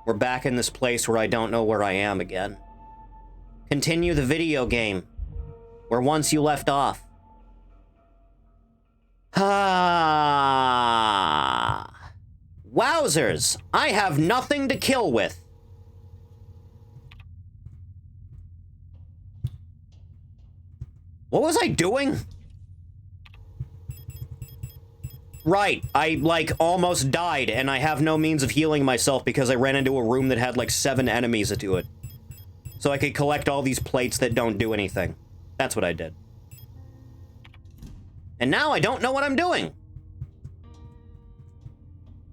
We're back in this place where I don't know where I am again. Continue the video game, where once you left off. Ah. Wowzers, I have nothing to kill with. What was I doing? Right, I, like, almost died, and I have no means of healing myself because I ran into a room that had, like, 7 enemies to it. So I could collect all these plates that don't do anything. That's what I did. And now I don't know what I'm doing.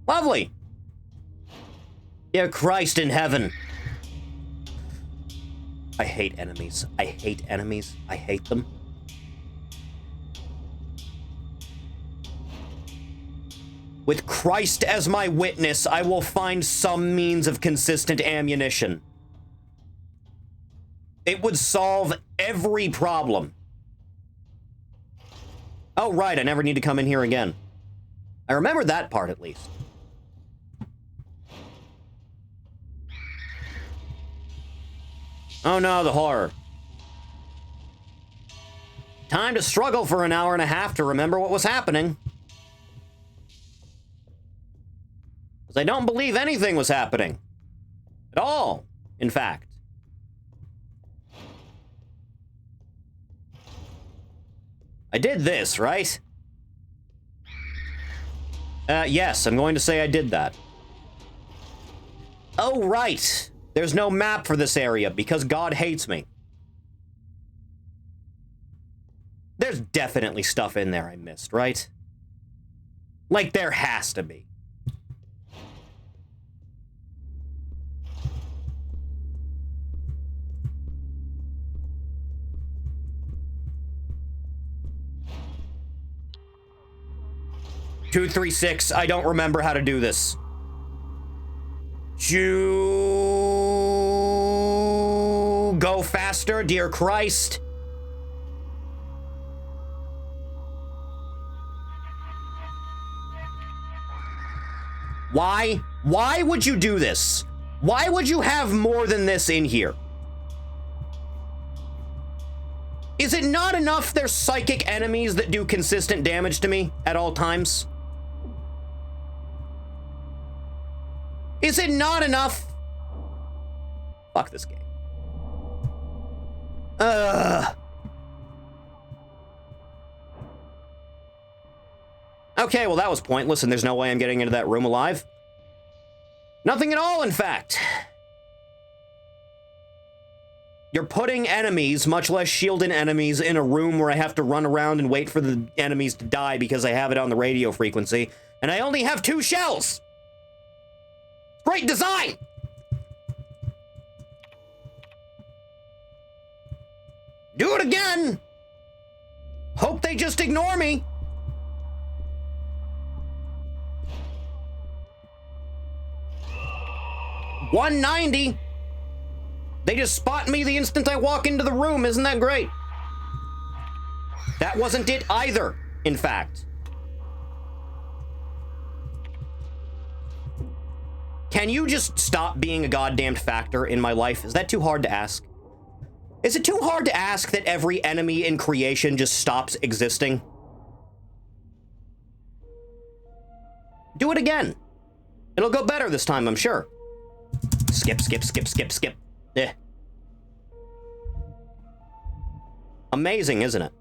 Lovely. Dear Christ in heaven. I hate enemies. I hate enemies. I hate them. With Christ as my witness, I will find some means of consistent ammunition. It would solve every problem. Oh, right, I never need to come in here again. I remember that part, at least. Oh no, the horror. Time to struggle for an hour and a half to remember what was happening. Because I don't believe anything was happening. At all, in fact. I did this, right? Yes, I'm going to say I did that. Oh, right. There's no map for this area because God hates me. There's definitely stuff in there I missed, right? Like, there has to be. Two, 3, 6. I don't remember how to do this. Go faster, dear Christ. Why? Why would you do this? Why would you have more than this in here? Is it not enough there's psychic enemies that do consistent damage to me at all times? Is it not enough? Fuck this game. Okay, well that was pointless and there's no way I'm getting into that room alive. Nothing at all, in fact. You're putting enemies, much less shielded enemies, in a room where I have to run around and wait for the enemies to die because I have it on the radio frequency, and I only have 2 shells! Great design! Do it again! Hope they just ignore me! $190! They just spot me the instant I walk into the room, isn't that great? That wasn't it either, in fact. Can you just stop being a goddamn factor in my life? Is that too hard to ask? Is it too hard to ask that every enemy in creation just stops existing? Do it again. It'll go better this time, I'm sure. Skip, skip, skip, skip, skip. Eh. Amazing, isn't it?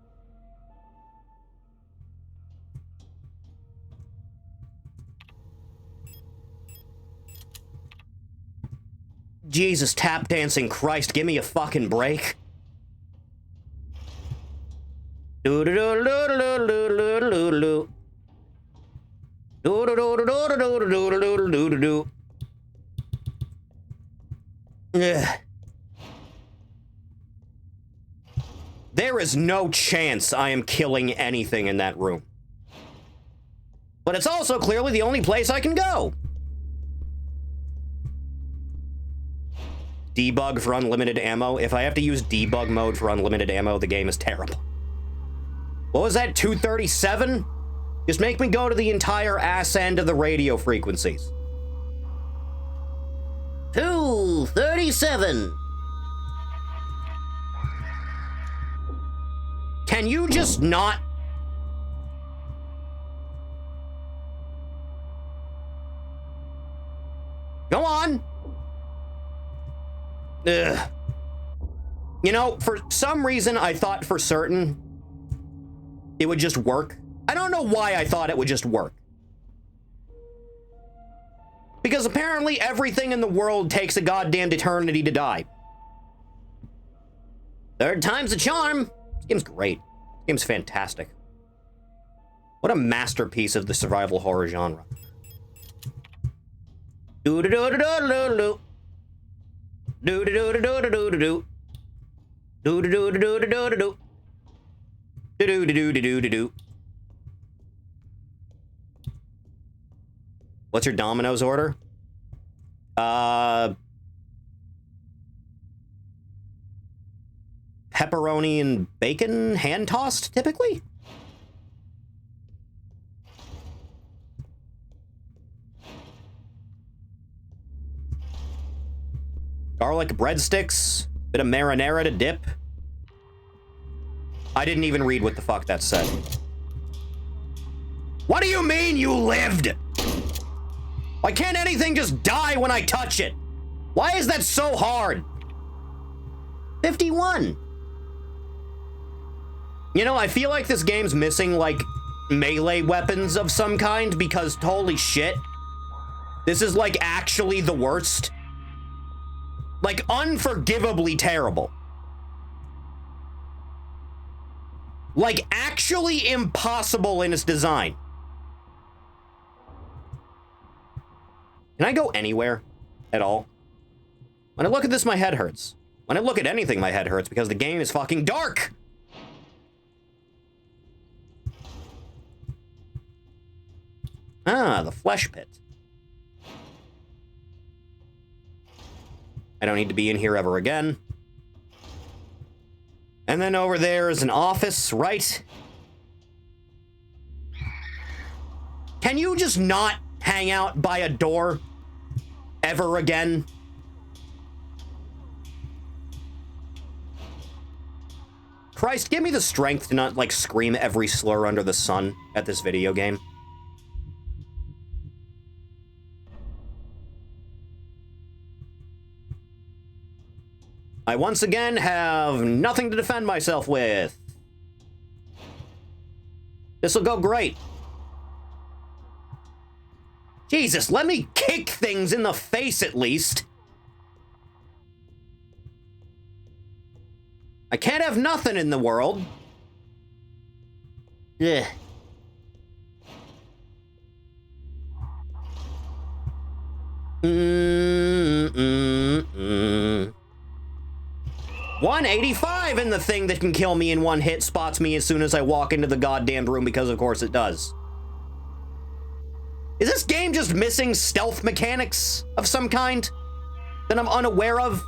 Jesus, tap dancing Christ, give me a fucking break. Do do do do do do do do do do do do do do do. There is no chance I am killing anything in that room. But it's also clearly the only place I can go. Debug for unlimited ammo. If I have to use debug mode for unlimited ammo, the game is terrible. What was that, 237? Just make me go to the entire ass end of the radio frequencies. 237. Can you just not? Go on. Ugh. You know, for some reason, I thought for certain it would just work. I don't know why I thought it would just work. Because apparently everything in the world takes a goddamn eternity to die. Third time's a charm. This game's great. This game's fantastic. What a masterpiece of the survival horror genre. Do-do-do-do-do-do-do. Do-do-do-do-do-do-do-do. Do-do-do-do-do-do-do-do. Do-do-do-do-do-do-do. What's your Domino's order? Pepperoni and bacon, hand-tossed, typically? Garlic breadsticks, bit of marinara to dip. I didn't even read what the fuck that said. What do you mean you lived? Why can't anything just die when I touch it? Why is that so hard? 51. You know, I feel like this game's missing, like, melee weapons of some kind, because holy shit. This is, like, actually the worst. Like, unforgivably terrible. Like, actually impossible in its design. Can I go anywhere at all? When I look at this, my head hurts. When I look at anything, my head hurts because the game is fucking dark. Ah, the flesh pit. I don't need to be in here ever again. And then over there is an office, right? Can you just not hang out by a door ever again? Christ, give me the strength to not, like, scream every slur under the sun at this video game. I once again have nothing to defend myself with. This'll go great. Jesus, let me kick things in the face at least. I can't have nothing in the world. Ugh. Mm-mm-mm. 185 in the thing that can kill me in one hit spots me as soon as I walk into the goddamn room, because of course it does. Is this game just missing stealth mechanics of some kind that I'm unaware of?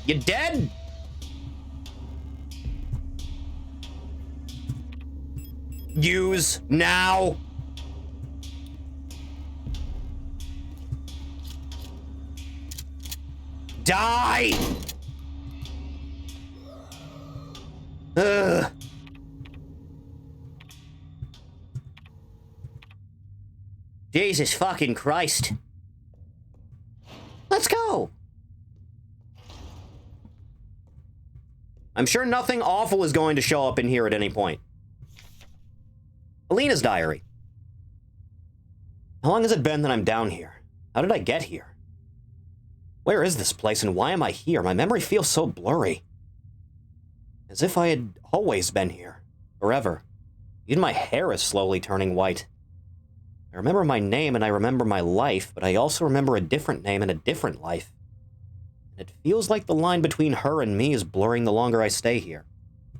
You dead? Use now. Die! Ugh. Jesus fucking Christ. Let's go. I'm sure nothing awful is going to show up in here at any point. Alina's diary. How long has it been that I'm down here? How did I get here? Where is this place and why am I here? My memory feels so blurry. As if I had always been here. Forever. Even my hair is slowly turning white. I remember my name and I remember my life, but I also remember a different name and a different life. And it feels like the line between her and me is blurring the longer I stay here.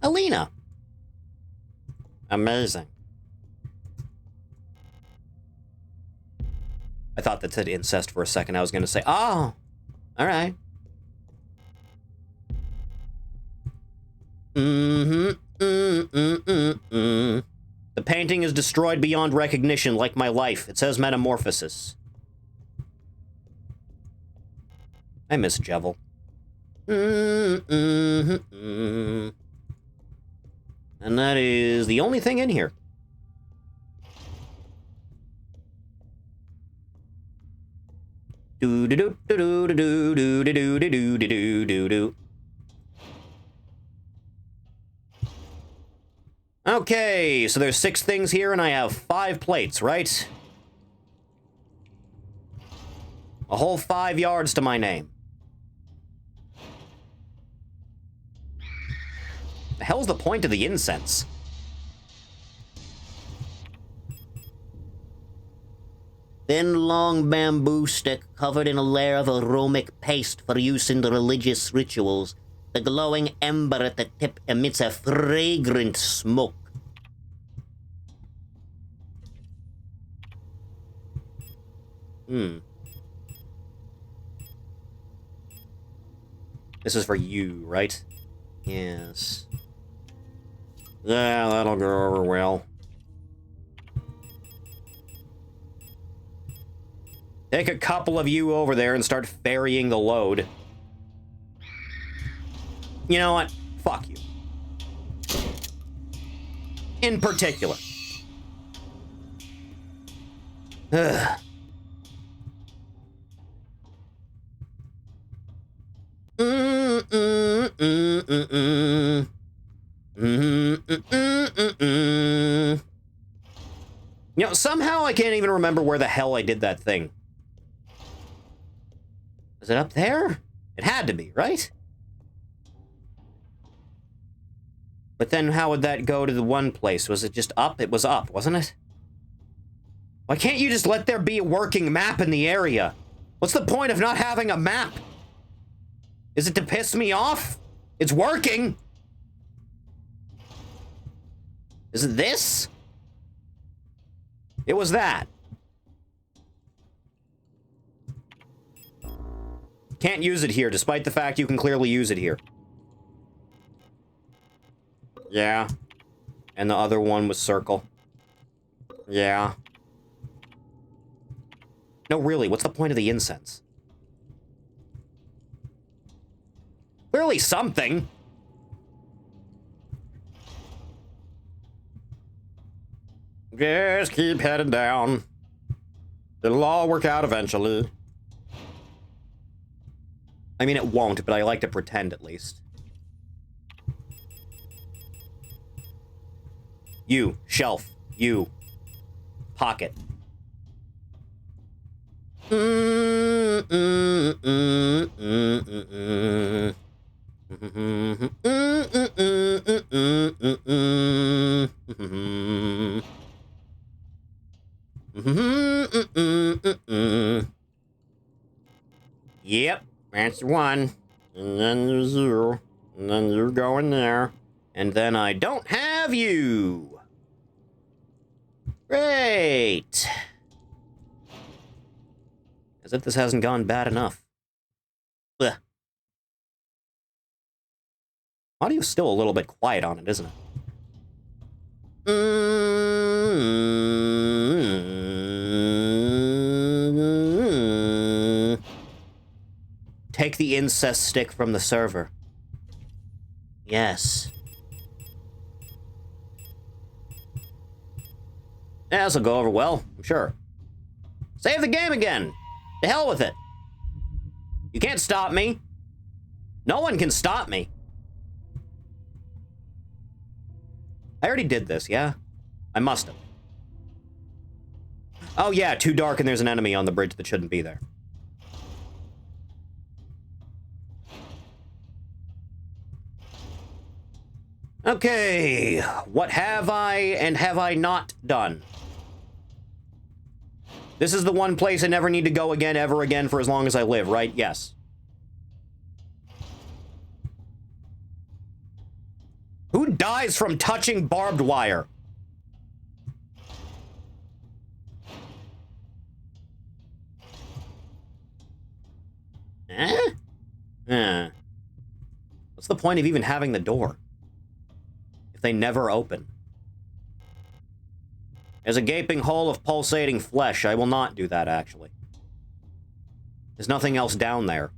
Alina! Amazing. I thought that said incest for a second. I was going to say, oh, all right. The painting is destroyed beyond recognition, like my life. It says metamorphosis. I miss Jevil. And that is the only thing in here. Do do do do do do do do do do do do do. Okay, so there's 6 things here, and I have 5 plates, right? A whole 5 yards to my name. The hell's the point of the incense? Thin, long bamboo stick covered in a layer of aromatic paste for use in the religious rituals. The glowing ember at the tip emits a fragrant smoke. This is for you, right? Yes. Yeah, that'll go over well. Take a couple of you over there and start ferrying the load. You know what? Fuck you. In particular. Ugh. You know, somehow I can't even remember where the hell I did that thing. Is it up there? It had to be, right? But then how would that go to the one place? Was it just up? It was up, wasn't it? Why can't you just let there be a working map in the area? What's the point of not having a map? Is it to piss me off? It's working! Is it this? It was that. Can't use it here, despite the fact you can clearly use it here. Yeah. And the other one was circle. Yeah. No, really, what's the point of the incense? Clearly something. Just keep heading down. It'll all work out eventually. I mean, it won't, but I like to pretend at least. You. Shelf. You. Pocket. Yep, that's one. And then there's 0. And then you're going there. And then I don't have you. Great. As if this hasn't gone bad enough. Ugh. Audio's still a little bit quiet on it, isn't it? Take the incest stick from the server. Yes. Yeah, this'll go over well, I'm sure. Save the game again! To hell with it! You can't stop me. No one can stop me. I already did this, yeah? I must have. Oh yeah, too dark and there's an enemy on the bridge that shouldn't be there. Okay, what have I and have I not done? This is the one place I never need to go again, ever again, for as long as I live, right? Yes. Who dies from touching barbed wire? What's the point of even having the door if they never open? There's a gaping hole of pulsating flesh. I will not do that, actually. There's nothing else down there.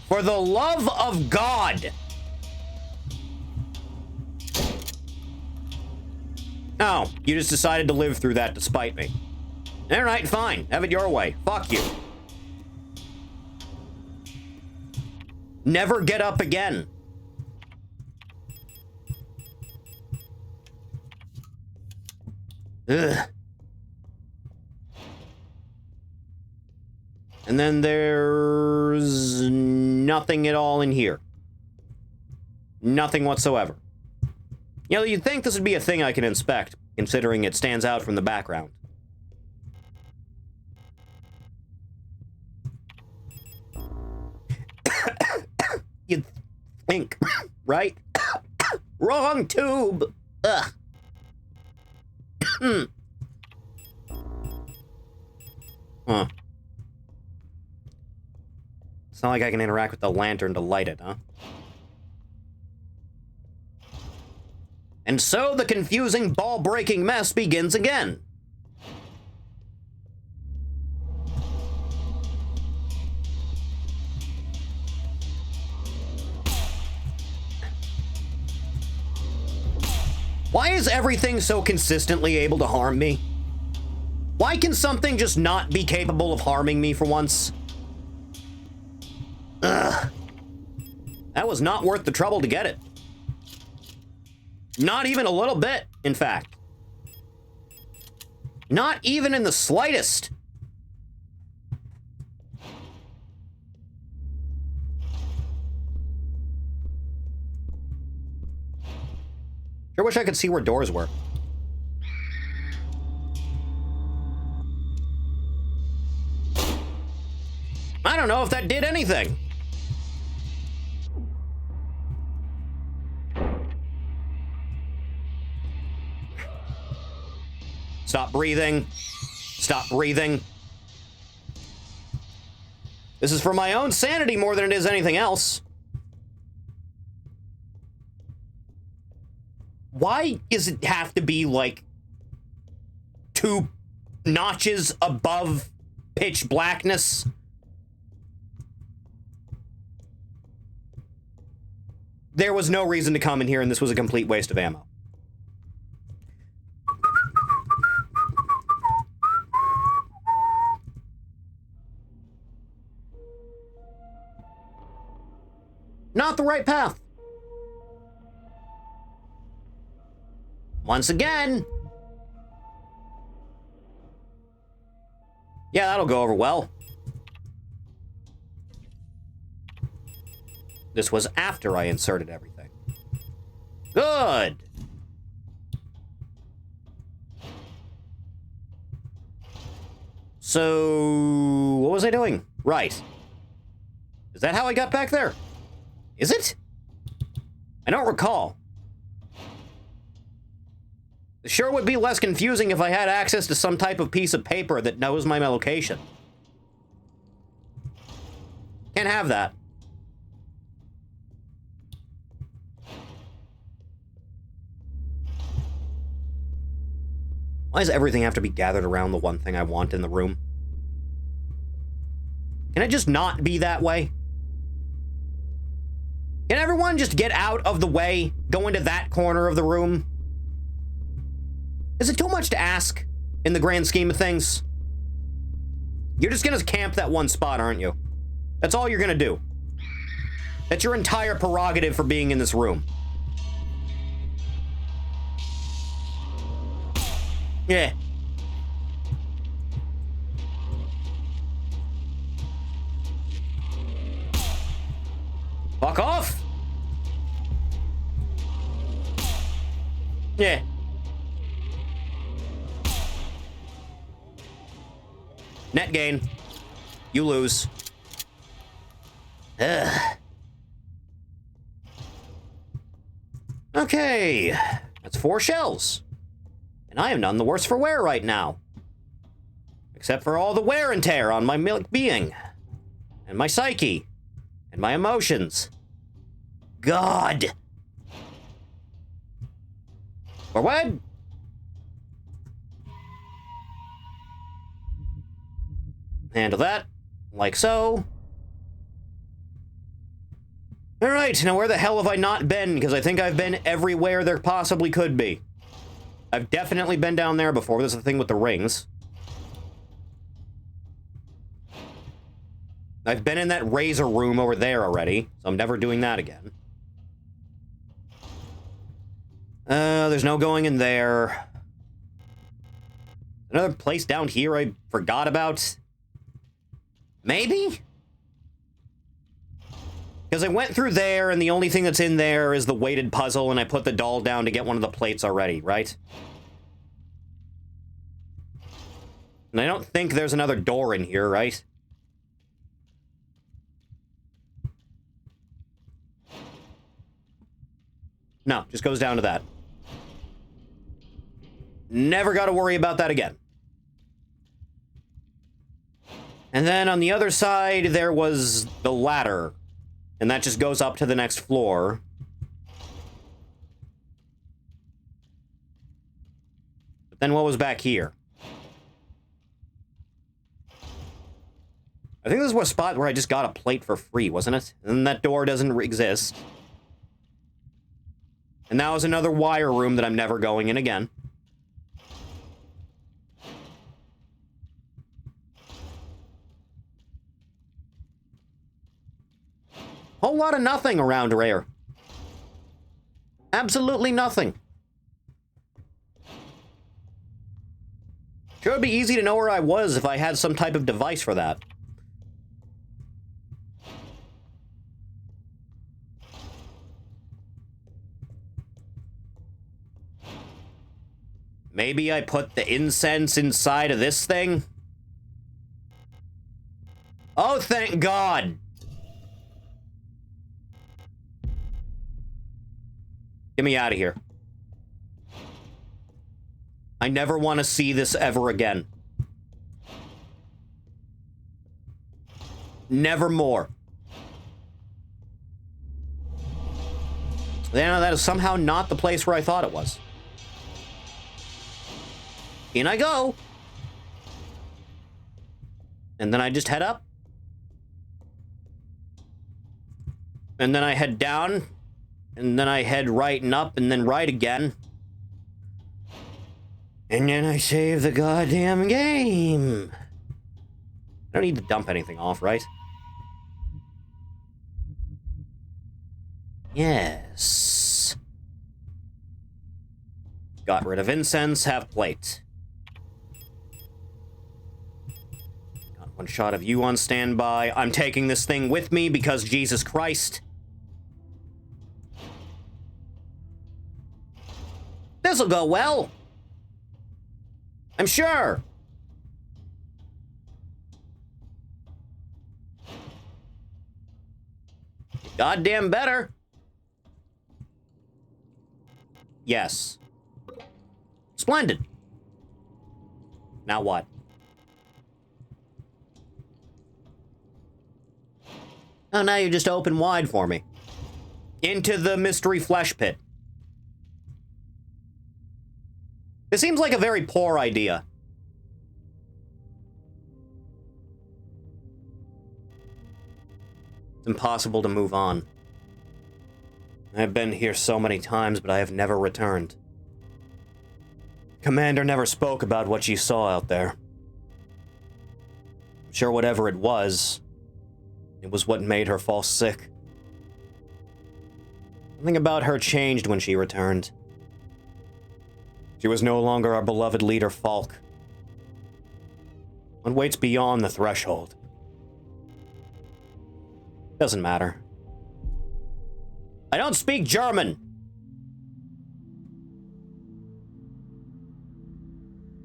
For the love of God! Oh, you just decided to live through that despite me. Alright, fine. Have it your way. Fuck you. Never get up again. Ugh. And then there's nothing at all in here. Nothing whatsoever. You know, you'd think this would be a thing I can inspect, considering it stands out from the background. You'd think, right? Wrong tube! Ugh. Huh. It's not like I can interact with the lantern to light it, huh? And so the confusing, ball-breaking mess begins again. Why is everything so consistently able to harm me? Why can something just not be capable of harming me for once? Ugh. That was not worth the trouble to get it. Not even a little bit, in fact. Not even in the slightest. Sure wish I could see where doors were. I don't know if that did anything. Stop breathing. Stop breathing. This is for my own sanity more than it is anything else. Why does it have to be, like, 2 notches above pitch blackness? There was no reason to come in here, and this was a complete waste of ammo. Not the right path. Once again. Yeah, that'll go over well. This was after I inserted everything. Good. So, what was I doing? Right. Is that how I got back there? Is it? I don't recall. It sure would be less confusing if I had access to some type of piece of paper that knows my location. Can't have that. Why does everything have to be gathered around the one thing I want in the room? Can it just not be that way? Can everyone just get out of the way, go into that corner of the room? Is it too much to ask in the grand scheme of things? You're just gonna camp that one spot, aren't you? That's all you're gonna do. That's your entire prerogative for being in this room. Yeah. Fuck off! Yeah. Net gain. You lose. Ugh. Okay. That's 4 shells. And I am none the worse for wear right now. Except for all the wear and tear on my being. And my psyche. And my emotions. God! Forward! Handle that. Like so. Alright, now where the hell have I not been? Because I think I've been everywhere there possibly could be. I've definitely been down there before. This is the thing with the rings. I've been in that razor room over there already, so I'm never doing that again. There's no going in there. Another place down here I forgot about? Maybe? Because I went through there, and the only thing that's in there is the weighted puzzle, and I put the doll down to get one of the plates already, right? And I don't think there's another door in here, right? No, just goes down to that. Never got to worry about that again. And then on the other side, there was the ladder. And that just goes up to the next floor. But then what was back here? I think this was a spot where I just got a plate for free, wasn't it? And then that door doesn't exist. And that was another wire room that I'm never going in again. Whole lot of nothing around here. Absolutely nothing. Sure, it'd be easy to know where I was if I had some type of device for that. Maybe I put the incense inside of this thing? Oh, thank God! Get me out of here. I never want to see this ever again. Never more. Then that is somehow not the place where I thought it was. In I go. And then I just head up. And then I head down. And then I head right and up, and then right again. And then I save the goddamn game. I don't need to dump anything off, right? Yes. Got rid of incense, have plate. Got one shot of you on standby. I'm taking this thing with me because Jesus Christ. This'll go well. I'm sure. Goddamn better. Yes. Splendid. Now what? Oh, now you just open wide for me. Into the mystery flesh pit. It seems like a very poor idea. It's impossible to move on. I've been here so many times, but I have never returned. Commander never spoke about what she saw out there. I'm sure whatever it was what made her fall sick. Something about her changed when she returned. She was no longer our beloved leader, Falk. One waits beyond the threshold. Doesn't matter. I don't speak German!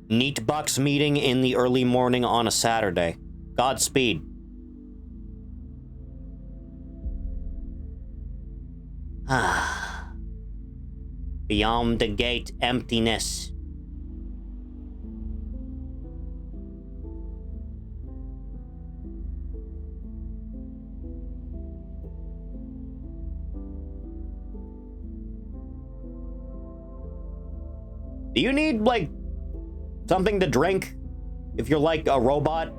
Neat Bucks meeting in the early morning on a Saturday. Godspeed. Ah. Beyond the gate, emptiness. Do you need, like, something to drink? If you're like a robot,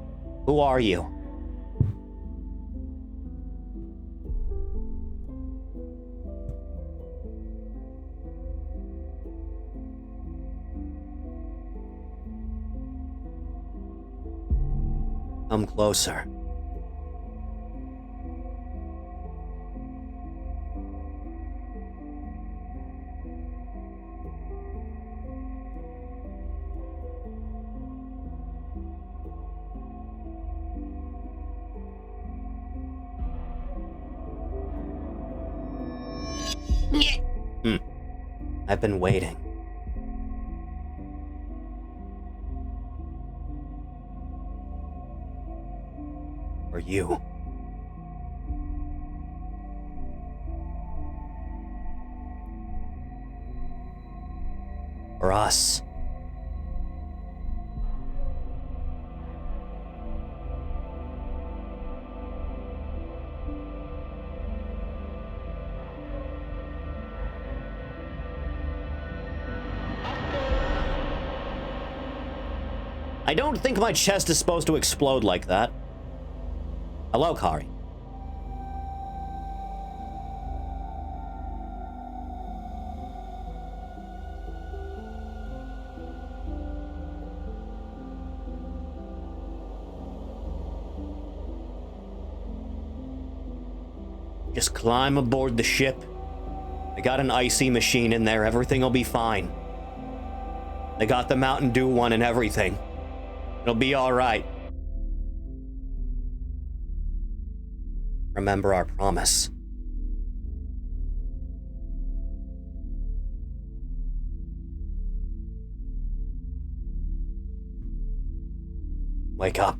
who are you? Come closer. I've been waiting. For you. For us. I don't think my chest is supposed to explode like that. Hello, Kari. Just climb aboard the ship. I got an icy machine in there. Everything will be fine. They got the Mountain Dew one and everything. It'll be all right. Remember our promise. Wake up.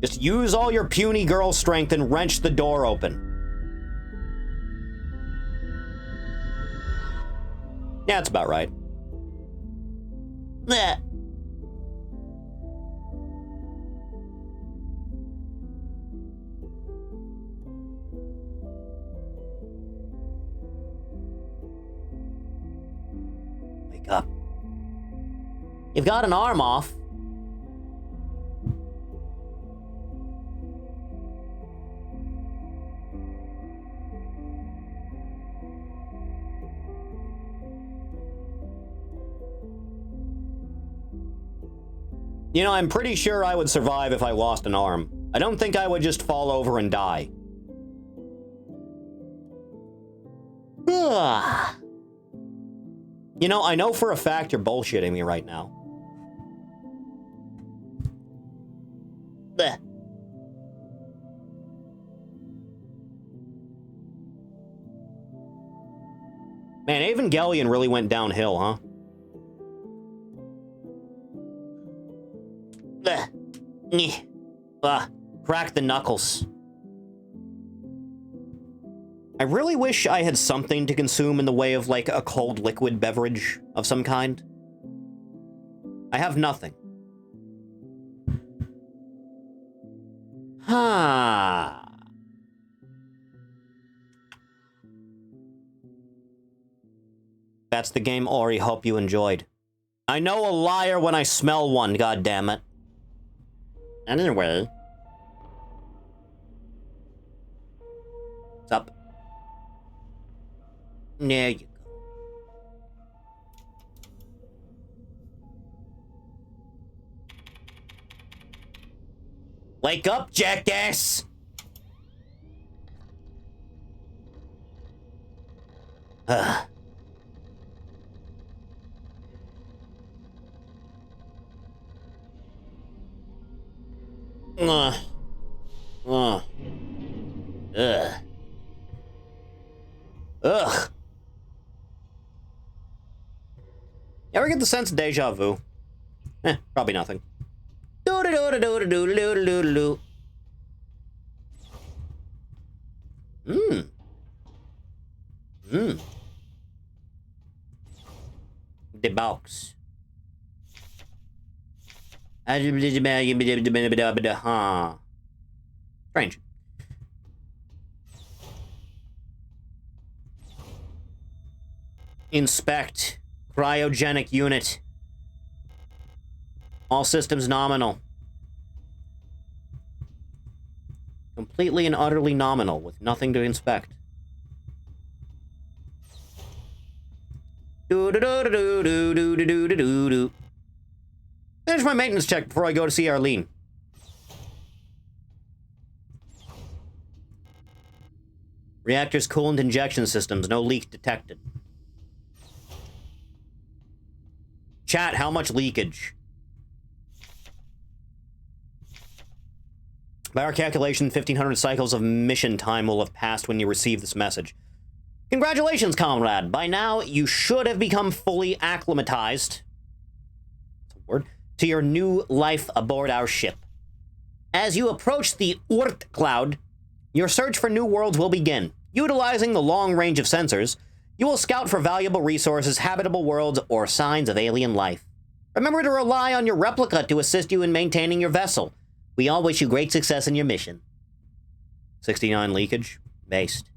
Just use all your puny girl strength and wrench the door open. Yeah, that's about right. Blech. Wake up. You've got an arm off. You know, I'm pretty sure I would survive if I lost an arm. I don't think I would just fall over and die. Ugh. You know, I know for a fact you're bullshitting me right now. Blech. Man, Evangelion really went downhill, huh? Crack the knuckles. I really wish I had something to consume in the way of, like, a cold liquid beverage of some kind. I have nothing. That's the game, Ori. Hope you enjoyed. I know a liar when I smell one, goddammit. Anyway. What's up? There you go. Wake up, jackass! Ugh. Ugh. Ugh. Ugh. You ever get the sense of deja vu? Probably nothing. Do-do-do-do-do-do-do-do-do. The box. Huh. Strange. Inspect. Cryogenic unit. All systems nominal. Completely and utterly nominal, with nothing to inspect. Do-do-do-do-do-do-do-do-do-do. Finish my maintenance check before I go to see Arlene. Reactor's coolant injection systems, no leak detected. Chat, how much leakage? By our calculation, 1,500 cycles of mission time will have passed when you receive this message. Congratulations, comrade. By now, you should have become fully acclimatized. That's a word. To your new life aboard our ship. As you approach the Oort cloud, your search for new worlds will begin. Utilizing the long range of sensors, you will scout for valuable resources, habitable worlds, or signs of alien life. Remember to rely on your replica to assist you in maintaining your vessel. We all wish you great success in your mission. 69 leakage. Based.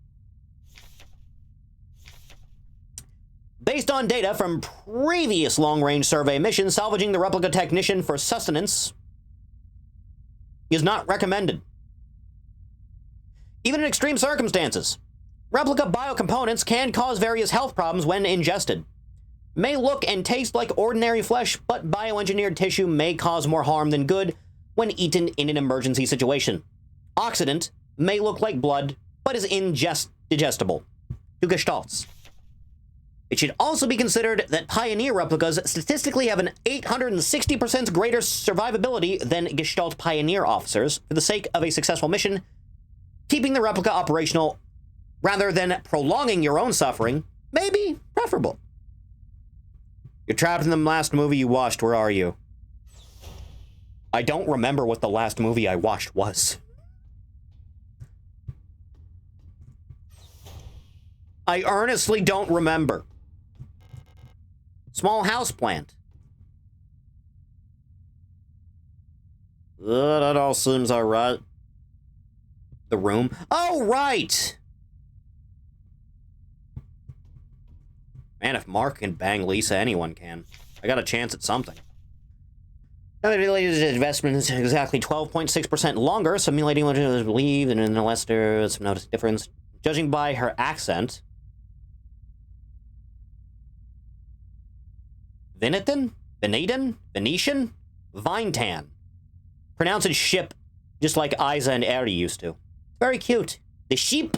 Based on data from previous long-range survey missions, salvaging the replica technician for sustenance is not recommended. Even in extreme circumstances, replica biocomponents can cause various health problems when ingested. May look and taste like ordinary flesh, but bioengineered tissue may cause more harm than good when eaten in an emergency situation. Oxidant may look like blood, but is digestible to gestalts. It should also be considered that Pioneer replicas statistically have an 860% greater survivability than Gestalt Pioneer officers. For the sake of a successful mission, keeping the replica operational rather than prolonging your own suffering may be preferable. You're trapped in the last movie you watched. Where are you? I don't remember what the last movie I watched was. I earnestly don't remember. Small house plant. That all seems alright. The room. Oh, right! Man, if Mark can bang Lisa, anyone can. I got a chance at something. Investment is exactly 12.6% longer, simulating what is believed, and unless there is some notice difference. Judging by her accent. Venetian? Venetian? Vinetan. Pronounces ship just like Isa and Eri used to. Very cute. The sheep?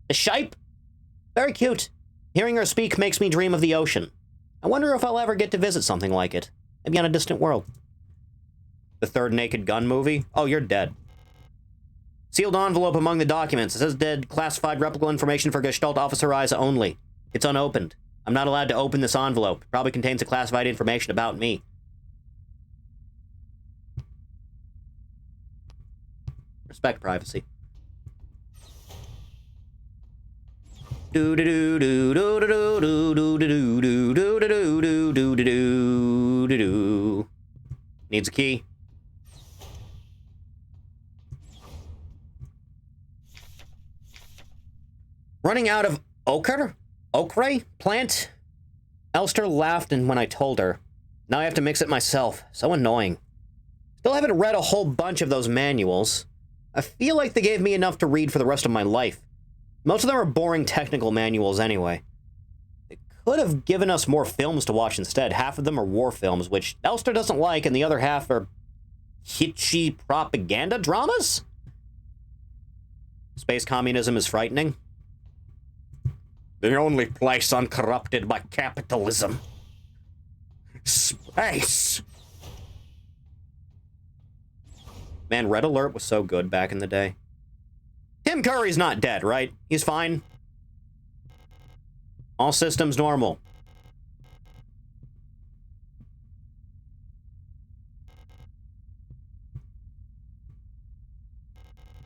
The shipe? Very cute. Hearing her speak makes me dream of the ocean. I wonder if I'll ever get to visit something like it. Maybe on a distant world. The third Naked Gun movie? Oh, you're dead. Sealed envelope among the documents. It says dead classified replica information for Gestalt Officer Isa only. It's unopened. I'm not allowed to open this envelope. It probably contains a classified information about me. Respect privacy. Needs a key. Running out of ochre plant? Elster laughed and when I told her. Now I have to mix it myself. So annoying. Still haven't read a whole bunch of those manuals. I feel like they gave me enough to read for the rest of my life. Most of them are boring technical manuals anyway. They could have given us more films to watch instead. Half of them are war films, which Elster doesn't like, and the other half are kitschy propaganda dramas? Space communism is frightening. The only place uncorrupted by capitalism. Space! Man, Red Alert was so good back in the day. Tim Curry's not dead, right? He's fine. All systems normal.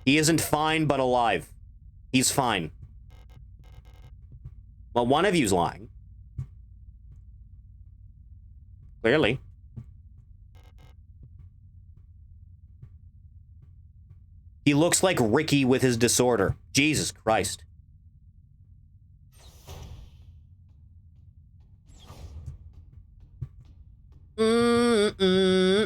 He isn't fine, but alive. He's fine. Well, one of you's lying. Clearly. He looks like Ricky with his disorder. Jesus Christ.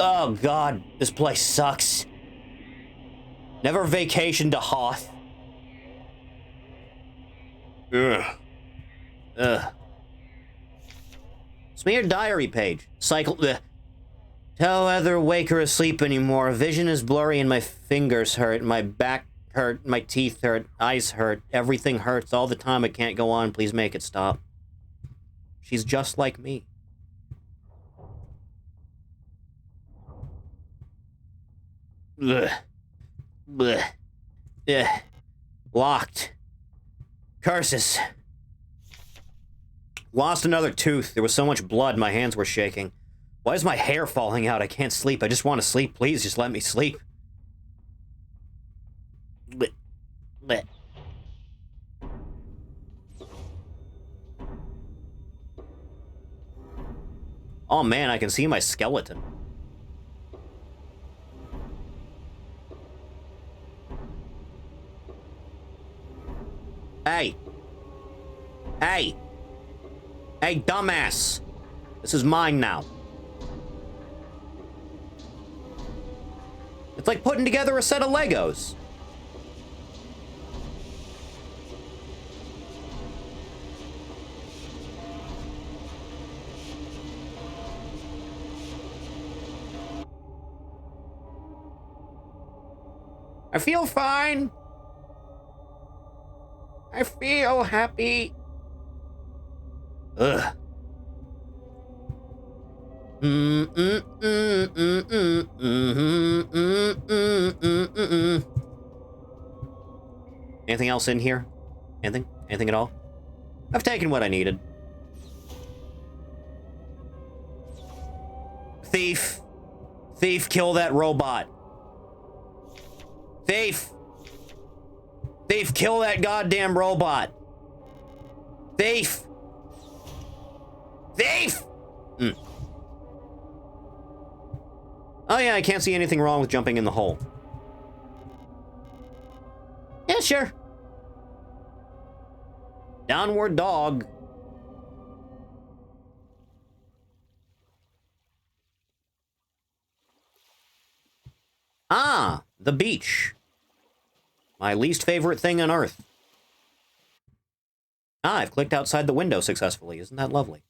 Oh, God. This place sucks. Never vacation to Hoth. Ugh. Ugh. Smear diary page. Cycle. Tell whether awake or asleep anymore. Vision is blurry and my fingers hurt. My back hurt. My teeth hurt. Eyes hurt. Everything hurts all the time. I can't go on. Please make it stop. She's just like me. Ugh. Blech. Ugh. Locked. Curses. Lost another tooth. There was so much blood, my hands were shaking. Why is my hair falling out? I can't sleep. I just want to sleep. Please, just let me sleep. Blech. Blech. Oh man, I can see my skeleton. Hey. Hey. Hey, dumbass. This is mine now. It's like putting together a set of Legos. I feel fine. I feel happy. Ugh. Anything else in here? Anything? Anything at all? I've taken what I needed. Thief. Thief, kill that robot. Thief. Thief, kill that goddamn robot. Thief. Thief! Oh yeah, I can't see anything wrong with jumping in the hole. Yeah, sure. Downward dog. Ah, the beach. My least favorite thing on Earth. Ah, I've clicked outside the window successfully. Isn't that lovely?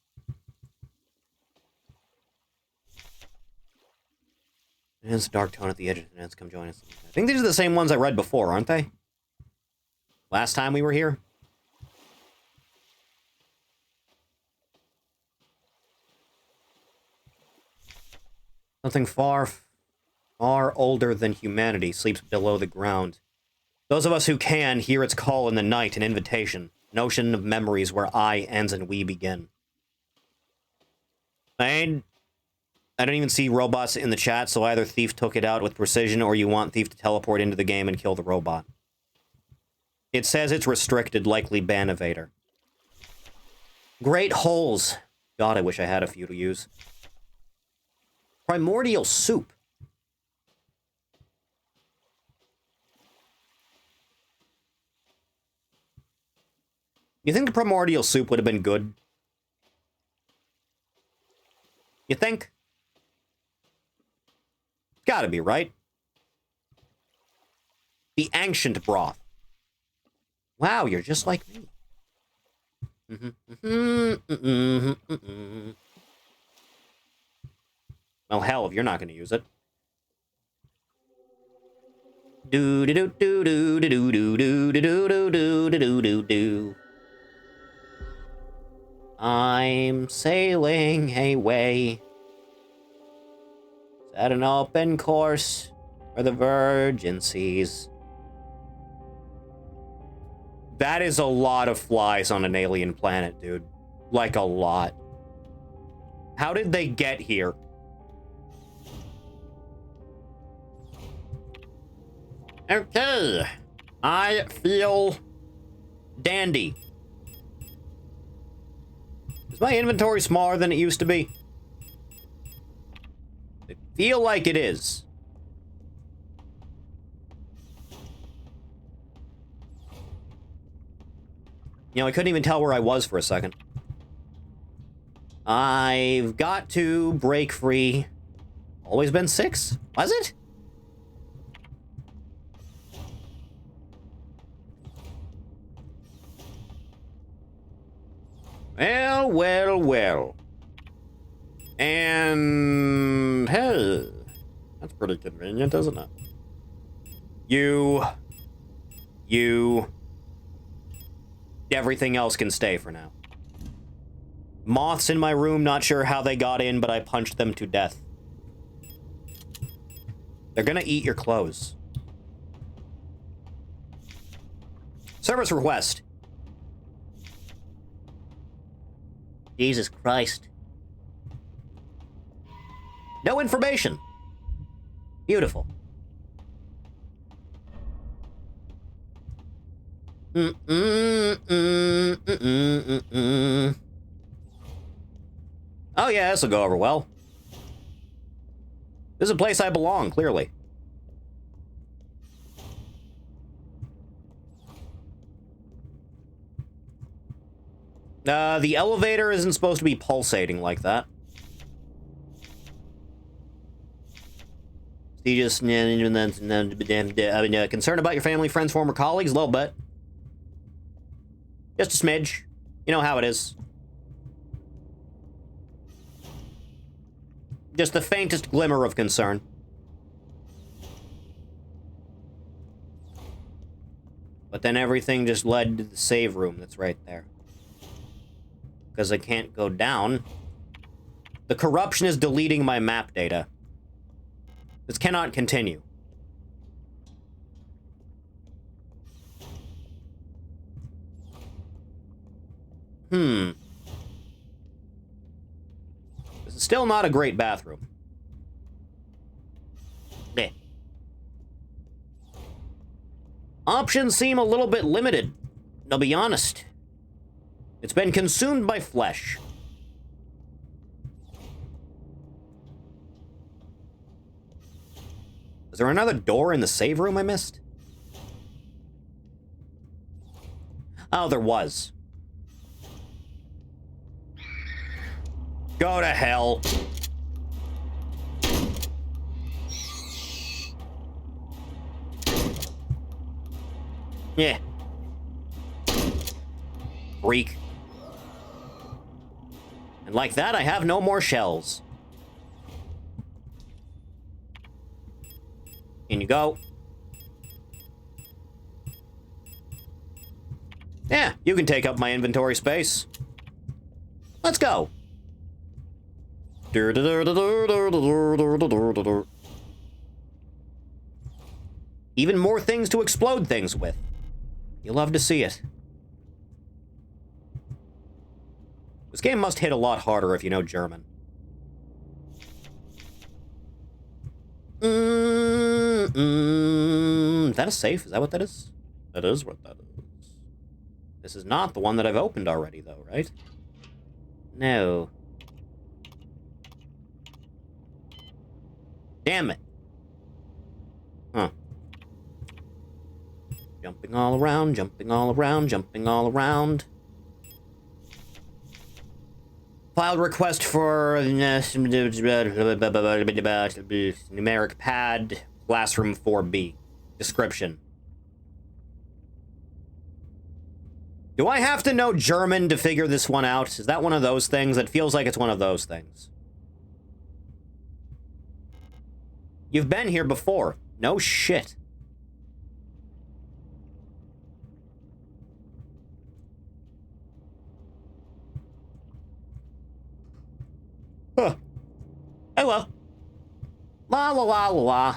And it's a dark tone at the edge of the nets. Come join us. I think these are the same ones I read before, aren't they? Last time we were here? Something far, far older than humanity sleeps below the ground. Those of us who can hear its call in the night, an invitation. Notion of memories where I ends and we begin. I don't even see robots in the chat, so either Thief took it out with precision or you want Thief to teleport into the game and kill the robot. It says it's restricted, likely ban evader. Great holes. God, I wish I had a few to use. Primordial soup. You think the primordial soup would have been good? You think? Gotta be, right? The ancient broth. Wow, you're just like me. Well, hell, if you're not going to use it. Do do do do do do do do do do do do do do. I'm sailing away. Set an open course for the virgin seas. That is a lot of flies on an alien planet, dude. Like, a lot. How did they get here? Okay. I feel dandy. Is my inventory smaller than it used to be? I feel like it is. You know, I couldn't even tell where I was for a second. I've got to break free Always been 6? Was it? Well, well, well. And hey, that's pretty convenient, isn't it? You. Everything else can stay for now. Moths in my room, not sure how they got in, but I punched them to death. They're gonna eat your clothes. Service request. Jesus Christ. No information. Beautiful. Oh yeah, this'll go over well. This is a place I belong, clearly. The elevator isn't supposed to be pulsating like that. You just concerned about your family, friends, former colleagues? A little bit. Just a smidge. You know how it is. Just the faintest glimmer of concern. But then everything just led to the save room that's right there. Because I can't go down. The corruption is deleting my map data. This cannot continue. This is still not a great bathroom. Bleh. Options seem a little bit limited, I'll be honest. It's been consumed by flesh. Is there another door in the save room I missed? Oh, there was. Go to hell. Yeah. Freak. And like that, I have no more shells. In you go. Yeah, you can take up my inventory space. Let's go. Even more things to explode things with. You'll love to see it. This game must hit a lot harder if you know German. Is that a safe? Is that what that is? That is what that is. This is not the one that I've opened already, though, right? No. Damn it. Huh. Jumping all around, jumping all around, jumping all around. Filed request for numeric pad, classroom 4B. Description. Do I have to know German to figure this one out? Is that one of those things? It feels like it's one of those things. You've been here before. No shit. Huh. Oh well. La la la la la.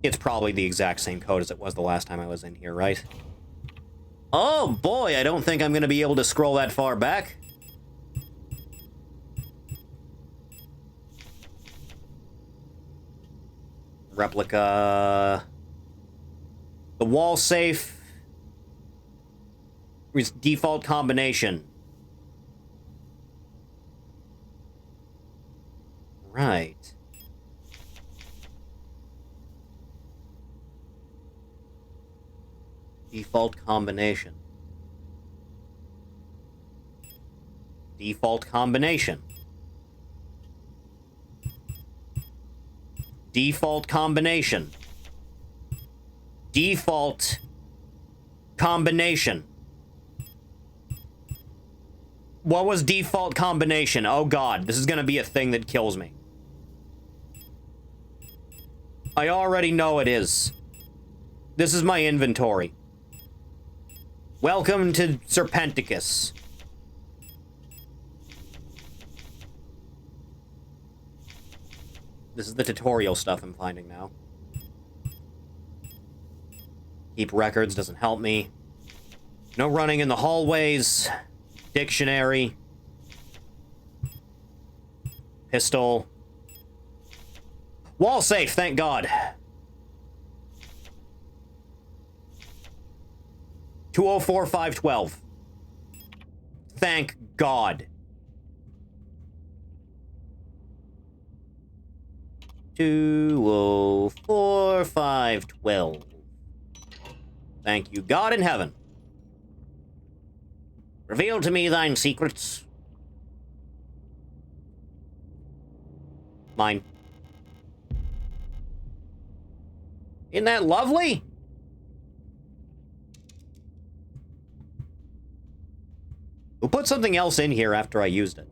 It's probably the exact same code as it was the last time I was in here, right? Oh boy, I don't think I'm gonna be able to scroll that far back. Replica. The wall safe. Default combination. Right. Default combination. Default combination. Default combination. Default combination. What was default combination? Oh god, this is gonna be a thing that kills me. I already know it is. This is my inventory. Welcome to Serpenticus. This is the tutorial stuff I'm finding now. Keep records doesn't help me. No running in the hallways. Dictionary. Pistol. Wall safe, thank God. 204-512. Thank God. 204-512. Thank you, God in heaven. Reveal to me thine secrets. Mine. Isn't that lovely? Who put something else in here after I used it?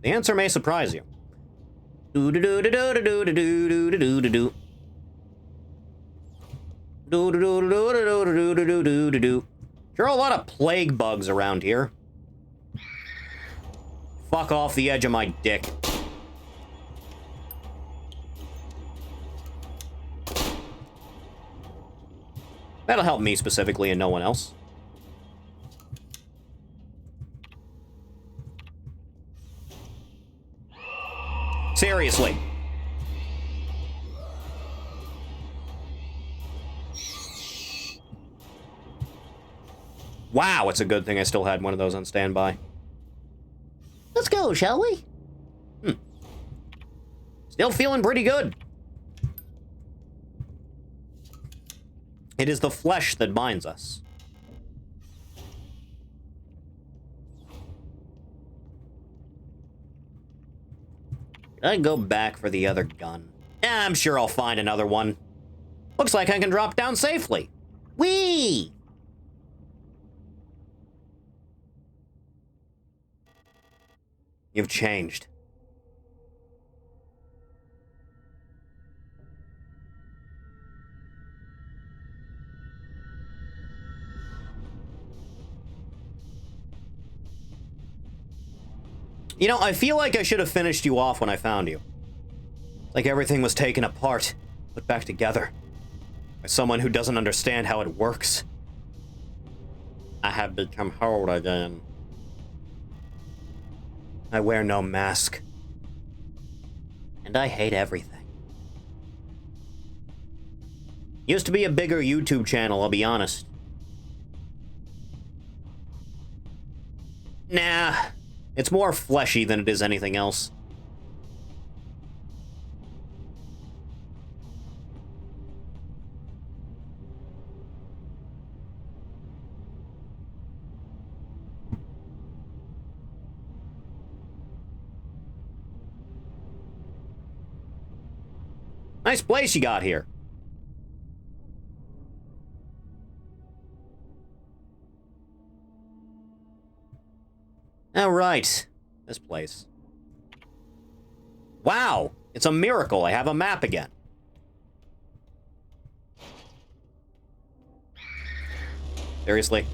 The answer may surprise you. Do do do do do do do do do do do. Do do do do do do do do do do. There are a lot of plague bugs around here. Fuck off the edge of my dick. That'll help me specifically and no one else. Seriously. Wow, it's a good thing I still had one of those on standby. Let's go, shall we? Still feeling pretty good. It is the flesh that binds us. Should I go back for the other gun? I'm sure I'll find another one. Looks like I can drop down safely. Whee! You've changed. You know, I feel like I should have finished you off when I found you. Like everything was taken apart, put back together. By someone who doesn't understand how it works. I have become whole again. I wear no mask. And I hate everything. Used to be a bigger YouTube channel, I'll be honest. Nah, it's more fleshy than it is anything else. Nice place you got here. All right, this place. Wow, it's a miracle I have a map again. Seriously?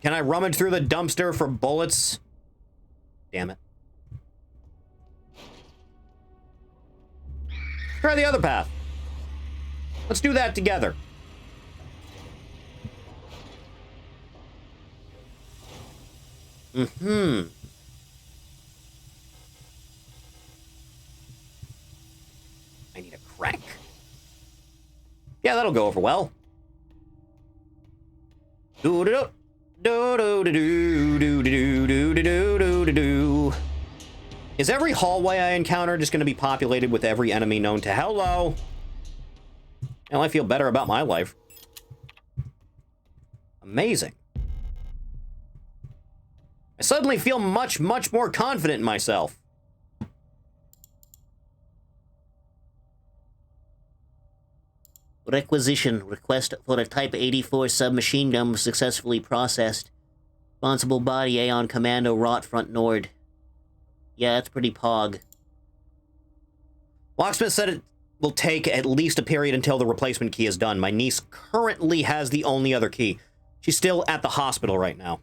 Can I rummage through the dumpster for bullets? Damn it. Try the other path. Let's do that together. I need a crank. Yeah, that'll go over well. Do-do-do. Do-do-do-do-do-do-do-do-do-do-do. Is every hallway I encounter just going to be populated with every enemy known to hello? Well, I feel better about my life. Amazing. I suddenly feel much, much more confident in myself. Requisition. Request for a Type 84 submachine gun was successfully processed. Responsible body Aeon Commando Rot Front Nord. Yeah, that's pretty pog. Locksmith said it will take at least a period until the replacement key is done. My niece currently has the only other key. She's still at the hospital right now.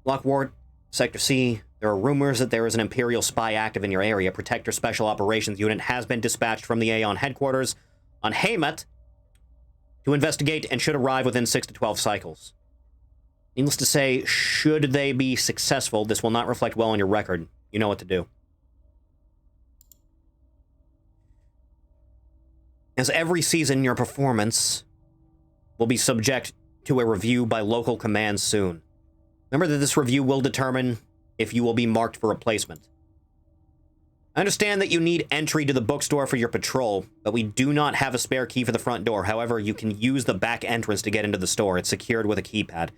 Lockwart, Sector C. There are rumors that there is an Imperial spy active in your area. Protector Special Operations Unit has been dispatched from the Aeon headquarters on Haymet to investigate and should arrive within 6 to 12 cycles. Needless to say, should they be successful, this will not reflect well on your record. You know what to do. As every season, your performance will be subject to a review by local command soon. Remember that this review will determine if you will be marked for replacement. I understand that you need entry to the bookstore for your patrol, but we do not have a spare key for the front door. However, you can use the back entrance to get into the store. It's secured with a keypad.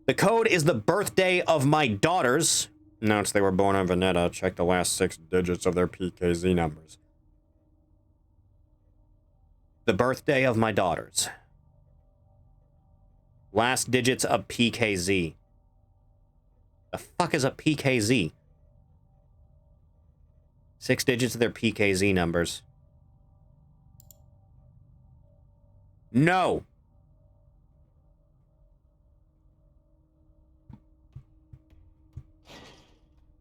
The code is the birthday of my daughters. Notes they were born on Veneta. Check the last 6 digits of their PKZ numbers. The birthday of my daughters. Last digits of PKZ. The fuck is a PKZ? 6 digits of their PKZ numbers. No!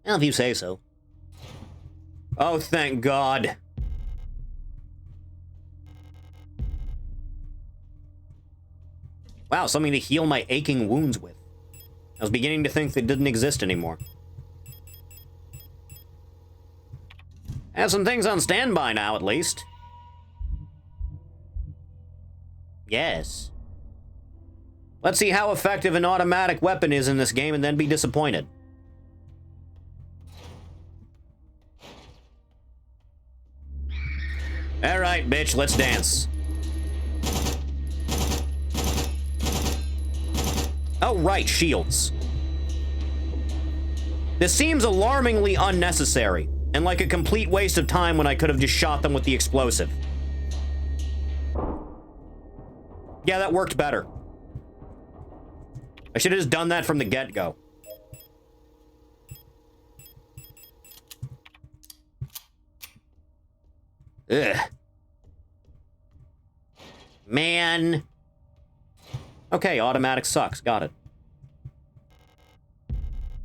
Well, if you say so. Oh, thank God. Wow, something to heal my aching wounds with. I was beginning to think they didn't exist anymore. I have some things on standby now, at least. Yes. Let's see how effective an automatic weapon is in this game and then be disappointed. Alright, bitch, let's dance. Oh, right, shields. This seems alarmingly unnecessary, and like a complete waste of time when I could have just shot them with the explosive. Yeah, that worked better. I should have just done that from the get-go. Ugh. Man. Okay, automatic sucks. Got it.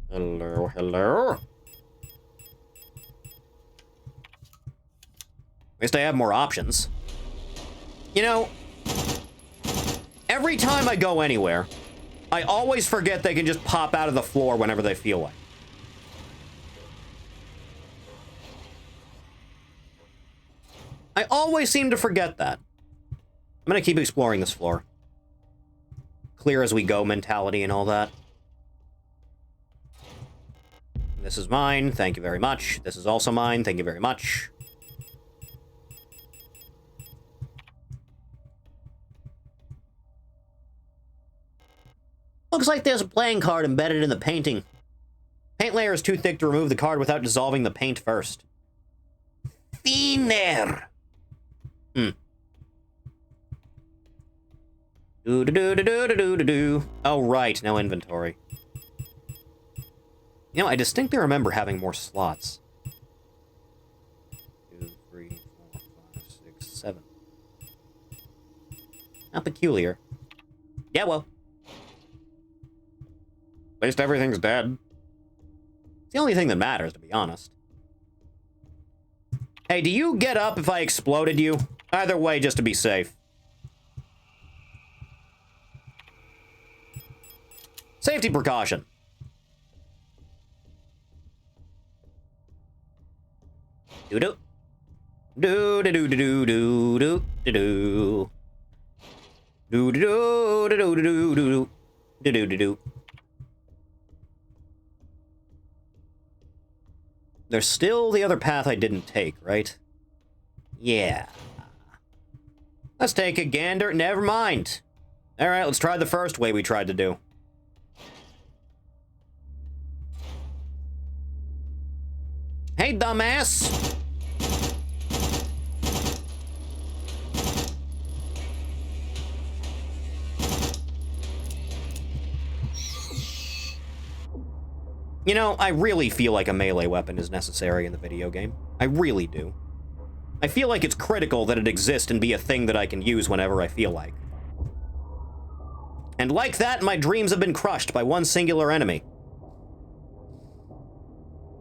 Hello, hello. At least I have more options. You know, every time I go anywhere, I always forget they can just pop out of the floor whenever they feel like. I always seem to forget that. I'm gonna keep exploring this floor. Clear as we go mentality and all that. This is mine, thank you very much. This is also mine, thank you very much. Looks like there's a playing card embedded in the painting. Paint layer is too thick to remove the card without dissolving the paint first. Thinner. Do-do-do-do-do-do-do-do. Oh, right, no inventory. You know, I distinctly remember having more slots. 2, 3, 4, 5, 6, 7. Not peculiar. Yeah, well. At least everything's dead. It's the only thing that matters, to be honest. Hey, do you get up if I exploded you? Either way, just to be safe. Safety precaution. Do-do. Do-do-do-do-do-do-do-do. Do-do-do-do-do-do-do. Do-do-do-do. There's still the other path I didn't take, right? Yeah. Let's take a gander. Never mind. Alright, let's try the first way we tried to do. Hey, dumbass! You know, I really feel like a melee weapon is necessary in the video game. I really do. I feel like it's critical that it exist and be a thing that I can use whenever I feel like. And like that, my dreams have been crushed by one singular enemy.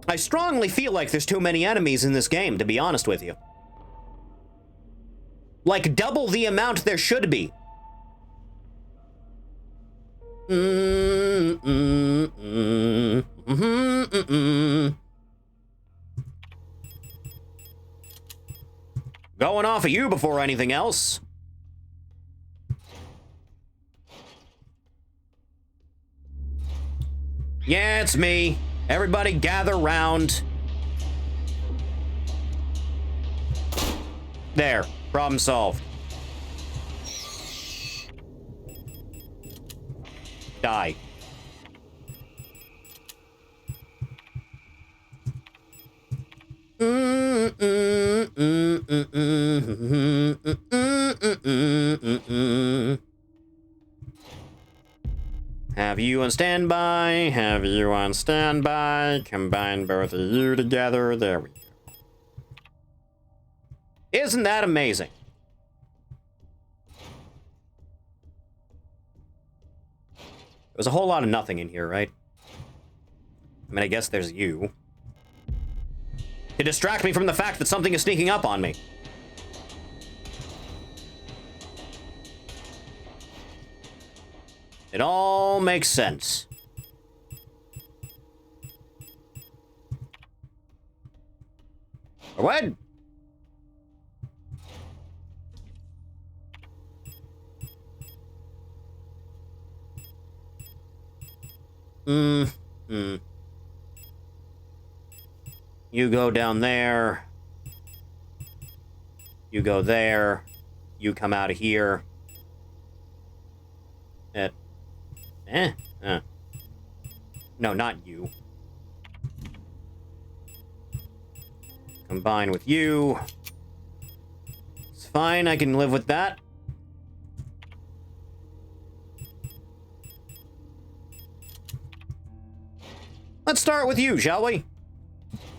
I strongly feel like there's too many enemies in this game, to be honest with you. Like, double the amount there should be. Going off of you before anything else. Yeah, it's me. Everybody gather round. There. Problem solved. Die. Have you on standby, have you on standby, combine both of you together, there we go. Isn't that amazing? There's a whole lot of nothing in here, right? I mean, I guess there's you. To distract me from the fact that something is sneaking up on me. It all makes sense. What? You go down there. You go there. You come out of here. No, not you. Combine with you. It's fine, I can live with that. Let's start with you, shall we?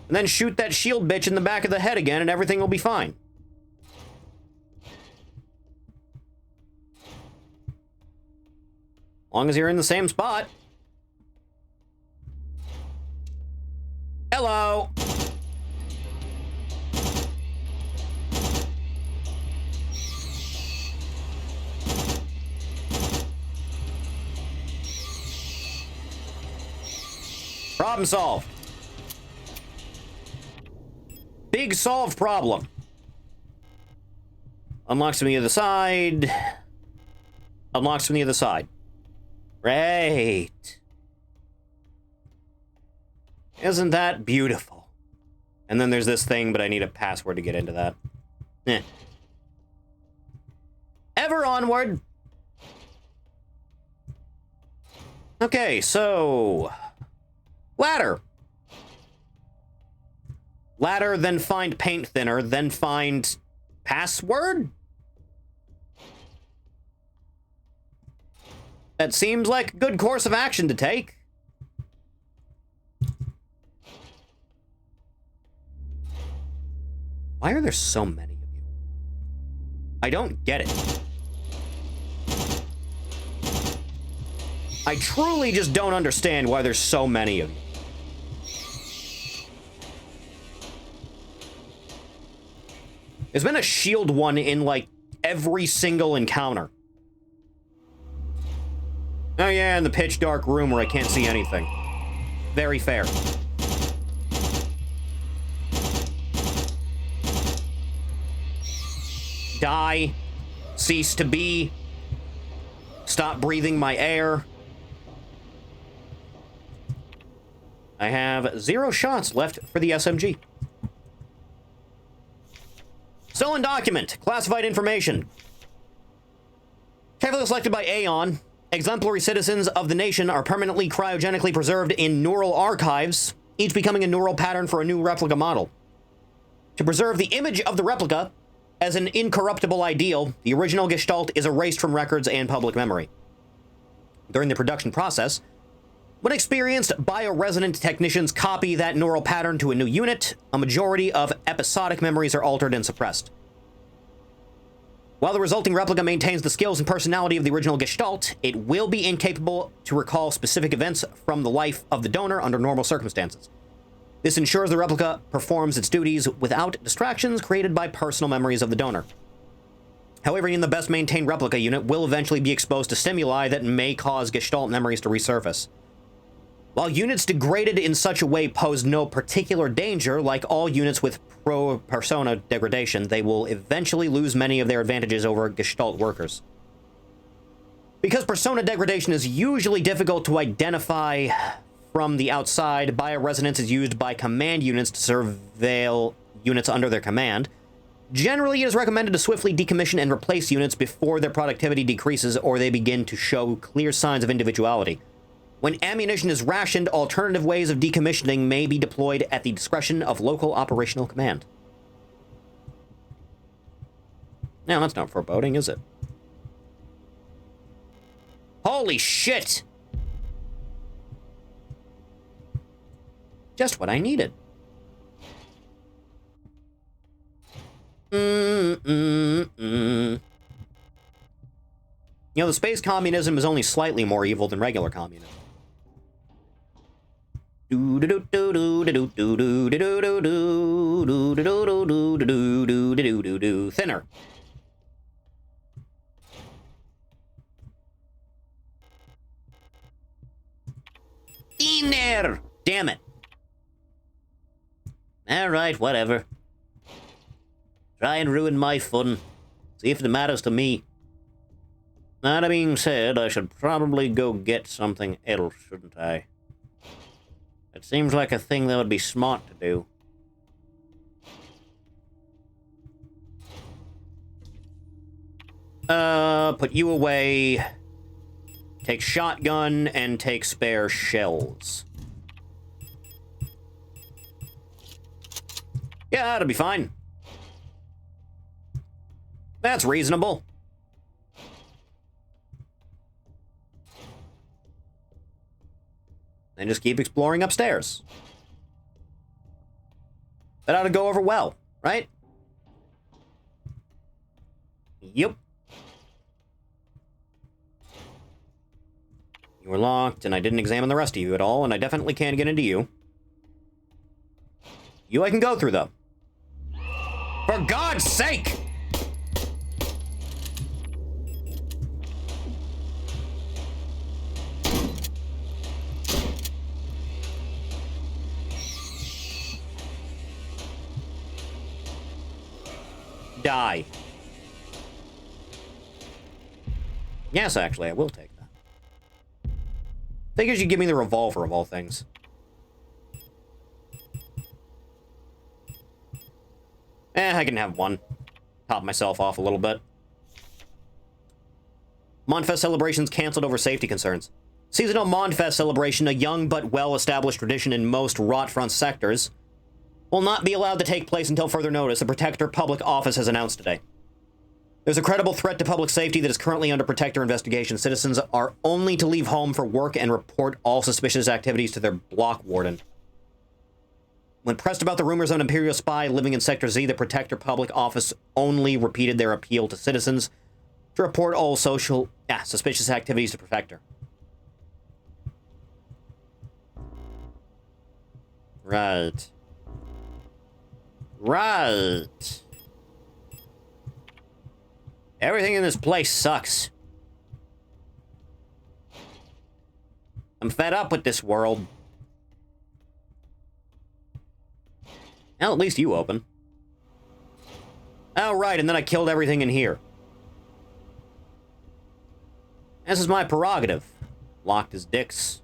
And then shoot that shield bitch in the back of the head again and everything will be fine. As long as you're in the same spot. Hello! Problem solved. Big solved problem. Unlocks from the other side. Unlocks from the other side. Great. Isn't that beautiful? And then there's this thing, but I need a password to get into that. Ever onward. Okay, so... Ladder. Ladder, then find paint thinner, then find password? That seems like a good course of action to take. Why are there so many of you? I don't get it. I truly just don't understand why there's so many of you. There's been a shield one in, like, every single encounter. Oh yeah, in the pitch dark room where I can't see anything. Very fair. Die. Cease to be. Stop breathing my air. I have 0 shots left for the SMG. Stolen document. Classified information. Carefully selected by Aeon, exemplary citizens of the nation are permanently cryogenically preserved in neural archives, each becoming a neural pattern for a new replica model. To preserve the image of the replica as an incorruptible ideal, the original gestalt is erased from records and public memory. During the production process, when experienced bioresonant technicians copy that neural pattern to a new unit, a majority of episodic memories are altered and suppressed. While the resulting replica maintains the skills and personality of the original gestalt, it will be incapable to recall specific events from the life of the donor under normal circumstances. This ensures the replica performs its duties without distractions created by personal memories of the donor. However, even the best maintained replica unit will eventually be exposed to stimuli that may cause gestalt memories to resurface. While units degraded in such a way pose no particular danger, like all units with persona degradation, they will eventually lose many of their advantages over gestalt workers. Because persona degradation is usually difficult to identify from the outside, bioresonance is used by command units to surveil units under their command. Generally, it is recommended to swiftly decommission and replace units before their productivity decreases or they begin to show clear signs of individuality. When ammunition is rationed, alternative ways of decommissioning may be deployed at the discretion of local operational command. Now, that's not foreboding, is it? Holy shit! Just what I needed. You know, the space communism is only slightly more evil than regular communism. Thinner. Thinner! Damn it. Alright, whatever. Try and ruin my fun. See if it matters to me. That being said, I should probably go get something else, shouldn't I? It seems like a thing that would be smart to do. Put you away. Take shotgun and take spare shells. Yeah, that'll be fine. That's reasonable. And just keep exploring upstairs. That ought to go over well, right? Yep. You were locked, and I didn't examine the rest of you at all, and I definitely can't get into you. You I can go through, though. For God's sake! Die. Yes, actually, I will take that. Figures you give me the revolver of all things. I can have one. Top myself off a little bit. Monfest celebrations canceled over safety concerns. Seasonal Monfest celebration, a young but well-established tradition in most Rotfront sectors, will not be allowed to take place until further notice, the Protector Public Office has announced today. There's a credible threat to public safety that is currently under Protector investigation. Citizens are only to leave home for work and report all suspicious activities to their block warden. When pressed about the rumors of an Imperial spy living in Sector Z, the Protector Public Office only repeated their appeal to citizens to report all suspicious activities to Protector. Right. Right. Everything in this place sucks. I'm fed up with this world. Well, at least you open. Oh, right, and then I killed everything in here. This is my prerogative. Locked as dicks.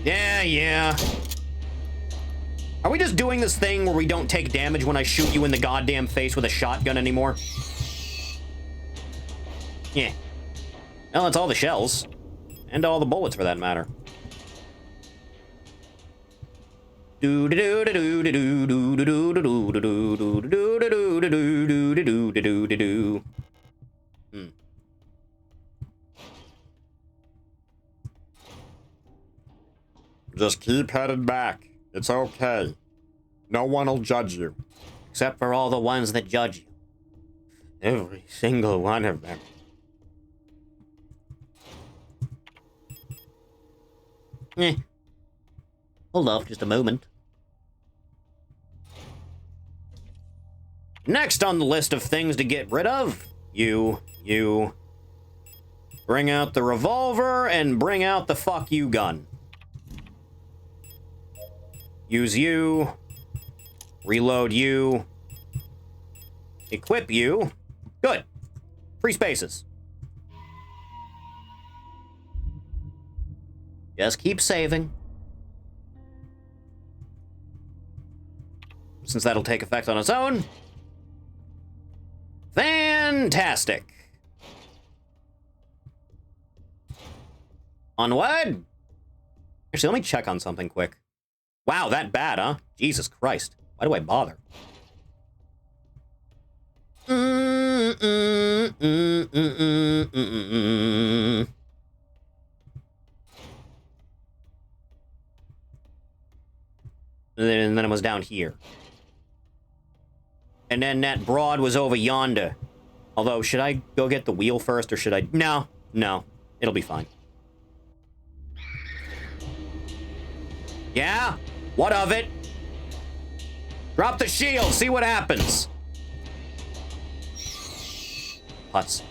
Yeah. Are we just doing this thing where we don't take damage when I shoot you in the goddamn face with a shotgun anymore? Yeah. Well, that's all the shells. And all the bullets, for that matter. Just keep headed back. It's okay. No one will judge you. Except for all the ones that judge you. Every single one of them. Hold off just a moment. Next on the list of things to get rid of, you. Bring out the revolver and bring out the fuck you gun. Use you. Reload you. Equip you. Good. Free spaces. Just keep saving. Since that'll take effect on its own. Fantastic. Onward. Actually, let me check on something quick. Wow, that bad, huh? Jesus Christ. Why do I bother? And then it was down here. And then that broad was over yonder. Although, should I go get the wheel first, or should I... No. It'll be fine. Yeah? What of it? Drop the shield, see what happens. Putz.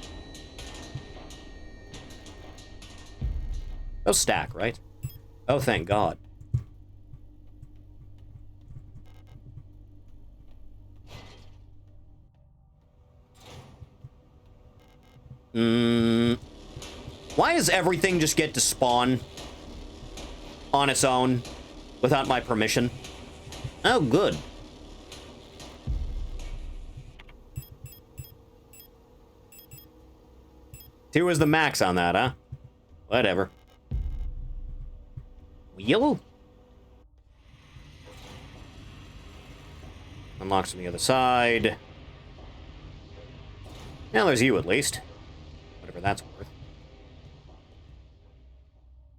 Those stack, right? Oh, thank God. Why does everything just get to spawn on its own without my permission? Oh, good. Two is the max on that, huh? Whatever. Wheel? Unlocks on the other side. Now there's you, at least. Whatever that's worth.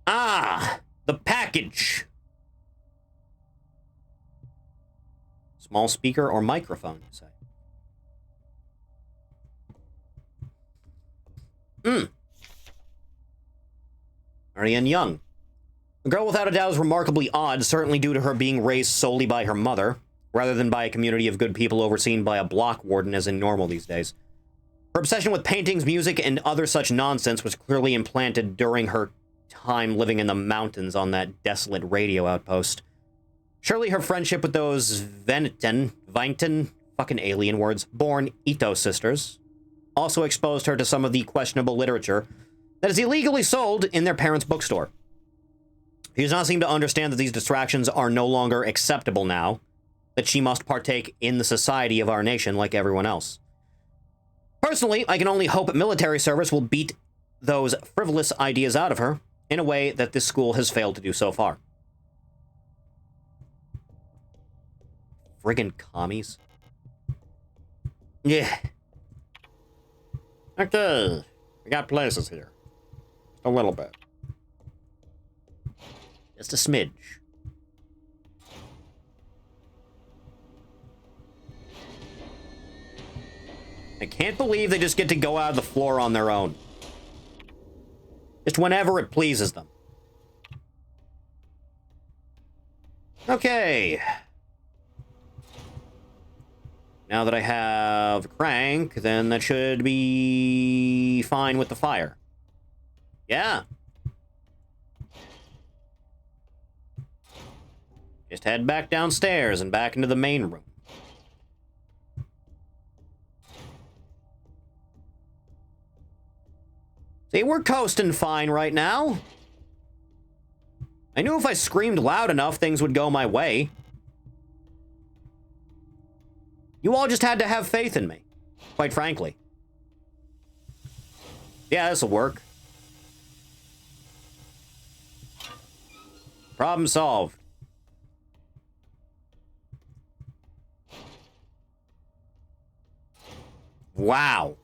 Ah! The package! Small speaker or microphone, you say? Marianne Young. The girl, without a doubt, is remarkably odd, certainly due to her being raised solely by her mother, rather than by a community of good people overseen by a block warden as in normal these days. Her obsession with paintings, music, and other such nonsense was clearly implanted during her time living in the mountains on that desolate radio outpost. Surely her friendship with those Veinten, fucking alien words, born Ito sisters, also exposed her to some of the questionable literature that is illegally sold in their parents' bookstore. She does not seem to understand that these distractions are no longer acceptable now, that she must partake in the society of our nation like everyone else. Personally, I can only hope military service will beat those frivolous ideas out of her in a way that this school has failed to do so far. Friggin' commies. Yeah. Okay, we got places here. Just a little bit. Just a smidge. I can't believe they just get to go out of the floor on their own. Just whenever it pleases them. Okay. Now that I have crank, then that should be fine with the fire. Yeah. Just head back downstairs and back into the main room. See, we're coasting fine right now. I knew if I screamed loud enough, things would go my way. You all just had to have faith in me, quite frankly. Yeah, this'll work. Problem solved. Wow.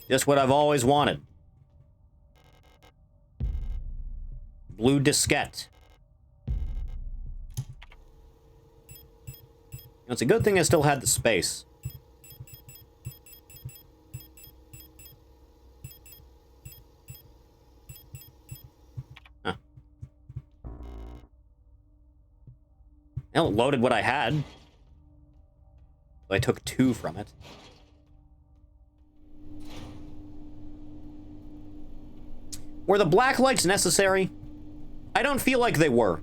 Just what I've always wanted. Blue diskette. It's a good thing I still had the space. Huh. Well, it loaded what I had. I took 2 from it. Were the black lights necessary? I don't feel like they were.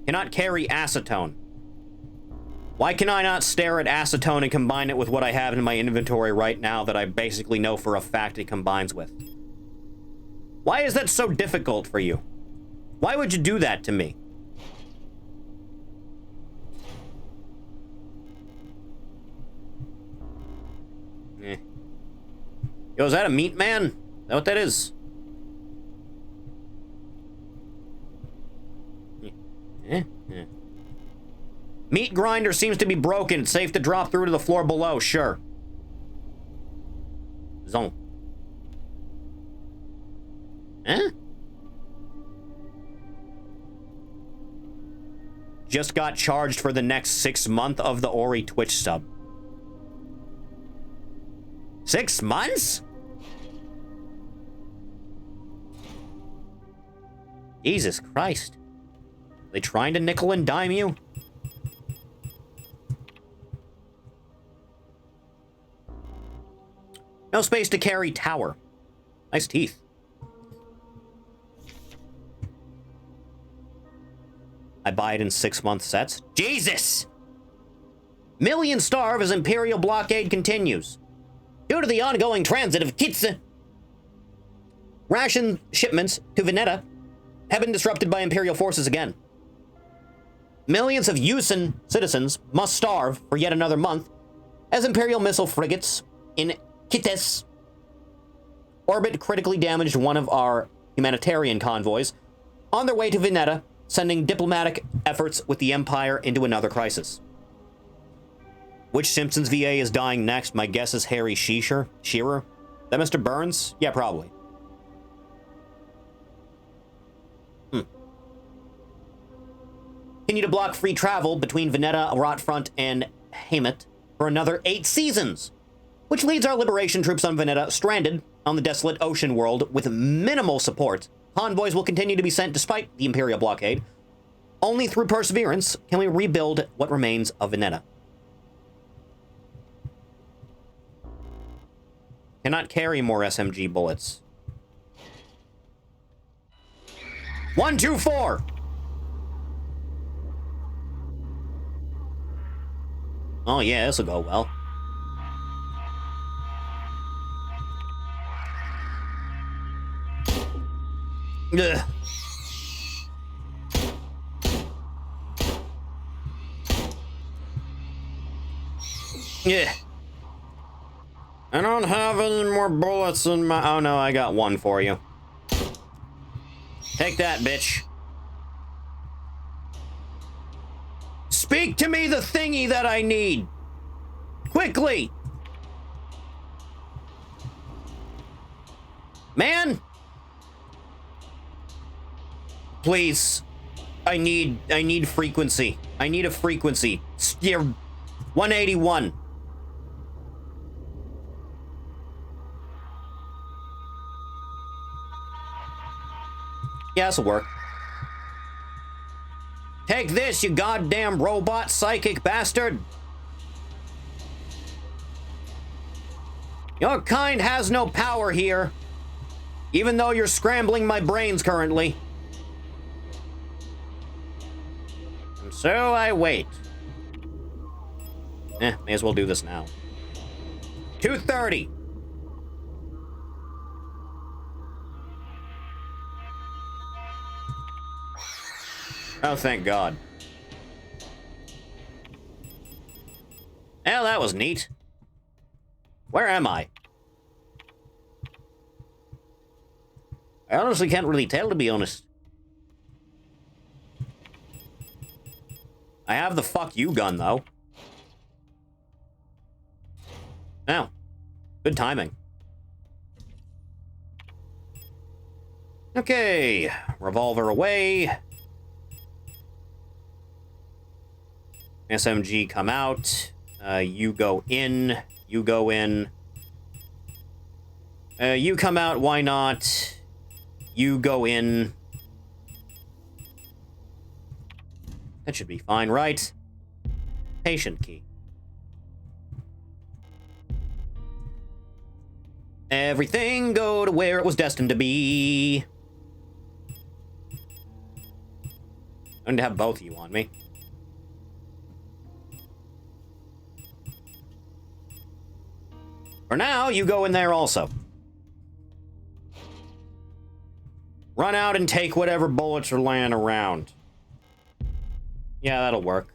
Cannot carry acetone. Why can I not stare at acetone and combine it with what I have in my inventory right now that I basically know for a fact it combines with? Why is that so difficult for you? Why would you do that to me? Eh. Yo, is that a meat man? Is that what that is? Eh? Eh. Meat grinder seems to be broken. It's safe to drop through to the floor below. Sure. Zone. Eh? Just got charged for the next 6 months of the Ori Twitch sub. 6 months? Jesus Christ. Are they trying to nickel and dime you? No space to carry tower. Nice teeth. I buy it in 6-month sets. Jesus! Millions starve as Imperial blockade continues. Due to the ongoing transit of Kitse, ration shipments to Veneta have been disrupted by Imperial forces again. Millions of Yusen citizens must starve for yet another month as Imperial missile frigates in Kites orbit critically damaged one of our humanitarian convoys on their way to Veneta, sending diplomatic efforts with the Empire into another crisis. Which Simpsons VA is dying next? My guess is Harry Shearer. That Mr. Burns? Yeah, probably. Continue to block free travel between Veneta, Rotfront, and Hamet for another 8 seasons, which leaves our liberation troops on Veneta stranded on the desolate ocean world with minimal support. Convoys will continue to be sent despite the Imperial blockade. Only through perseverance can we rebuild what remains of Veneta. Cannot carry more SMG bullets. 1, 2, 4! Oh yeah, this'll go well. Ugh. Yeah. I don't have any more bullets in my... Oh no, I got 1 for you. Take that, bitch. Speak to me the thingy that I need. Quickly. Man. Please. I need frequency. I need a frequency. You're 181. Yeah, this'll work. Take this, you goddamn robot psychic bastard! Your kind has no power here, even though you're scrambling my brains currently. And so I wait. May as well do this now. 2:30. Oh, thank God. Well, that was neat. Where am I? I honestly can't really tell, to be honest. I have the fuck you gun, though. Now, good timing. Okay, revolver away. SMG come out. You go in. You go in. You come out, why not? You go in. That should be fine, right? Patient key. Everything go to where it was destined to be. I'm going to have both of you on me. For now, you go in there also. Run out and take whatever bullets are laying around. Yeah, that'll work.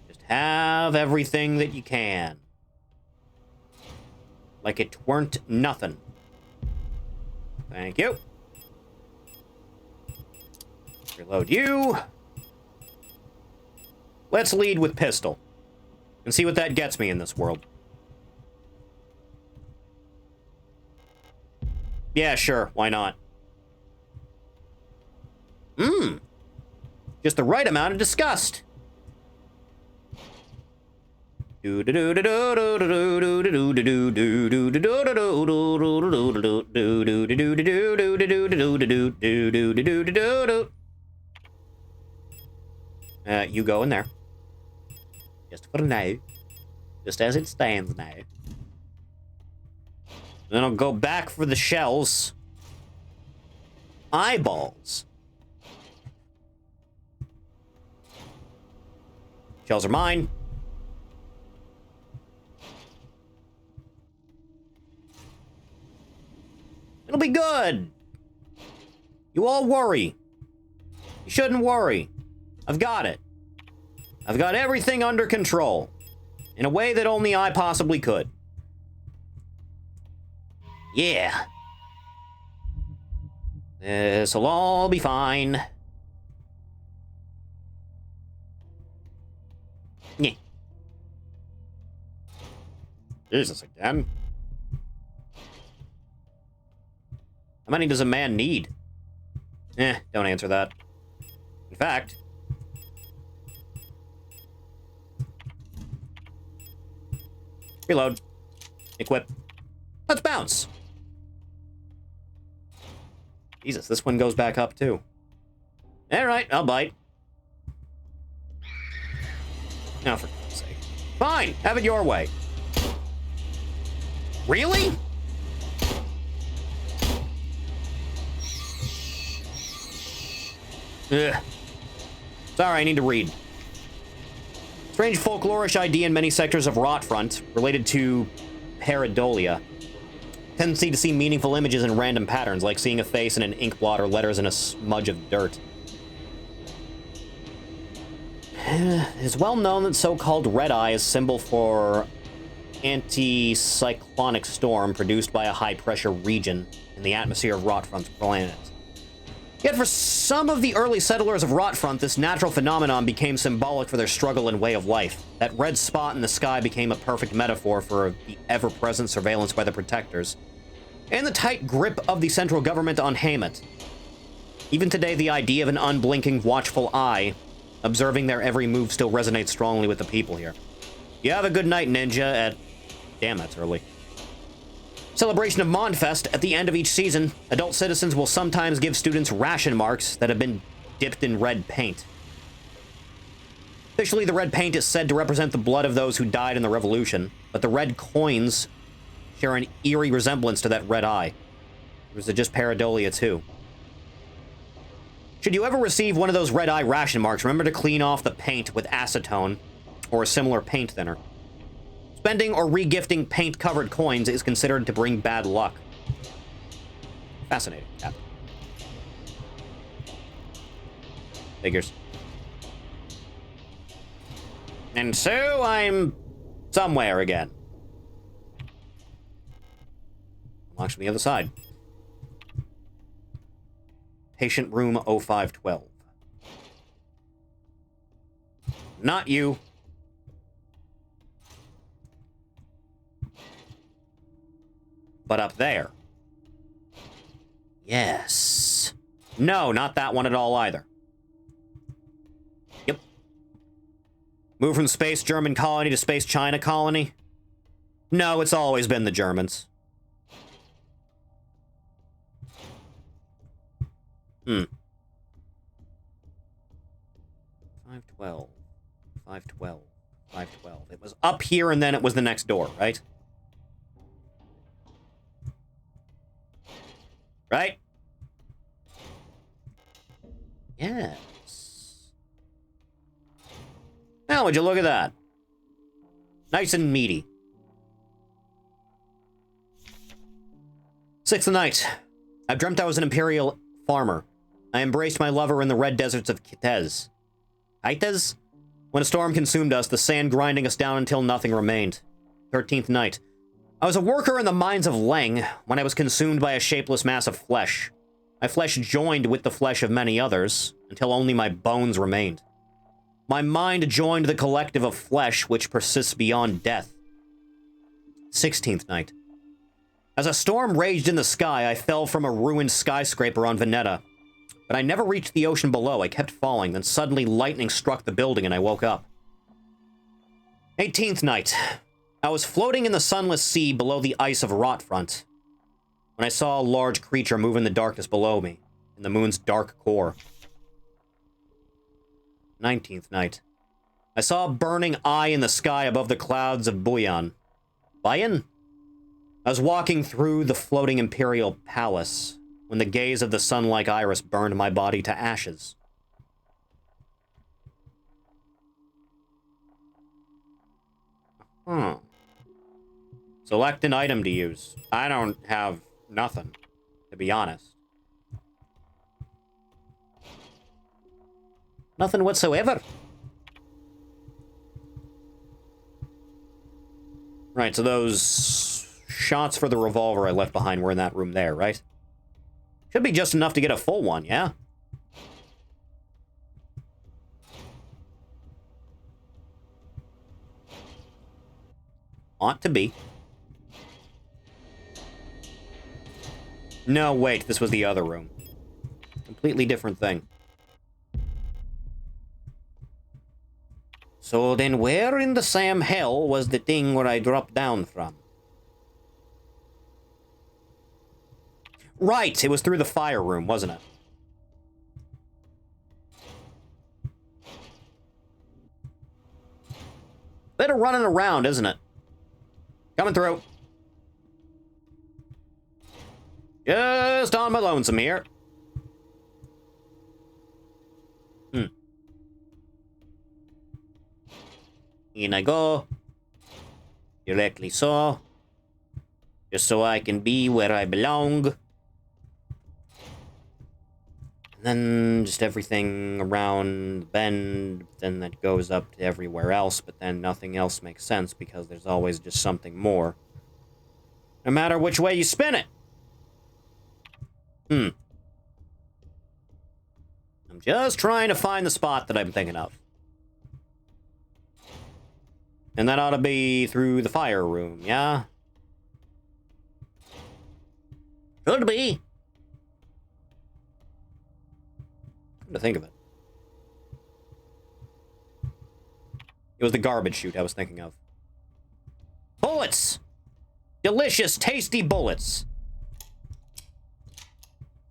Just have everything that you can. Like it weren't nothing. Thank you. Reload you. Let's lead with pistol. And see what that gets me in this world. Yeah, sure. Why not? Just the right amount of disgust. You go in there. Just for now. Just as it stands now. Then I'll go back for the shells. Eyeballs. Shells are mine. It'll be good. You all worry. You shouldn't worry. I've got it. I've got everything under control. In a way that only I possibly could. Yeah. This'll all be fine. Yeah. Jesus, again? How many does a man need? Don't answer that. In fact... Reload. Equip. Let's bounce! Jesus, this one goes back up, too. Alright, I'll bite. Now, for God's sake. Fine! Have it your way. Really? Ugh. Sorry, I need to read. Strange folklorish idea in many sectors of Rotfront, related to pareidolia. Tendency to see meaningful images in random patterns, like seeing a face in an ink blot or letters in a smudge of dirt. It's well known that so-called red eye is symbol for anticyclonic storm produced by a high-pressure region in the atmosphere of Rotfront's planet. Yet for some of the early settlers of Rotfront, this natural phenomenon became symbolic for their struggle and way of life. That red spot in the sky became a perfect metaphor for the ever-present surveillance by the Protectors, and the tight grip of the central government on Hamet. Even today, the idea of an unblinking, watchful eye, observing their every move, still resonates strongly with the people here. You have a good night, Ninja, at... Damn, that's early. Celebration of Monfest at the end of each season, adult citizens will sometimes give students ration marks that have been dipped in red paint. Officially, the red paint is said to represent the blood of those who died in the revolution, but the red coins share an eerie resemblance to that red eye. Or is it just pareidolia too? Should you ever receive one of those red eye ration marks, remember to clean off the paint with acetone or a similar paint thinner. Spending or regifting paint-covered coins is considered to bring bad luck. Fascinating, Captain. Figures. And so I'm somewhere again. Unlocks from the other side. Patient room 0512. Not you. But up there. Yes. No, not that one at all either. Yep. Move from Space German colony to Space China colony? No, it's always been the Germans. 512. 512. 512. It was up here and then it was the next door, right? Right? Yes. Now, would you look at that? Nice and meaty. Sixth night. I've dreamt I was an imperial farmer. I embraced my lover in the red deserts of Kitez. Kitez? When a storm consumed us, the sand grinding us down until nothing remained. 13th night. I was a worker in the mines of Leng when I was consumed by a shapeless mass of flesh. My flesh joined with the flesh of many others, until only my bones remained. My mind joined the collective of flesh which persists beyond death. 16th night. As a storm raged in the sky, I fell from a ruined skyscraper on Veneta. But I never reached the ocean below. I kept falling, then suddenly lightning struck the building and I woke up. 18th night. I was floating in the sunless sea below the ice of Rotfront when I saw a large creature move in the darkness below me, in the moon's dark core. 19th night. I saw a burning eye in the sky above the clouds of Buyan. Bayan? I was walking through the floating Imperial Palace when the gaze of the sun-like iris burned my body to ashes. Select an item to use. I don't have nothing, to be honest. Nothing whatsoever. Right, so those shots for the revolver I left behind were in that room there, right? Should be just enough to get a full one, yeah? Ought to be. No, wait, this was the other room. Completely different thing. So then where in the Sam hell was the thing where I dropped down from? Right, it was through the fire room, wasn't it? Bit of running around, isn't it? Coming through. Just on my lonesome here. In I go. Directly so. Just so I can be where I belong. And then just everything around the bend, then that goes up to everywhere else, but then nothing else makes sense because there's always just something more. No matter which way you spin it. I'm just trying to find the spot that I'm thinking of. And that ought to be through the fire room, yeah? Should be. Come to think of it. It was the garbage chute I was thinking of. Bullets! Delicious, tasty bullets.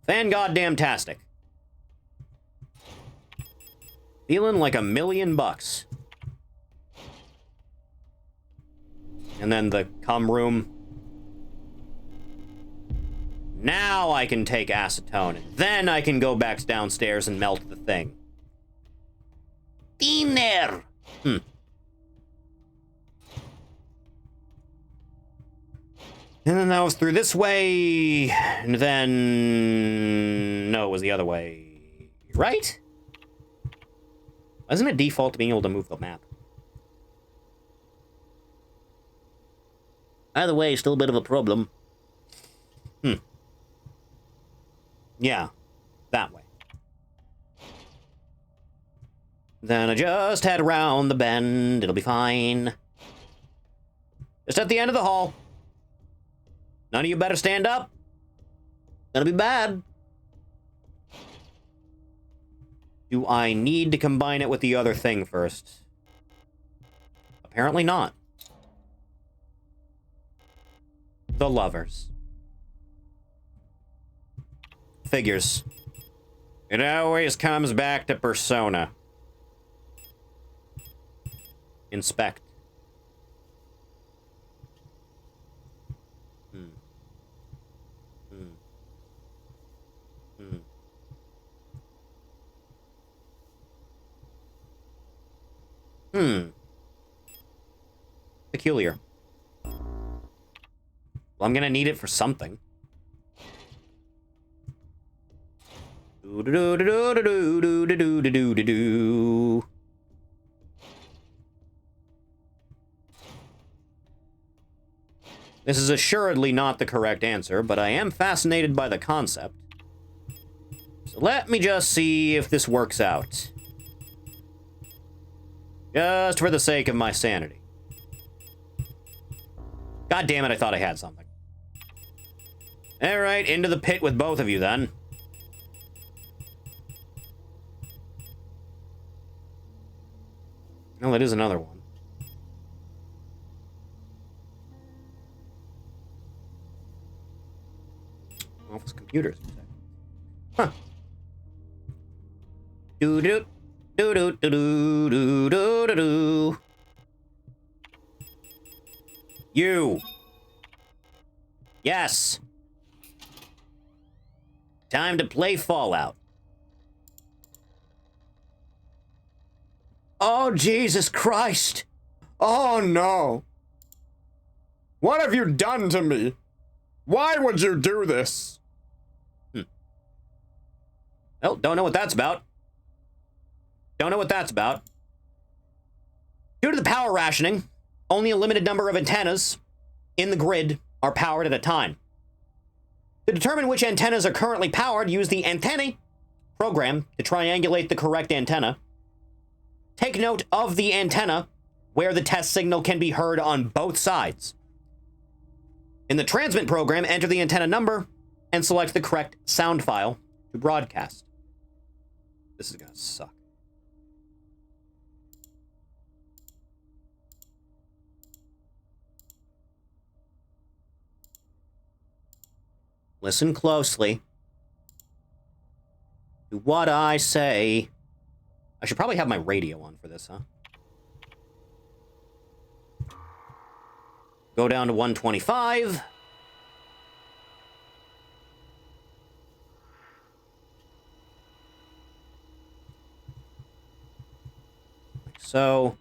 Fan-goddamn-tastic. Feeling like $1,000,000. And then the cum room. Now I can take acetone, and then I can go back downstairs and melt the thing. Dinner! And then that was through this way, and then... No, it was the other way. Right? Isn't it default to being able to move the map? Either way, still a bit of a problem. Yeah, that way. Then I just head around the bend. It'll be fine. Just at the end of the hall. None of you better stand up. Gonna be bad. Do I need to combine it with the other thing first? Apparently not. The lovers. Figures. It always comes back to persona. Inspect. Peculiar. Well, I'm gonna need it for something. This is assuredly not the correct answer, but I am fascinated by the concept. So let me just see if this works out. Just for the sake of my sanity. God damn it, I thought I had something. Alright, into the pit with both of you then. No, that is another one. Office computers. Huh. Do-do. Do-do-do-do-do-do-do-do. You. Yes. Time to play Fallout. Oh, Jesus Christ. Oh no! What have you done to me? Why would you do this? Well, don't know what that's about. Don't know what that's about. Due to the power rationing, only a limited number of antennas in the grid are powered at a time. To determine which antennas are currently powered, use the antennae program to triangulate the correct antenna. Take note of the antenna where the test signal can be heard on both sides. In the transmit program, enter the antenna number and select the correct sound file to broadcast. This is gonna suck. Listen closely to what I say. I should probably have my radio on for this, huh? Go down to 125. Like so.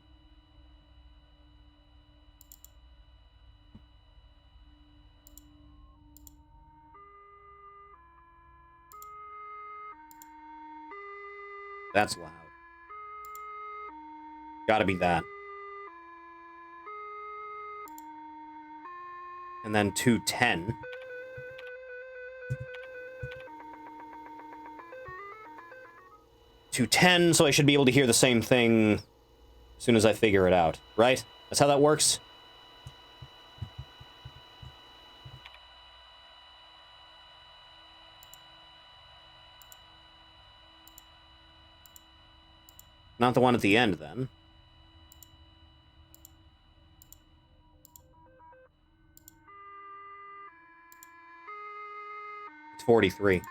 That's loud. Gotta be that. And then 210. So I should be able to hear the same thing as soon as I figure it out, right? That's how that works? Not the one at the end, then. It's 43.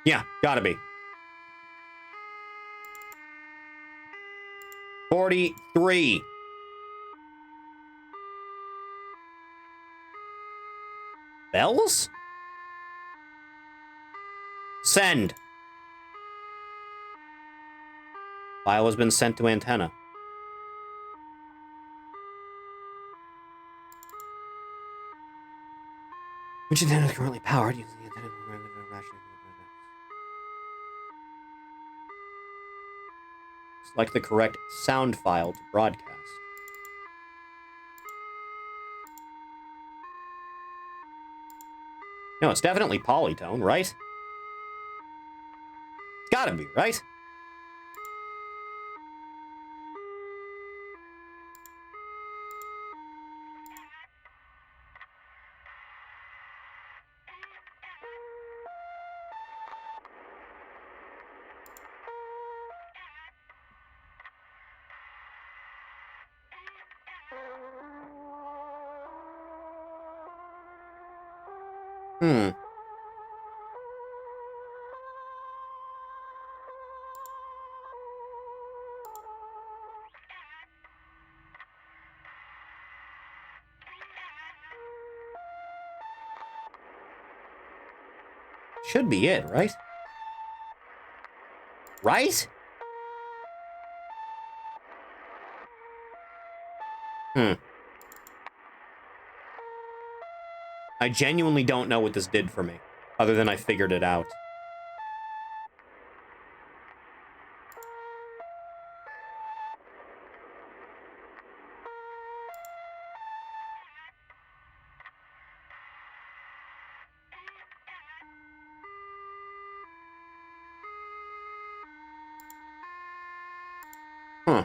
Yeah, gotta be. 43. Bells? Send. File has been sent to antenna. Which antenna is currently powered using the antenna program rationing? Select the correct sound file to broadcast. No, it's definitely polytone, right? It's gotta be, right? Hmm. Should be it, right? Right? Hmm. I genuinely don't know what this did for me, other than I figured it out. Huh.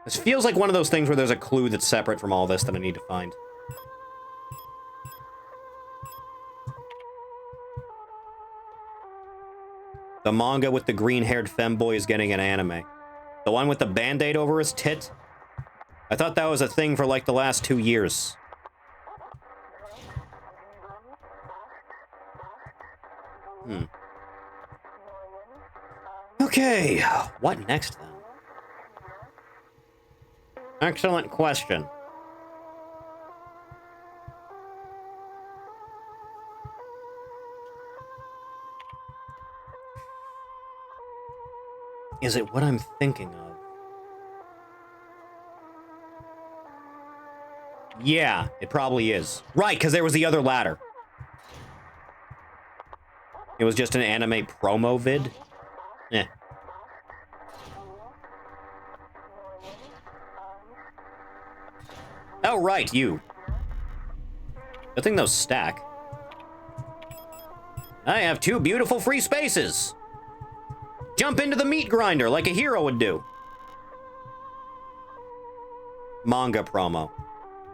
This feels like one of those things where there's a clue that's separate from all this that I need to find. The manga with the green-haired femboy is getting an anime. The one with the band-aid over his tit? I thought that was a thing for like the last 2 years. Hmm. Okay, what next then? Excellent question. Is it what I'm thinking of? Yeah, it probably is. Right, because there was the other ladder. It was just an anime promo vid? Eh. Oh, right, you. Good thing those stack. I have 2 beautiful free spaces. Jump into the meat grinder like a hero would do. Manga promo.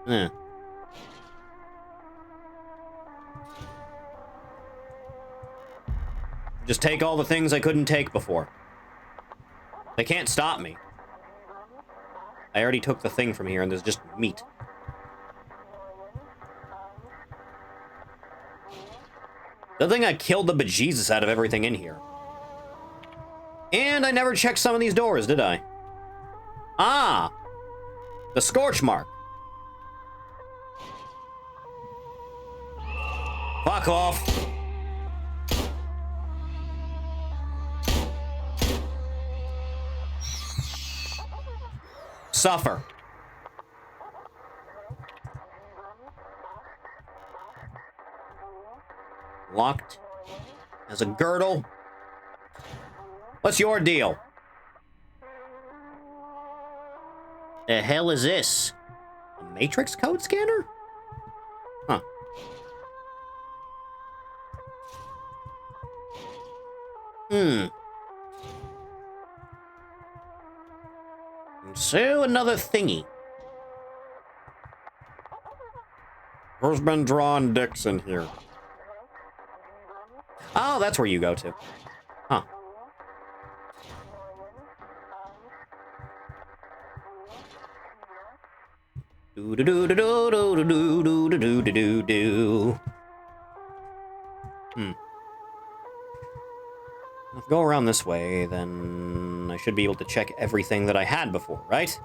Eh. Just take all the things I couldn't take before. They can't stop me. I already took the thing from here and there's just meat. Good thing I killed the bejesus out of everything in here. And I never checked some of these doors, did I? Ah! The scorch mark. Fuck off. Suffer. Locked as a girdle. What's your deal? The hell is this? A matrix code scanner? Huh. Hmm. So another thingy. Who's been drawing dicks in here? Oh, that's where you go to. Huh. Do do do do do do do do do do do do. Hmm. If I go around this way, then I should be able to check everything that I had before, right?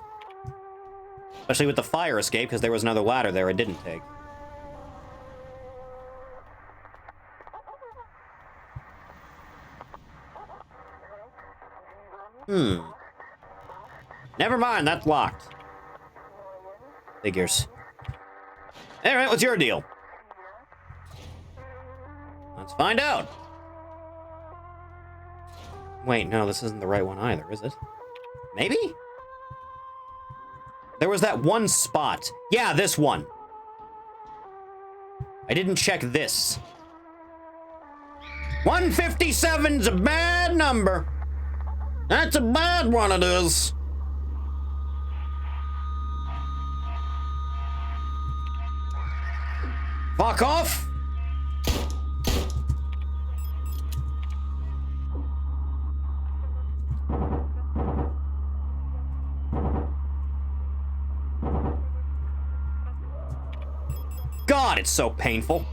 Especially with the fire escape, because there was another ladder there I didn't take. Hmm. Never mind, that's locked. Figures. Alright, what's your deal? find out. Wait, no, this isn't the right one either, is it? Maybe? There was that one spot. Yeah, this one. I didn't check this. 157's a bad number. That's a bad one, it is. Fuck off. God, it's so painful.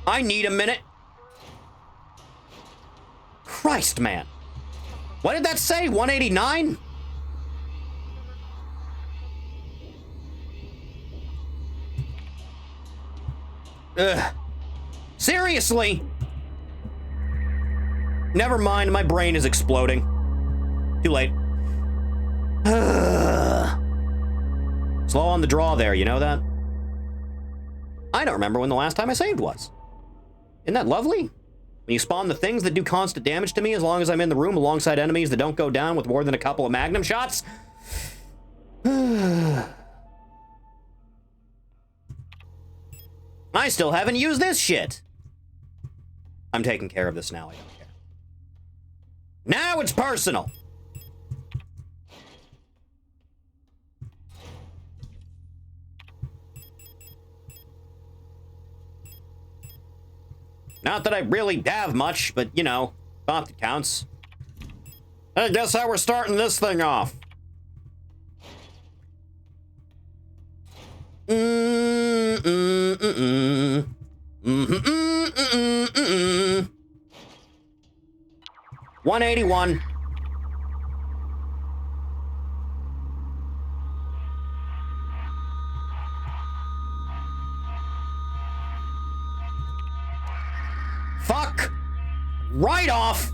I need a minute. Christ, man. What did that say? 189? Ugh. Seriously? Never mind, my brain is exploding. Too late. Slow on the draw there, you know that? I don't remember when the last time I saved was. Isn't that lovely? When you spawn the things that do constant damage to me as long as I'm in the room alongside enemies that don't go down with more than a couple of magnum shots. I still haven't used this shit. I'm taking care of this now, I don't care. Now it's personal. Not that I really have much, but, you know, thought that counts. I guess how we're starting this thing off. 181. Fuck right off.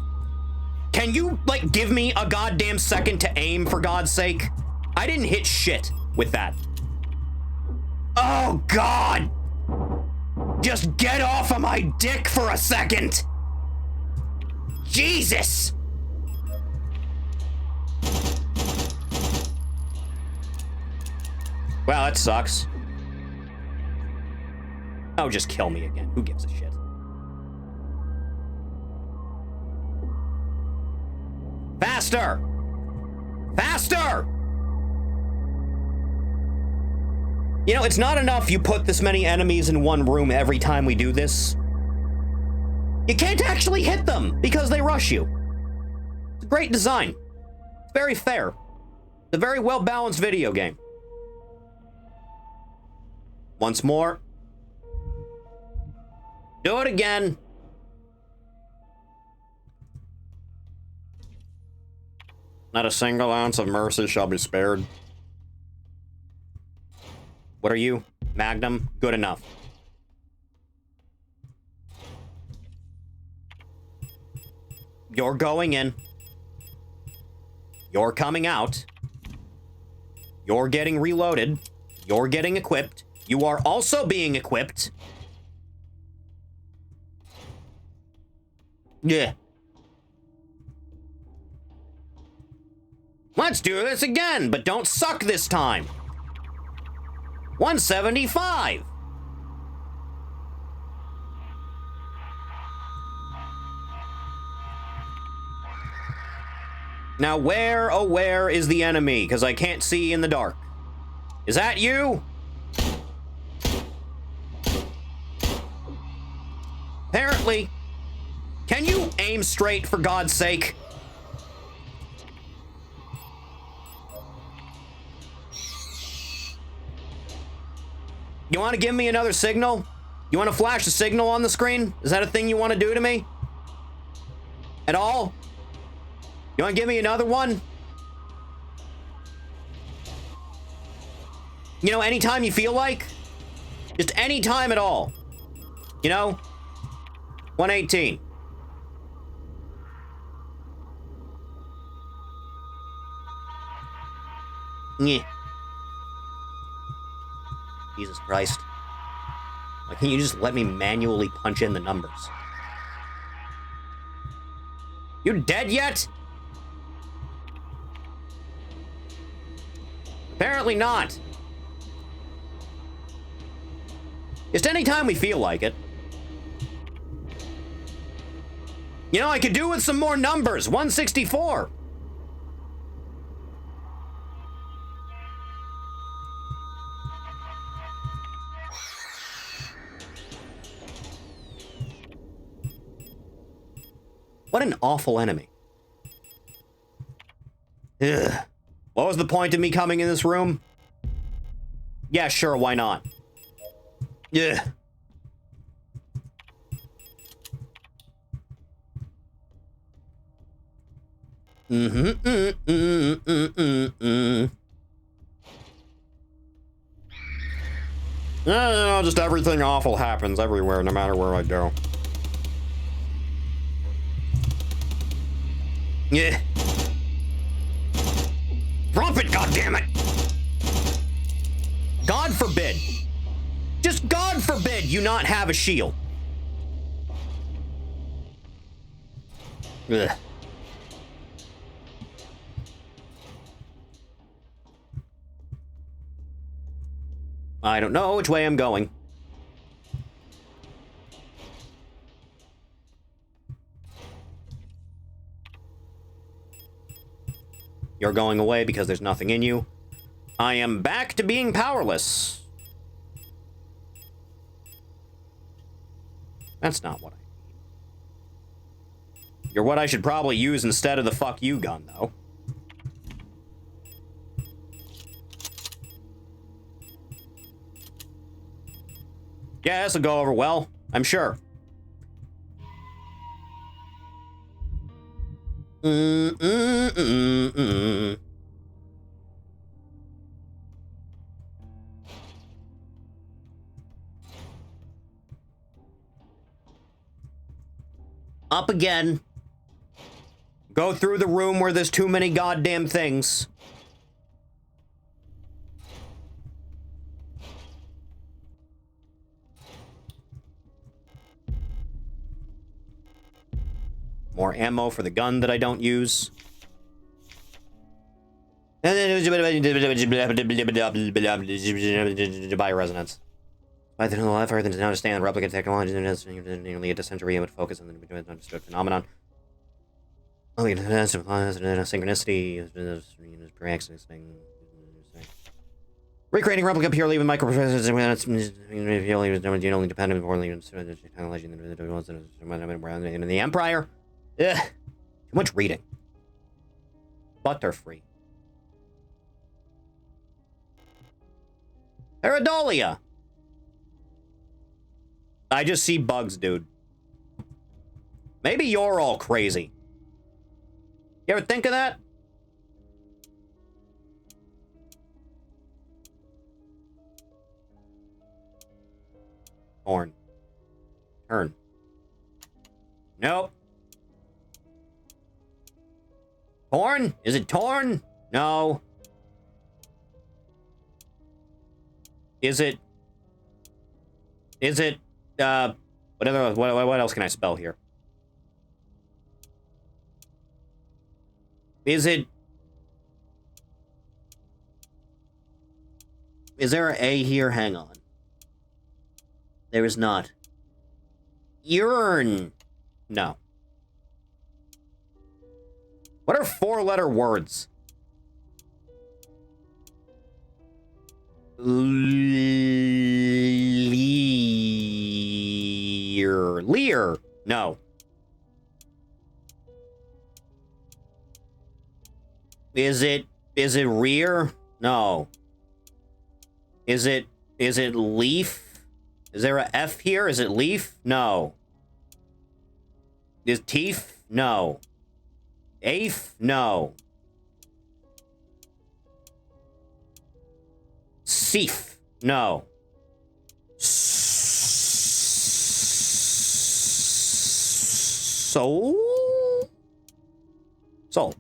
Can you, like, give me a goddamn second to aim, for God's sake? I didn't hit shit with that. Oh, God. Just get off of my dick for a second. Jesus. Wow, that sucks. Oh, just kill me again. Who gives a shit? Faster! Faster! You know, it's not enough you put this many enemies in one room every time we do this. You can't actually hit them because they rush you. It's a great design. It's very fair. It's a very well-balanced video game. Once more. Do it again. Not a single ounce of mercy shall be spared. What are you? Magnum? Good enough. You're going in. You're coming out. You're getting reloaded. You're getting equipped. You are also being equipped. Yeah. Let's do this again, but don't suck this time. 175. Now where, oh where is the enemy? Because I can't see in the dark. Is that you? Apparently. Can you aim straight, for God's sake? You want to give me another signal? You want to flash a signal on the screen? Is that a thing you want to do to me? At all? You want to give me another one? You know, anytime you feel like? Just any time at all. You know? 118. Yeah. Jesus Christ. Like, can you just let me manually punch in the numbers? You dead yet? Apparently not. Just anytime we feel like it. You know, I could do with some more numbers. 164. What an awful enemy. Ugh. What was the point of me coming in this room? Yeah, sure, why not? Yeah. Yeah, just everything awful happens everywhere, no matter where I go. Yeah. Drop it, goddammit! God forbid. Just God forbid you not have a shield. Ugh. I don't know which way I'm going. You're going away because there's nothing in you. I am back to being powerless. That's not what I need. You're what I should probably use instead of the fuck you gun, though. Yeah, this'll go over well, I'm sure. Up again. Go through the room where there's too many goddamn things. More ammo for the gun that I don't use. Bioresonance. By the life Earth and to understand replicate technology nearly a century would focus on the understood phenomenon. Synchronicity, recreating replica purely with microprocessors only dependent on technology in the Empire. Ugh. Too much reading. Butterfree. Paradolia. I just see bugs, dude. Maybe you're all crazy. You ever think of that? Torn. Turn. Nope. Torn? Is it torn? No. Is it? What else can I spell here? Is it? Is there an A here? Hang on. There is not. Urn. No. What are four-letter words? Lear. Lear. No. Is it rear? No. Is it leaf? Is there a F here? Is it leaf? No. Is teeth? No. Aif? No. Seef? No. Soul? Soul?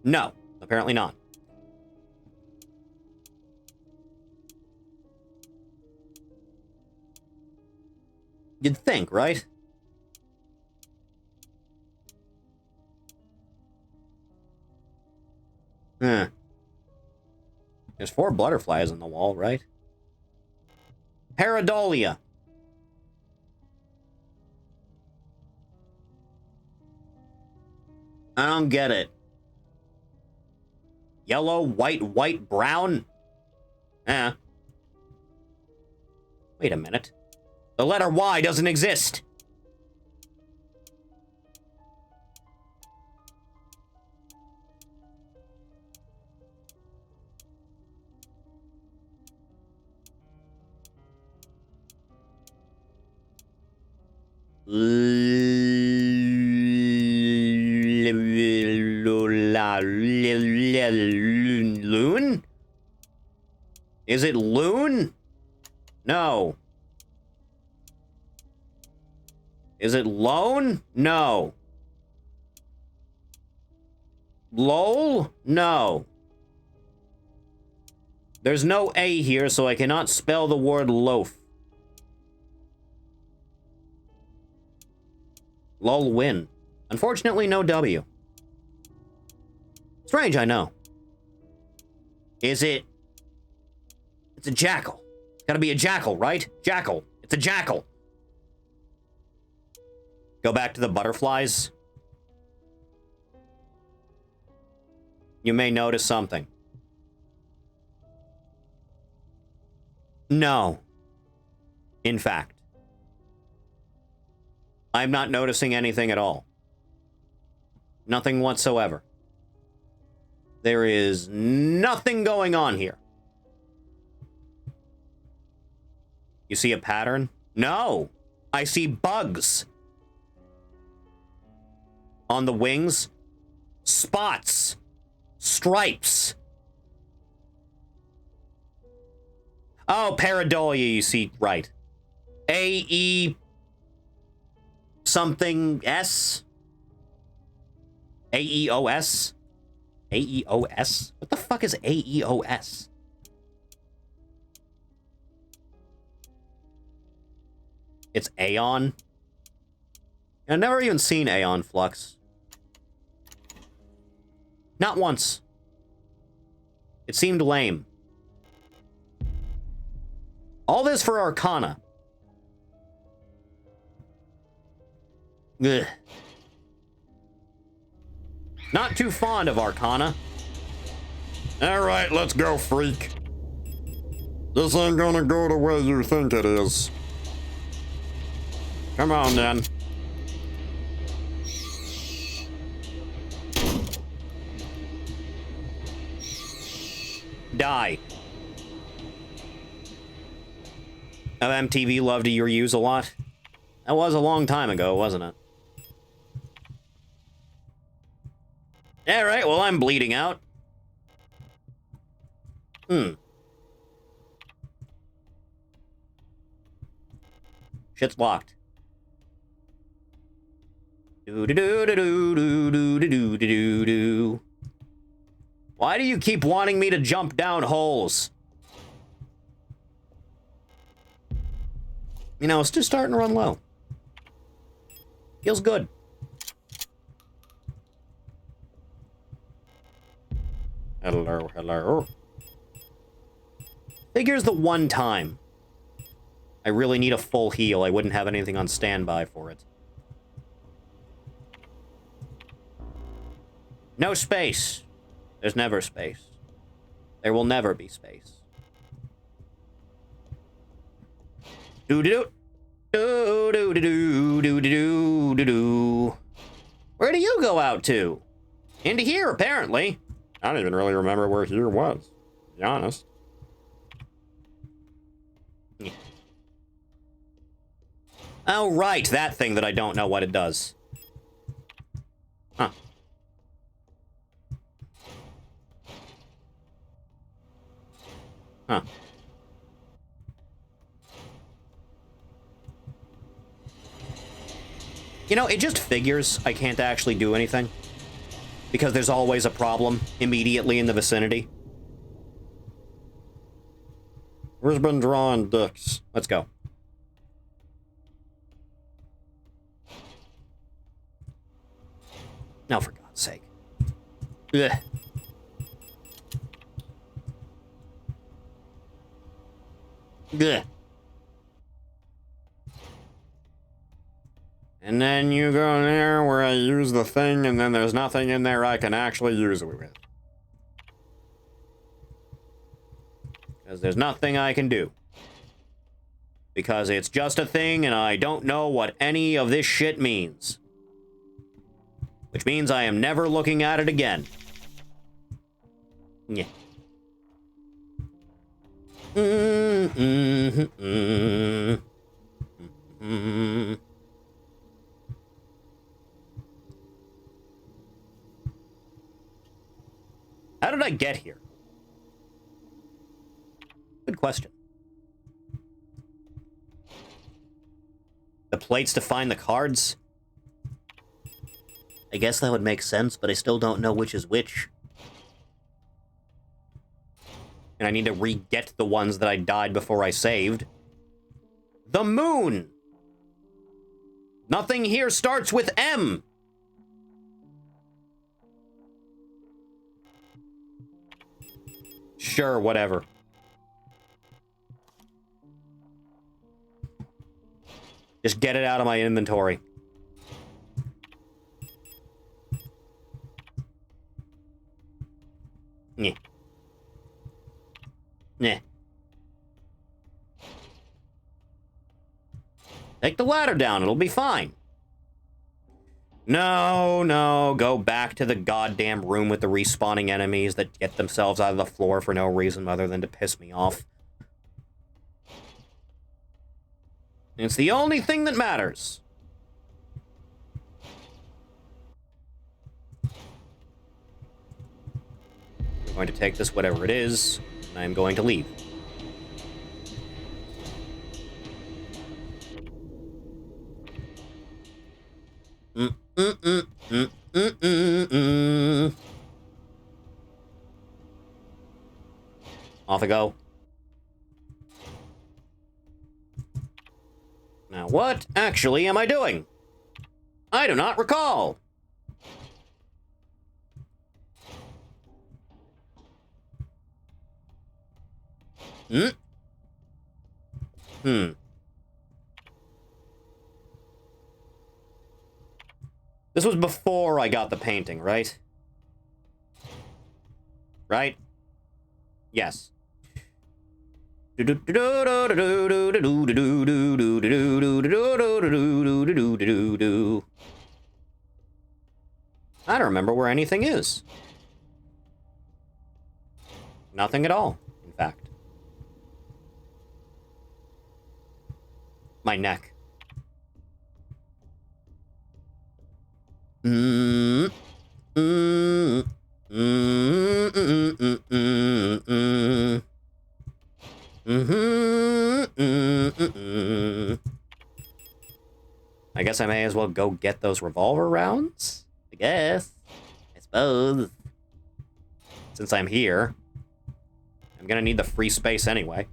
No. Apparently not. You'd think, right? Huh. There's 4 butterflies on the wall, right? Pareidolia. I don't get it. Yellow, white, brown? Eh. Wait a minute. The letter Y doesn't exist. Loon? Is it loon? No. Is it loan? No. Lol? No. There's no A here, so I cannot spell the word loaf. Lol win. Unfortunately, no W. Strange, I know. Is it? It's a jackal. It's gotta be a jackal, right? Jackal. It's a jackal. Go back to the butterflies. You may notice something. No. In fact. I'm not noticing anything at all. Nothing whatsoever. There is nothing going on here. You see a pattern? No. I see bugs. On the wings. Spots. Stripes. Oh, pareidolia, you see, right. A-E... something S? A-E-O-S? A-E-O-S? What the fuck is A-E-O-S? It's Aeon? I've never even seen Aeon Flux. Not once. It seemed lame. All this for Arcana. Ugh. Not too fond of Arcana. Alright, let's go, freak. This ain't gonna go the way you think it is. Come on, then. Die. Oh, MTV loved your use a lot. That was a long time ago, wasn't it? Alright, well, I'm bleeding out. Shit's locked. Do-do-do-do-do-do-do-do-do-do-do. Why do you keep wanting me to jump down holes? You know, it's just starting to run low. Feels good. Hello, hello. Figures the one time I really need a full heal, I wouldn't have anything on standby for it. No space. There's never space. There will never be space. Do-do-do. Do-do-do-do-do-do-do-do. Where do you go out to? Into here, apparently. I don't even really remember where here was, to be honest. Oh, right, that thing that I don't know what it does. Huh. Huh. You know, it just figures I can't actually do anything. Because there's always a problem immediately in the vicinity. Where's been drawing dicks? Let's go. No, for God's sake. Ugh. Ugh. And then you go there where I use the thing, and then there's nothing in there I can actually use it with. Because there's nothing I can do. Because it's just a thing, and I don't know what any of this shit means. Which means I am never looking at it again. Yeah. How did I get here? Good question. The plates to find the cards? I guess that would make sense, but I still don't know which is which. And I need to re-get the ones that I died before I saved. The moon! Nothing here starts with M! Sure, whatever. Just get it out of my inventory. Nyeh. Nyeh. Take the ladder down, it'll be fine. No, no, go back to the goddamn room with the respawning enemies that get themselves out of the floor for no reason other than to piss me off. It's the only thing that matters. I'm going to take this, whatever it is, and I'm going to leave. Off I go. Now, what actually am I doing? I do not recall. This was before I got the painting, right? Right? Yes. I don't remember where anything is. Nothing at all, in fact. My neck. I guess I may as well go get those revolver rounds? I guess. I suppose. Since I'm here. I'm gonna need the free space anyway.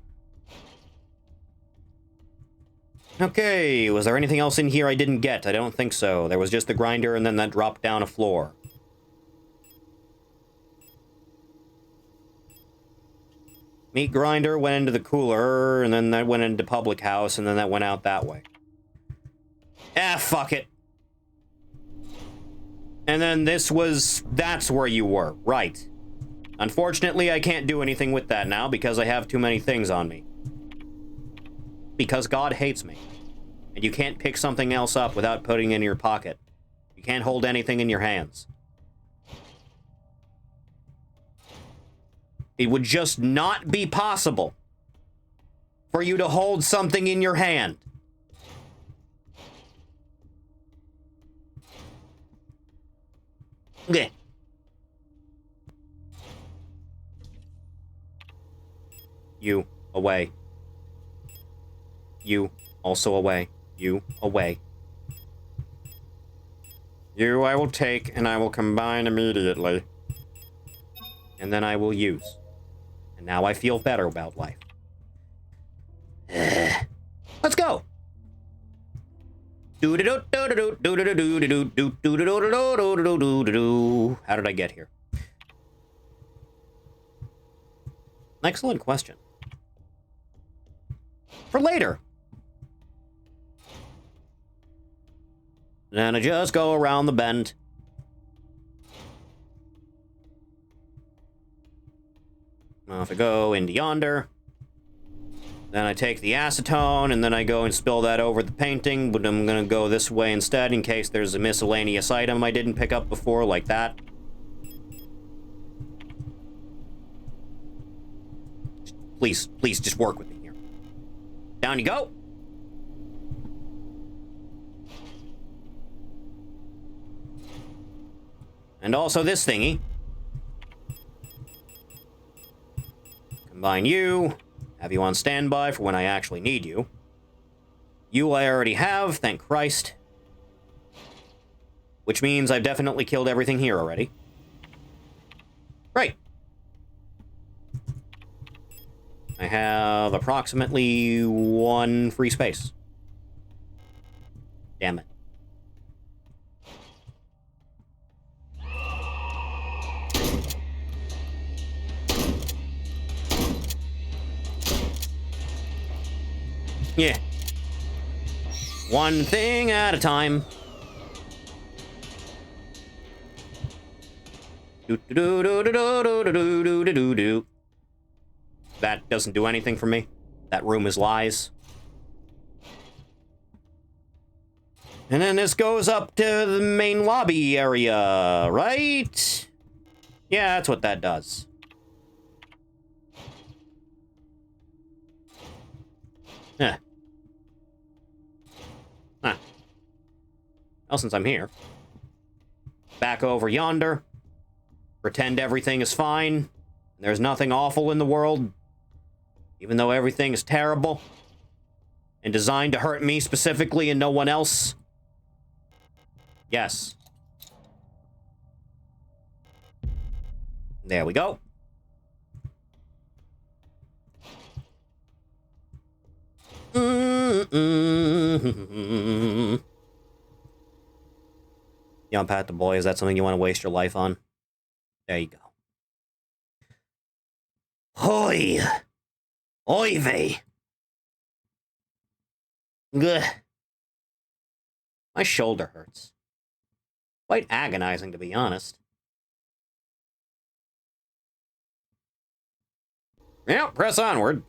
Okay, was there anything else in here I didn't get? I don't think so. There was just the grinder and then that dropped down a floor. Meat grinder went into the cooler, and then that went into public house, and then that went out that way. Ah, fuck it. And then this was... that's where you were. Right. Unfortunately, I can't do anything with that now because I have too many things on me. Because God hates me. And you can't pick something else up without putting it in your pocket. You can't hold anything in your hands. It would just not be possible for you to hold something in your hand. Okay. You, away. You, also away. You, away. You I will take, and I will combine immediately. And then I will use. And now I feel better about life. Let's go! How did I get here? Excellent question. For later. Then I just go around the bend. Off I go into yonder. Then I take the acetone, and then I go and spill that over the painting, but I'm gonna go this way instead in case there's a miscellaneous item I didn't pick up before, like that. Please, please, just work with me here. Down you go. And also this thingy. Combine you. Have you on standby for when I actually need you. You I already have, thank Christ. Which means I've definitely killed everything here already. Right. I have approximately 1 free space. Damn it. Yeah. One thing at a time. That doesn't do anything for me. That room is lies. And then this goes up to the main lobby area, right? Yeah, that's what that does. Yeah. Huh. Well, since I'm here. Back over yonder. Pretend everything is fine. There's nothing awful in the world. Even though everything is terrible. And designed to hurt me specifically and no one else. Yes. There we go. Young Pat the Boy, is that something you want to waste your life on? There you go. Hoi! Oy vey! Gah. My shoulder hurts. Quite agonizing, to be honest. Yeah, press onward.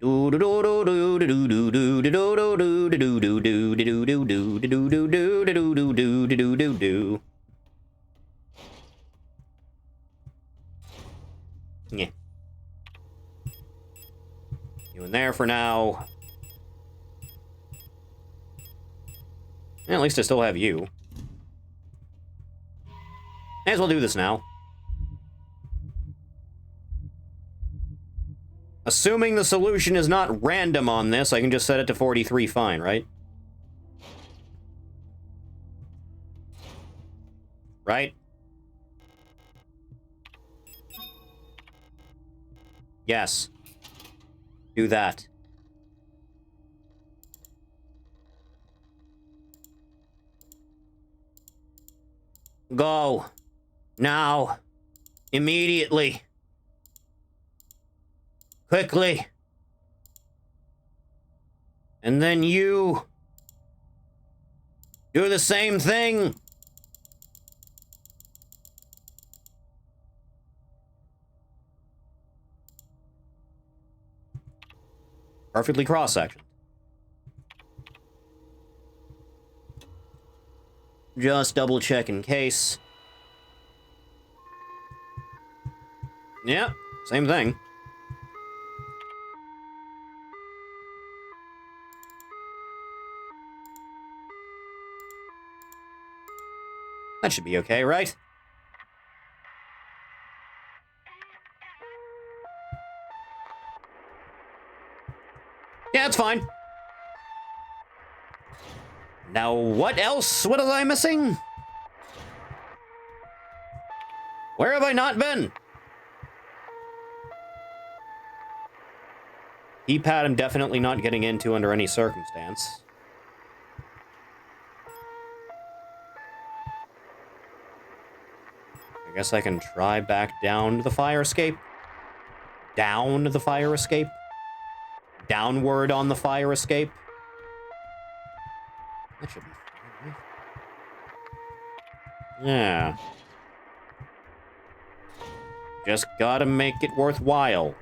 Yeah. You in there for now. Yeah, at least I still have you. May as well do this now. Assuming the solution is not random on this, I can just set it to 43 fine, right? Right? Yes. Do that. Go. Now. Immediately. Quickly. And then you do the same thing. Perfectly cross-sectioned. Just double check in case. Yep, same thing. That should be okay, right? Yeah, it's fine. Now, what else? What was I missing? Where have I not been? Keypad I'm definitely not getting into under any circumstance. I guess I can try back down to the fire escape. Down the fire escape? Downward on the fire escape? That should be fine, right? Yeah. Just gotta make it worthwhile.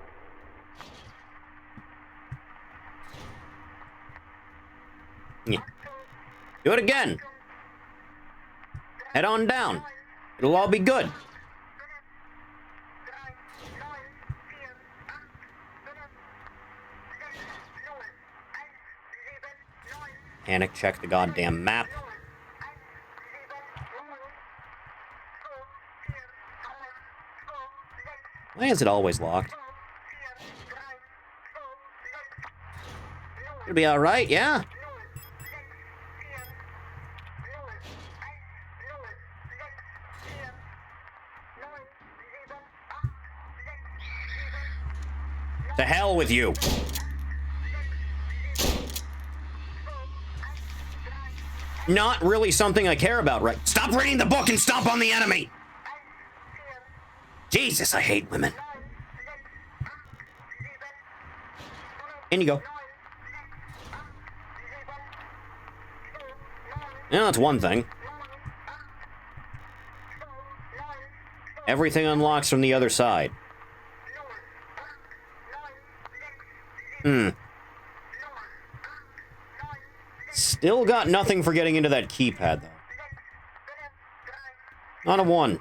Yeah. Do it again. Head on down. It'll all be good. Panic check the goddamn map. Why is it always locked? It'll be alright, yeah? To hell with you. Not really something I care about, right? Stop reading the book and stomp on the enemy! Jesus, I hate women. In you go. Yeah, that's one thing. Everything unlocks from the other side. Still got nothing for getting into that keypad, though. Not a one.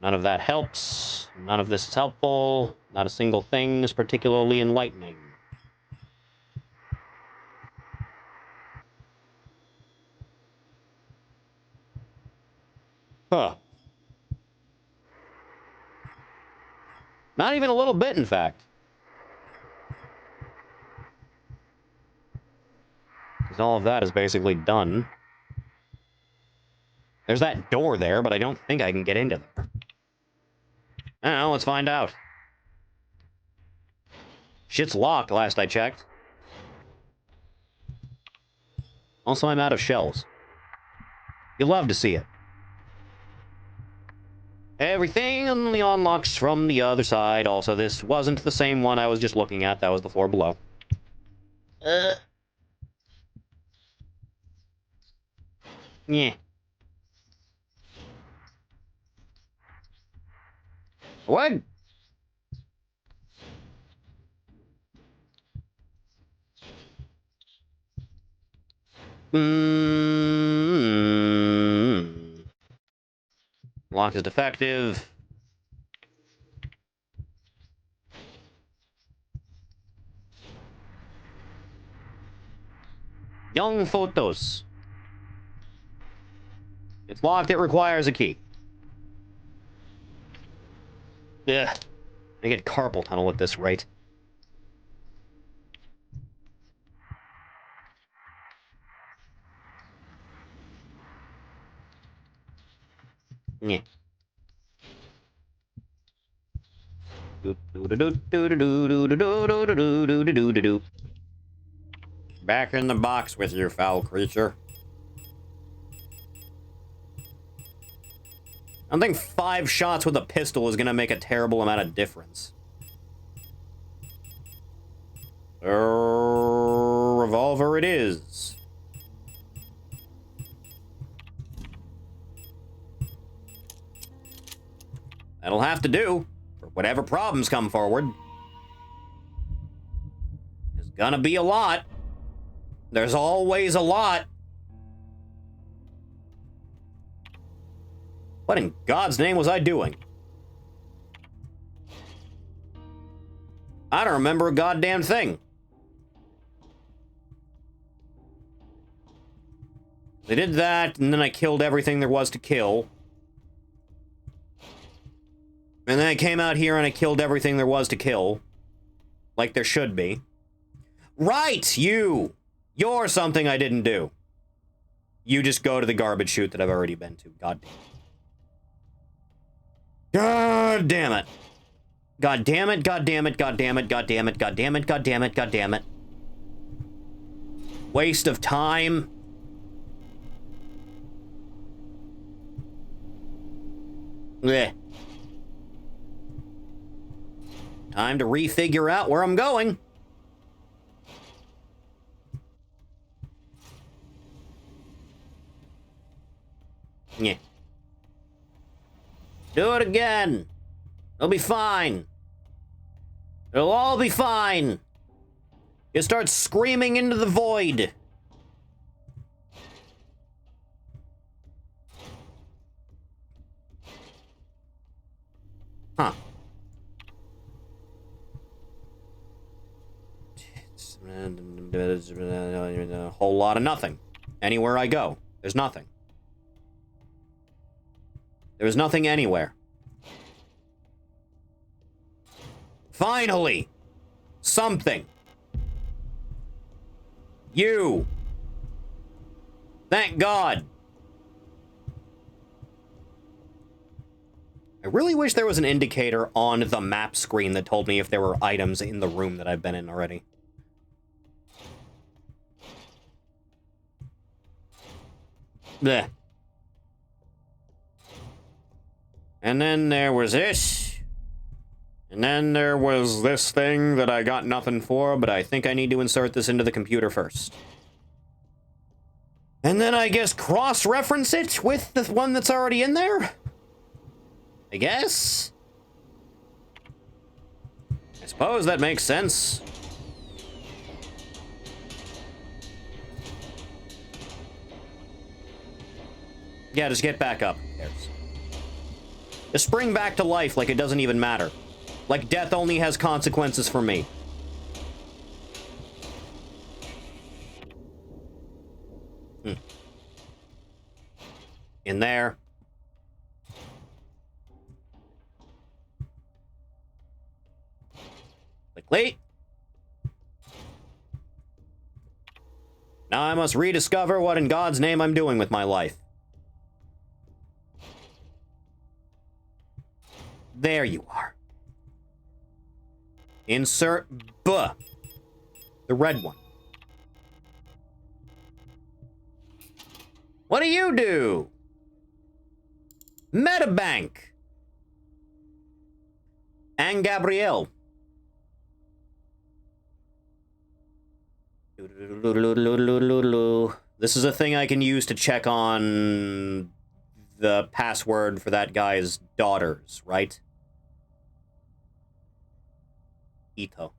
None of that helps. None of this is helpful. Not a single thing is particularly enlightening. Huh. Not even a little bit, in fact. Because all of that is basically done. There's that door there, but I don't think I can get into there. I don't know, let's find out. Shit's locked, last I checked. Also, I'm out of shells. You'll love to see it. Everything only unlocks from the other side. Also, this wasn't the same one I was just looking at. That was the floor below. Yeah. What? Lock is defective. Young photos. It's locked, it requires a key. Ugh. I get carpal tunnel at this rate. Yeah. Back in the box with you, foul creature. I don't think 5 shots with a pistol is gonna make a terrible amount of difference. Revolver it is. That'll have to do for whatever problems come forward. There's gonna be a lot. There's always a lot. What in God's name was I doing? I don't remember a goddamn thing. I did that, and then I killed everything there was to kill. And then I came out here and I killed everything there was to kill. Like there should be. Right, you! You're something I didn't do. You just go to the garbage chute that I've already been to. God damn it. God damn it. God damn it, god damn it, god damn it, god damn it, god damn it, god damn it, god damn it. Waste of time. Blech. Time to refigure out where I'm going. Yeah. Do it again. It'll be fine. It'll all be fine. You start screaming into the void. Huh. A whole lot of nothing. Anywhere I go, there's nothing. There's nothing anywhere. Finally! Something. You. Thank God. I really wish there was an indicator on the map screen that told me if there were items in the room that I've been in already. Blech. And then there was this. And then there was this thing that I got nothing for, but I think I need to insert this into the computer first. And then I guess cross-reference it with the one that's already in there? I guess? I suppose that makes sense. Yeah, just get back up. Who cares? Just spring back to life like it doesn't even matter. Like death only has consequences for me. In there. Click. Now I must rediscover what in God's name I'm doing with my life. There you are. Insert B. The red one. What do you do? Metabank. And Gabrielle. This is a thing I can use to check on the password for that guy's daughters, right? Ito.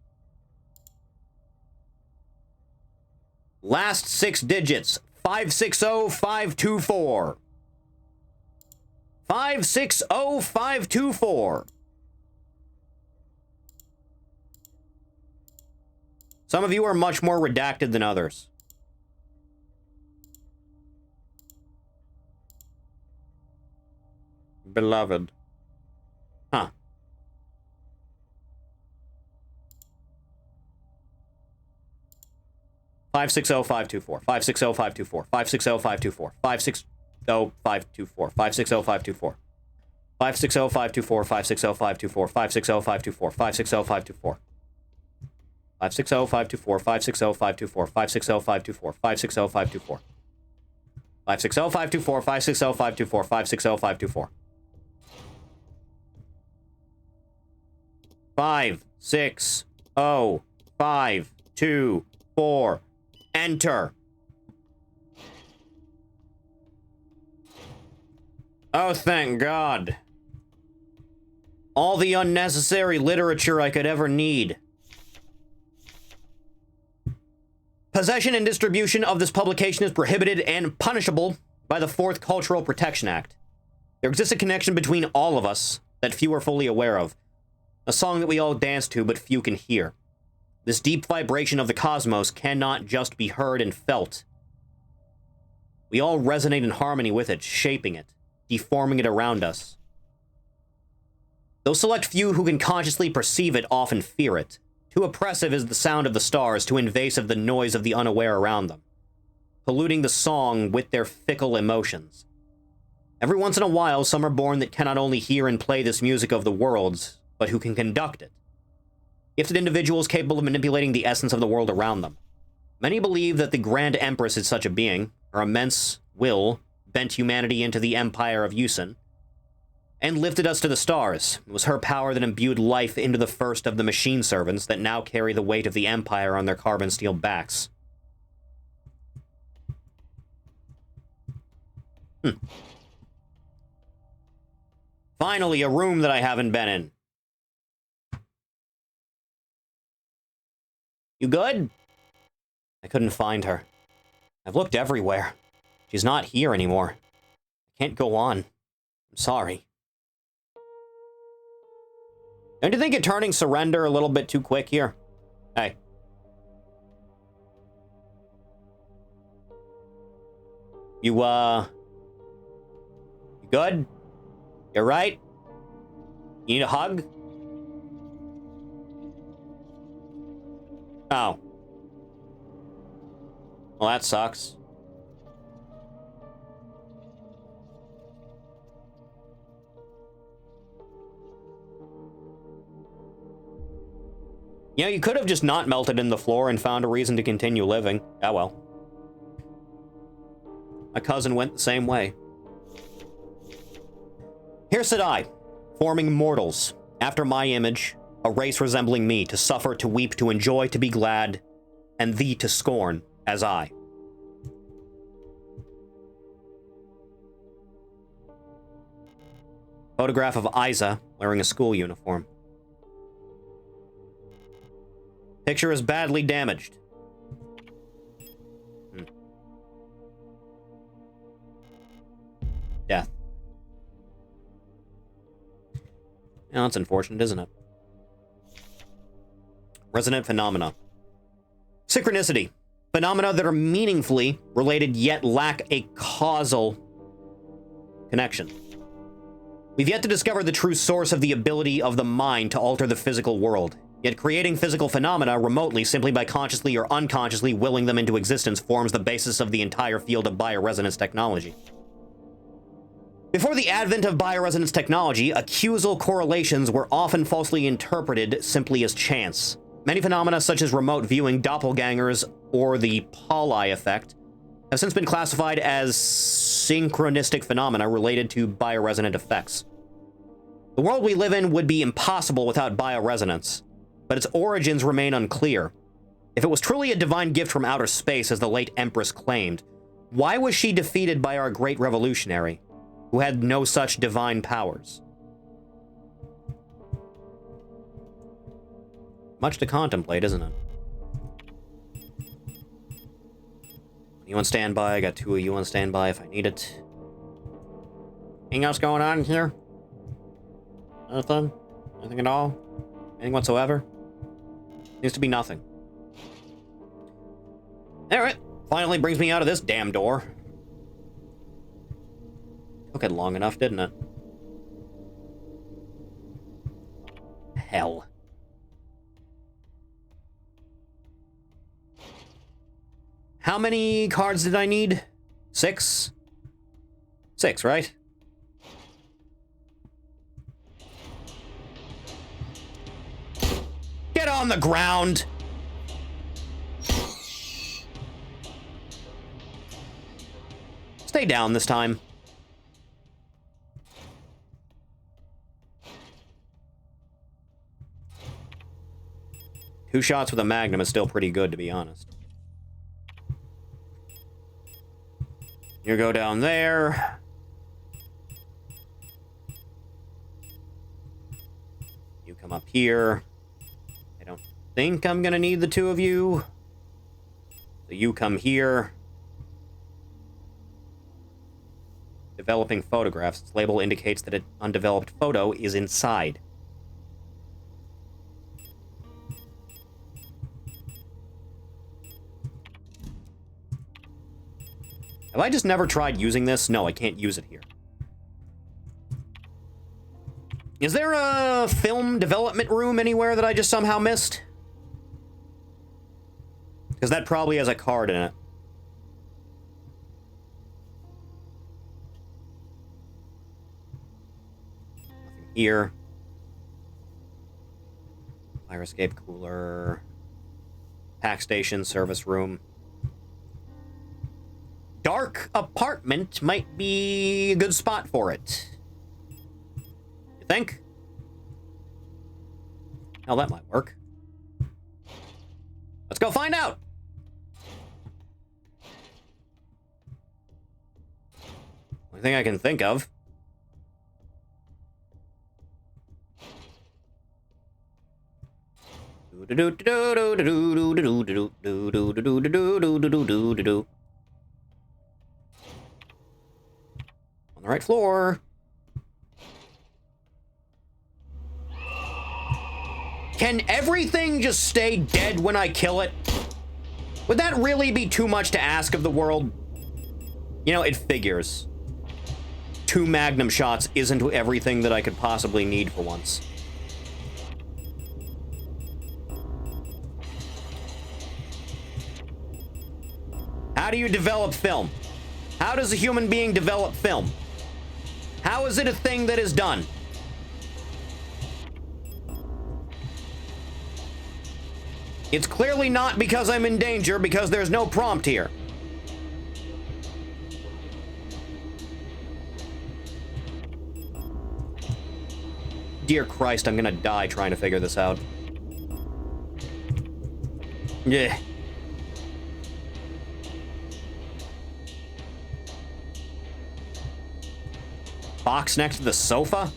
Last 6 digits, 560524. 560524. Some of you are much more redacted than others. Beloved. Huh. Five 560-524. 560-524. 560-524. 560-524. 560-524. 560-524. 560-524. 560-524. 560-524. 560-524. 560-524. 560-524. 560-524. 560-524. 560-524. 560-524. 5, 6, 0, 5, 2, 4. Enter. Oh, thank God. All the unnecessary literature I could ever need. Possession and distribution of this publication is prohibited and punishable by the 4th Cultural Protection Act. There exists a connection between all of us that few are fully aware of. A song that we all dance to, but few can hear. This deep vibration of the cosmos cannot just be heard and felt. We all resonate in harmony with it, shaping it, deforming it around us. Those select few who can consciously perceive it often fear it. Too oppressive is the sound of the stars, too invasive the noise of the unaware around them, polluting the song with their fickle emotions. Every once in a while, some are born that cannot only hear and play this music of the worlds, but who can conduct it. Gifted individuals capable of manipulating the essence of the world around them. Many believe that the Grand Empress is such a being. Her immense will bent humanity into the Empire of Yusin and lifted us to the stars. It was her power that imbued life into the first of the machine servants that now carry the weight of the Empire on their carbon steel backs. Finally, a room that I haven't been in. You good? I couldn't find her. I've looked everywhere. She's not here anymore. I can't go on. I'm sorry. Don't you think you're turning surrender a little bit too quick here? Hey. You good? You right? You need a hug? Oh. Well, that sucks. You know, you could have just not melted in the floor and found a reason to continue living. Ah, well. My cousin went the same way. Here sit I, forming mortals, after my image, a race resembling me, to suffer, to weep, to enjoy, to be glad, and thee to scorn, as I. Photograph of Isa wearing a school uniform. Picture is badly damaged. Death. Yeah, that's unfortunate, isn't it? Resonant phenomena. Synchronicity. Phenomena that are meaningfully related yet lack a causal connection. We've yet to discover the true source of the ability of the mind to alter the physical world. Yet creating physical phenomena remotely simply by consciously or unconsciously willing them into existence forms the basis of the entire field of bioresonance technology. Before the advent of bioresonance technology, accusal correlations were often falsely interpreted simply as chance. Many phenomena such as remote viewing, doppelgangers, or the Pauli effect have since been classified as synchronistic phenomena related to bioresonant effects. The world we live in would be impossible without bioresonance, but its origins remain unclear. If it was truly a divine gift from outer space, as the late Empress claimed, why was she defeated by our great revolutionary, who had no such divine powers? Much to contemplate, isn't it? You on standby? I got two of you on standby if I need it. Anything else going on here? Nothing? Nothing at all? Anything whatsoever? Seems to be nothing. Alright, finally brings me out of this damn door. Took it long enough, didn't it? Hell. How many cards did I need? 6? 6, right? Get on the ground! Stay down this time. Two shots with a magnum is still pretty good, to be honest. You go down there. You come up here. I don't think I'm gonna need the two of you. So you come here. Developing photographs. Its label indicates that an undeveloped photo is inside. Have I just never tried using this? No, I can't use it here. Is there a film development room anywhere that I just somehow missed? Because that probably has a card in it. Nothing here. Fire escape cooler. Pack station, service room. Dark apartment might be a good spot for it. You think? Hell, that might work. Let's go find out! Only thing I can think of. On the right floor. Can everything just stay dead when I kill it? Would that really be too much to ask of the world? You know, it figures. 2 magnum shots isn't everything that I could possibly need for once. How do you develop film? How does a human being develop film? How is it a thing that is done? It's clearly not because I'm in danger, because there's no prompt here. Dear Christ, I'm gonna die trying to figure this out. Yeah. Box next to the sofa?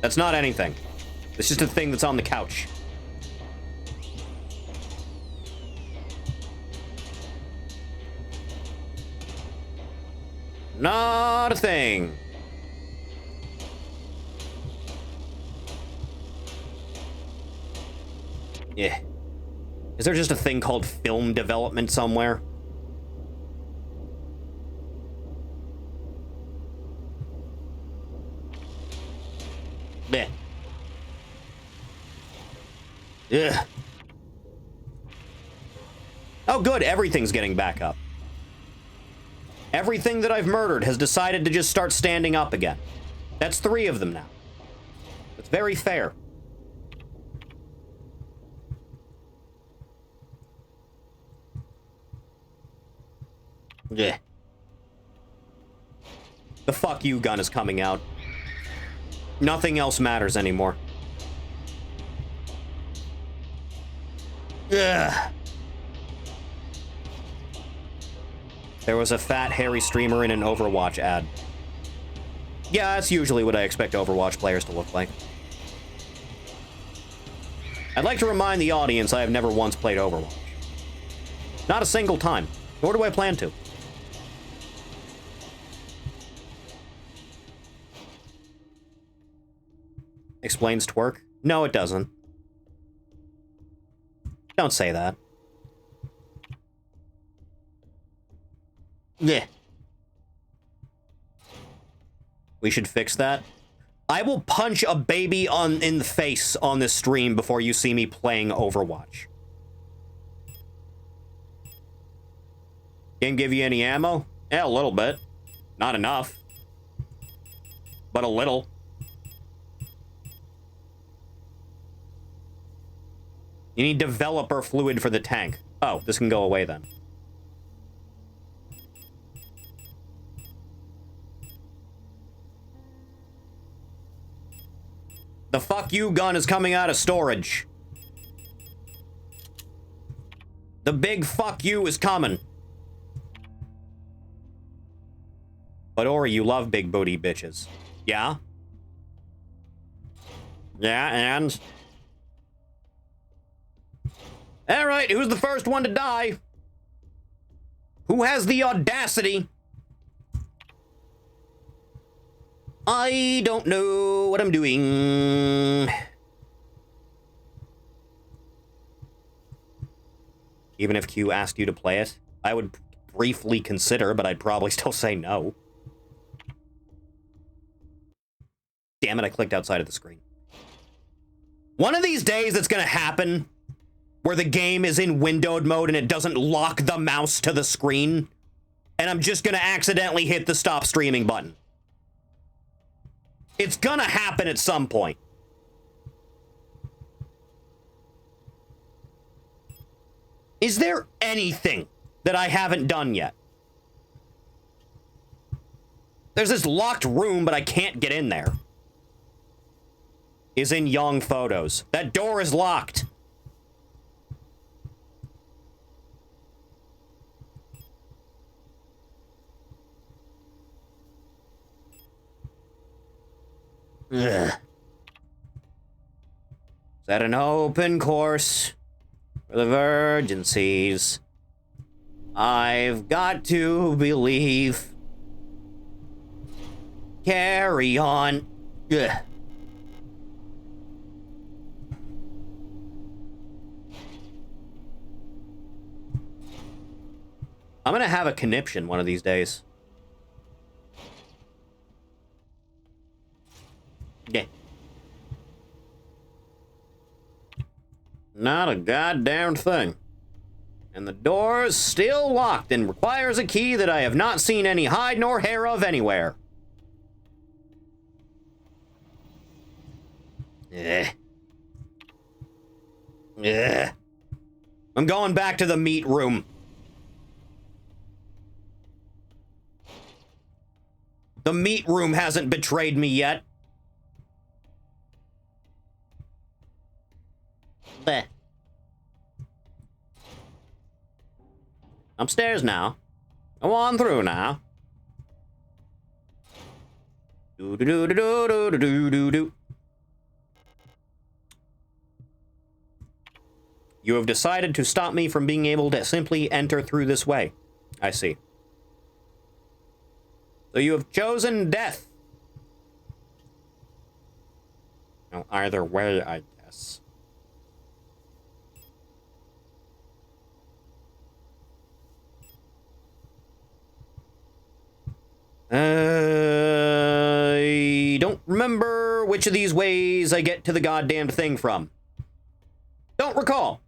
That's not anything. It's just a thing that's on the couch. Not a thing. Yeah. Is there just a thing called film development somewhere? Bleh. Ugh. Oh, good. Everything's getting back up. Everything that I've murdered has decided to just start standing up again. That's 3 of them now. That's very fair. Yeah. The fuck you gun is coming out. Nothing else matters anymore. Ugh. There was a fat, hairy streamer in an Overwatch ad. Yeah, that's usually what I expect Overwatch players to look like. I'd like to remind the audience I have never once played Overwatch. Not a single time. Nor do I plan to. Explains twerk? No, it doesn't. Don't say that. Yeah. We should fix that. I will punch a baby in the face on this stream before you see me playing Overwatch. Game give you any ammo? Yeah, a little bit. Not enough. But a little. You need developer fluid for the tank. Oh, this can go away then. The fuck you gun is coming out of storage. The big fuck you is coming. But Ori, you love big booty bitches. Yeah? Yeah, and? Alright, who's the first one to die? Who has the audacity? I don't know what I'm doing. Even if Q asked you to play it, I would briefly consider, but I'd probably still say no. Damn it, I clicked outside of the screen. One of these days it's gonna happen where the game is in windowed mode and it doesn't lock the mouse to the screen, and I'm just gonna accidentally hit the stop streaming button. It's gonna happen at some point. Is there anything that I haven't done yet? There's this locked room, but I can't get in there. Is in Young Photos. That door is locked. Ugh. Set an open course for the virgin seas. I've got to believe. Carry on. Ugh. I'm gonna have a conniption one of these days. Yeah. Not a goddamn thing. And the door's still locked and requires a key that I have not seen any hide nor hair of anywhere. Eh. Eh. I'm going back to the meat room. The meat room hasn't betrayed me yet. Bleh. Upstairs now. Go on through now. Do do do do do do do do do. You have decided to stop me from being able to simply enter through this way. I see. So you have chosen death. No, either way, I guess. I don't remember which of these ways I get to the goddamn thing from. Don't recall.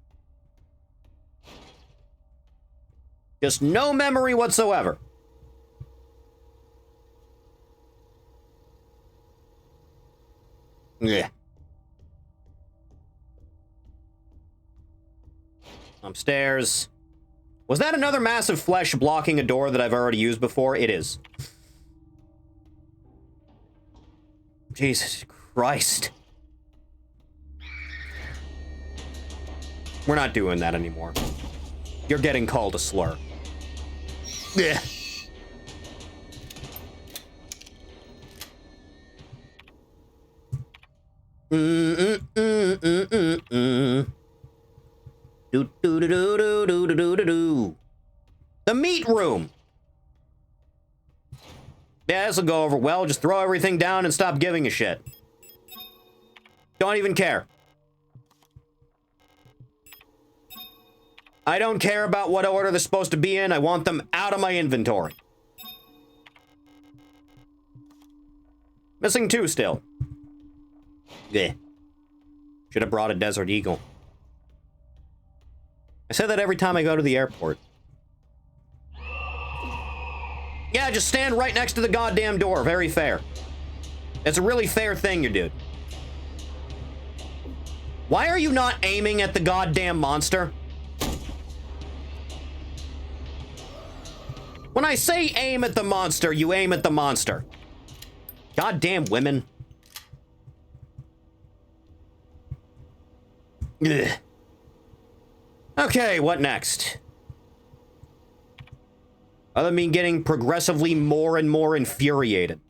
Just no memory whatsoever. Yeah. Upstairs. Was that another massive flesh blocking a door that I've already used before? It is. Jesus Christ. We're not doing that anymore. You're getting called a slur. Yeah. Do do do do do do do do do. The meat room. Yeah, this'll go over well. Just throw everything down and stop giving a shit. Don't even care. I don't care about what order they're supposed to be in. I want them out of my inventory. Missing 2 still. Yeah. Should have brought a Desert Eagle. I say that every time I go to the airport. Yeah, just stand right next to the goddamn door. Very fair. It's a really fair thing you did. Why are you not aiming at the goddamn monster? When I say aim at the monster, you aim at the monster. Goddamn women. Ugh. Okay, what next? Other than me getting progressively more and more infuriated.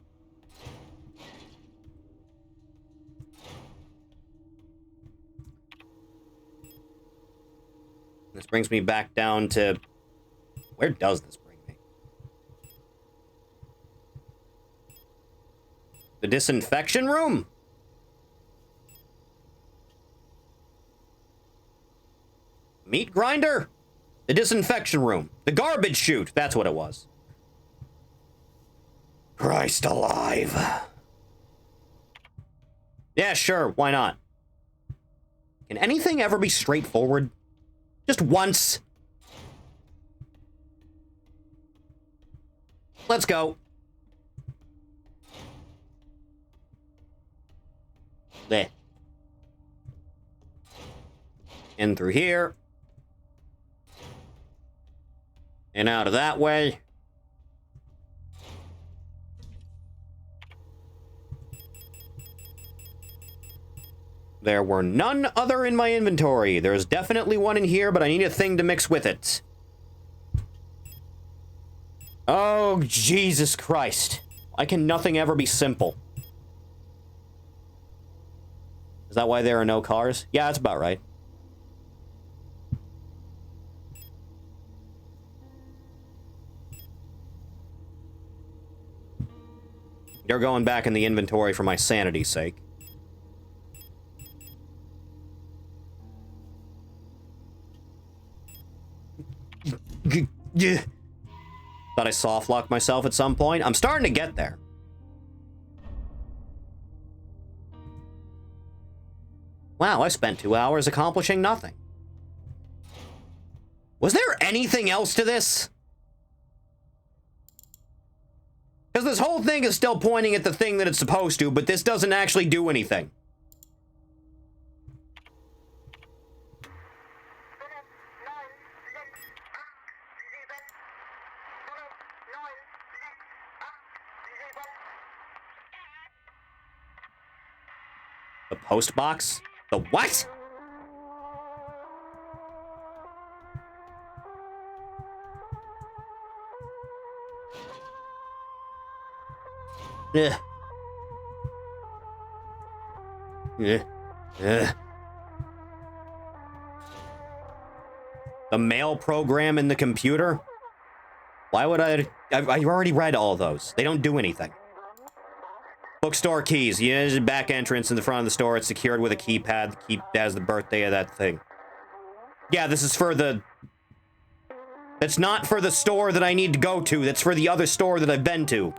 This brings me back down to... Where does this bring me? The disinfection room? Meat grinder? The disinfection room. The garbage chute. That's what it was. Christ alive. Yeah, sure. Why not? Can anything ever be straightforward? Just once. Let's go. There. In through here. And out of that way. There were none other in my inventory. There's definitely one in here, but I need a thing to mix with it. Oh, Jesus Christ. Why can nothing ever be simple? Is that why there are no cars? Yeah, that's about right. You're going back in the inventory for my sanity's sake. Thought I soft-locked myself at some point. I'm starting to get there. Wow, I spent 2 hours accomplishing nothing. Was there anything else to this? Because this whole thing is still pointing at the thing that it's supposed to, but this doesn't actually do anything. The post box? The what? Ugh. Ugh. Ugh. The mail program in the computer? Why would I already read all those. They don't do anything. Bookstore keys. Yeah, there's a back entrance in the front of the store. It's secured with a keypad. The key has the birthday of that thing. Yeah, this is for the... That's not for the store that I need to go to. That's for the other store that I've been to.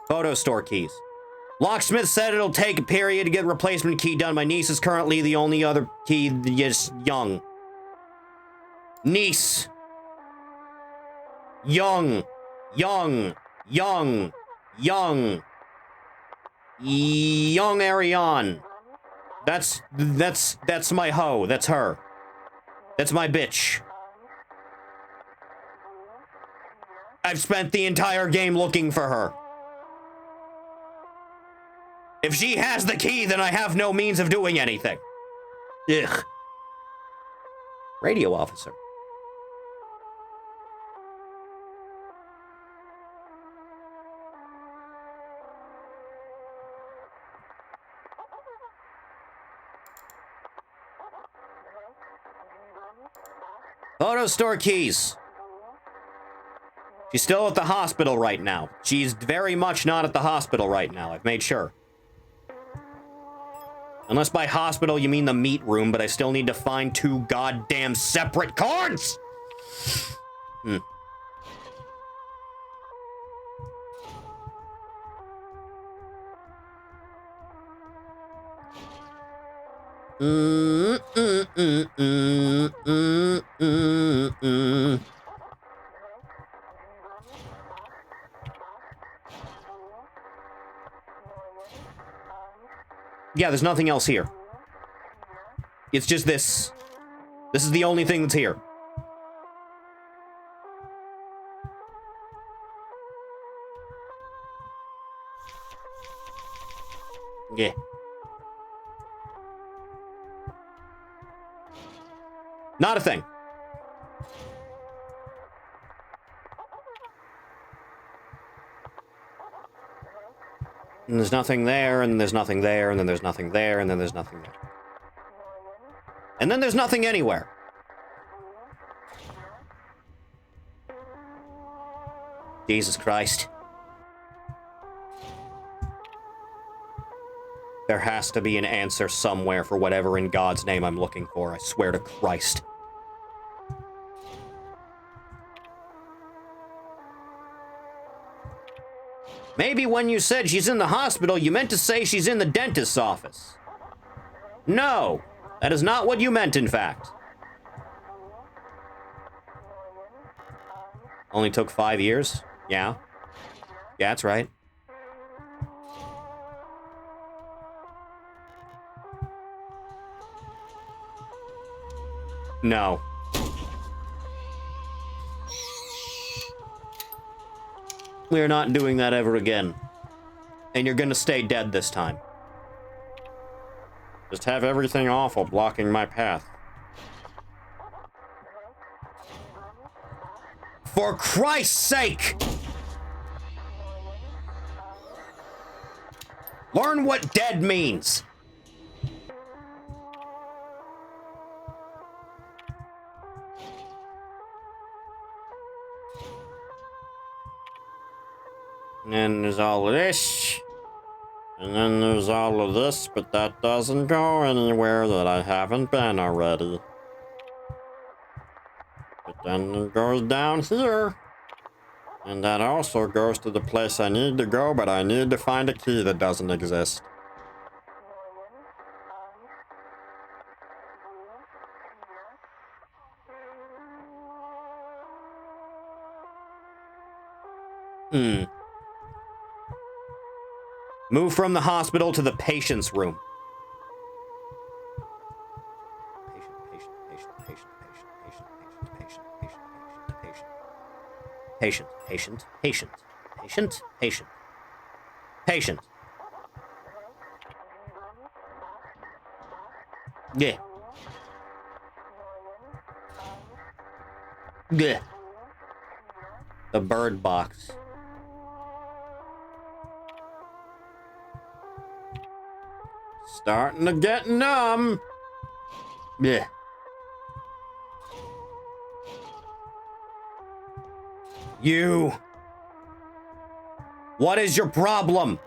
Photo store keys. Locksmith said it'll take a period to get a replacement key done. My niece is currently the only other key that is young. Niece. Young. Young. Young. Young. Young Ariane. That's my hoe. That's her. That's my bitch. I've spent the entire game looking for her. If she has the key, then I have no means of doing anything. Ugh. Radio officer. Photo store keys. She's still at the hospital right now. She's very much not at the hospital right now. I've made sure. Unless by hospital you mean the meat room, but I still need to find 2 goddamn separate cards! Hmm. Yeah, there's nothing else here. It's just this. This is the only thing that's here. Yeah. Not a thing. And there's nothing there, and there's nothing there, and then there's nothing there, and then there's nothing there. And then there's nothing anywhere. Jesus Christ. There has to be an answer somewhere for whatever in God's name I'm looking for, I swear to Christ. Maybe when you said she's in the hospital, you meant to say she's in the dentist's office. No, that is not what you meant, in fact. Only took 5 years? Yeah. Yeah, that's right. No. We are not doing that ever again. And you're gonna stay dead this time. Just have everything awful blocking my path. For Christ's sake! Learn what dead means. And then there's all of this. And then there's all of this, but that doesn't go anywhere that I haven't been already. But then it goes down here. And that also goes to the place I need to go, but I need to find a key that doesn't exist. Move from the hospital to the patient's room. Patient. Yeah. Yeah. The bird box. Starting to get numb. Yeah. You. What is your problem?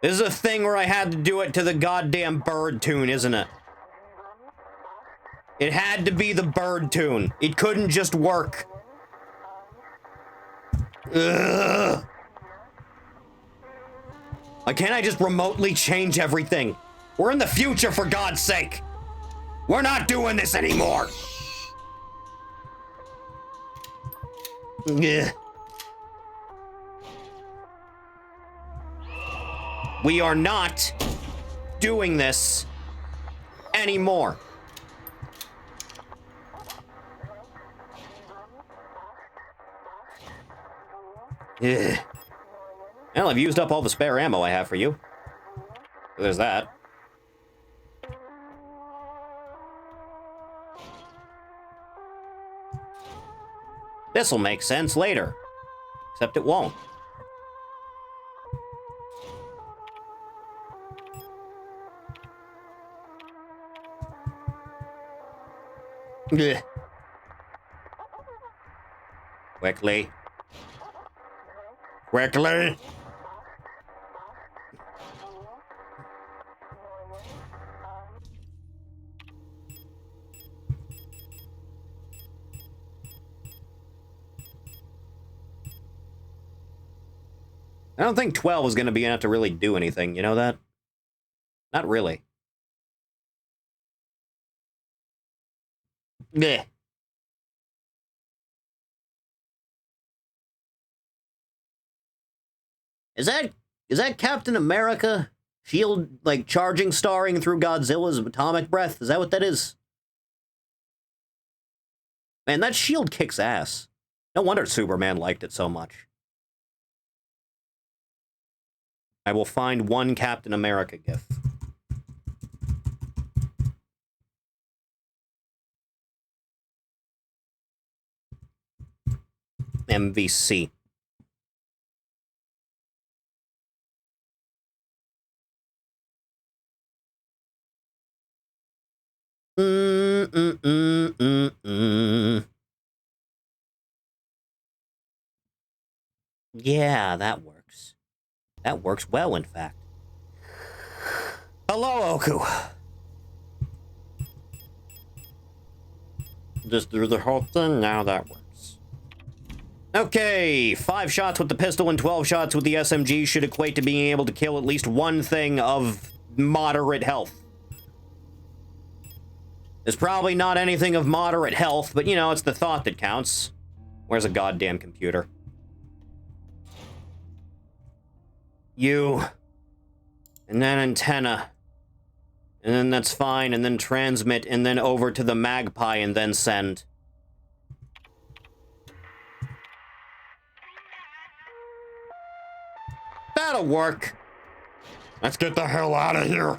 This is a thing where I had to do it to the goddamn bird tune, isn't it? It had to be the bird tune. It couldn't just work. Ugh. Why can't I just remotely change everything? We're in the future, for God's sake. We're not doing this anymore. Ugh. We are not doing this anymore. Ugh. Well, I've used up all the spare ammo I have for you. So there's that. This'll make sense later. Except it won't. Ugh. Quickly. Quickly! I don't think 12 is going to be enough to really do anything, you know that? Not really. Blech. Is that Captain America? Shield, like, charging starring through Godzilla's atomic breath? Is that what that is? Man, that shield kicks ass. No wonder Superman liked it so much. I will find one Captain America gif. MVC. Yeah, that works. That works well, in fact. Hello, Oku. Just do the whole thing, now that works. Okay, 5 shots with the pistol and 12 shots with the SMG should equate to being able to kill at least one thing of moderate health. There's probably not anything of moderate health, but you know, it's the thought that counts. Where's a goddamn computer? You. And then antenna. And then that's fine, and then transmit, and then over to the magpie, and then send. That'll work. Let's get the hell out of here.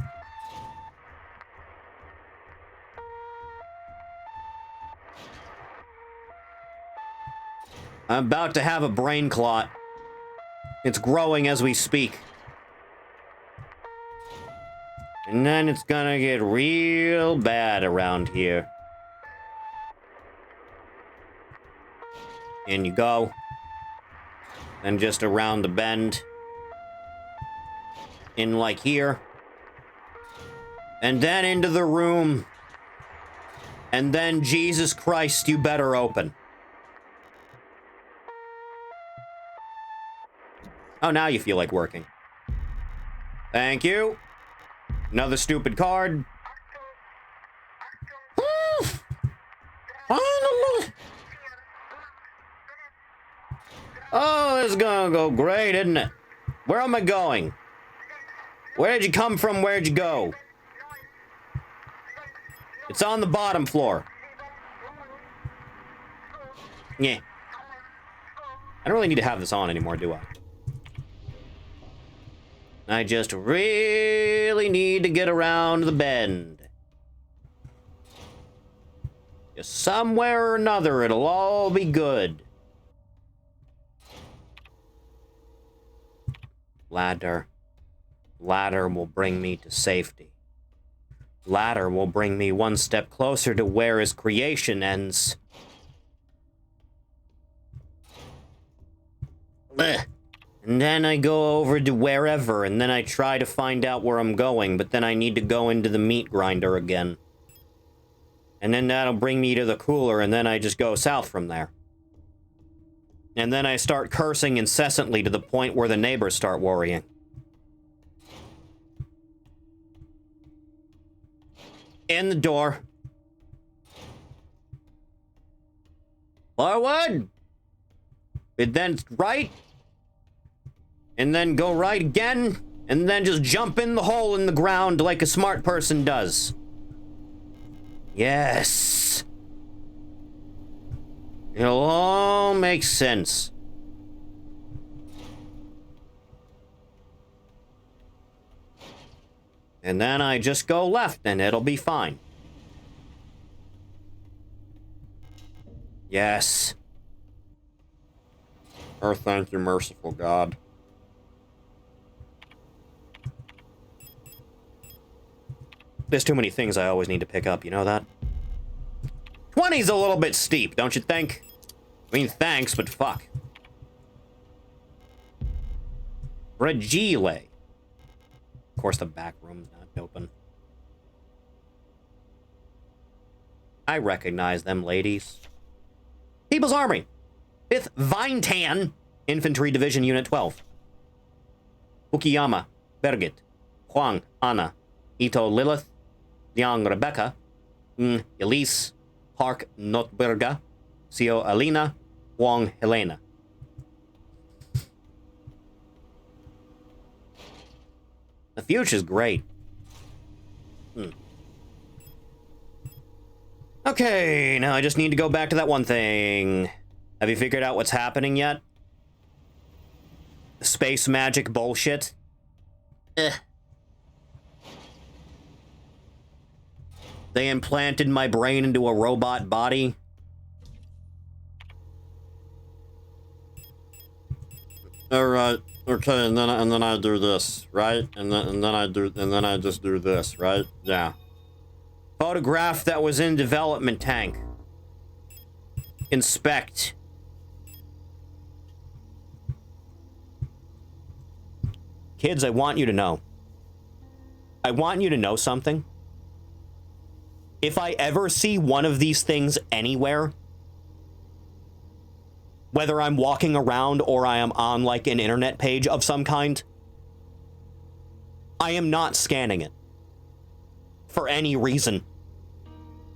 I'm about to have a brain clot. It's growing as we speak. And then it's gonna get real bad around here. In you go. Then just around the bend. In like here. And then into the room. And then, Jesus Christ, you better open. Oh, now you feel like working. Thank you. Another stupid card. Finally. Oh, this is gonna go great, isn't it? Where am I going? Where did you come from? Where'd you go? It's on the bottom floor. Yeah. I don't really need to have this on anymore, do I? I just really need to get around the bend. Just somewhere or another, it'll all be good. Ladder. Ladder will bring me to safety. Ladder will bring me one step closer to where his creation ends. Ugh. And then I go over to wherever, and then I try to find out where I'm going, but then I need to go into the meat grinder again. And then that'll bring me to the cooler, and then I just go south from there. And then I start cursing incessantly to the point where the neighbors start worrying. In the door. Forward! And then right. And then go right again. And then just jump in the hole in the ground like a smart person does. Yes. It'll all make sense. And then I just go left and it'll be fine. Yes. Oh, thank you, merciful God. There's too many things I always need to pick up, you know that? 20's a little bit steep, don't you think? I mean, thanks, but fuck. Regile. Of course, the back room's not open. I recognize them ladies. People's Army. 5th Vintan Infantry Division Unit 12. Ukiyama, Birgit, Huang, Anna, Ito, Lilith, Liang, Rebecca, Elise, Park, Notberga, Sio, Alina, Wong, Helena. The future's great. Okay, now I just need to go back to that one thing. Have you figured out what's happening yet? The space magic bullshit? They implanted my brain into a robot body. Alright, okay, and then I do this, right? And then I just do this, right? Yeah. Photograph that was in development tank. Inspect. Kids, I want you to know. I want you to know something. If I ever see one of these things anywhere, whether I'm walking around or I am on, like, an internet page of some kind, I am not scanning it. For any reason.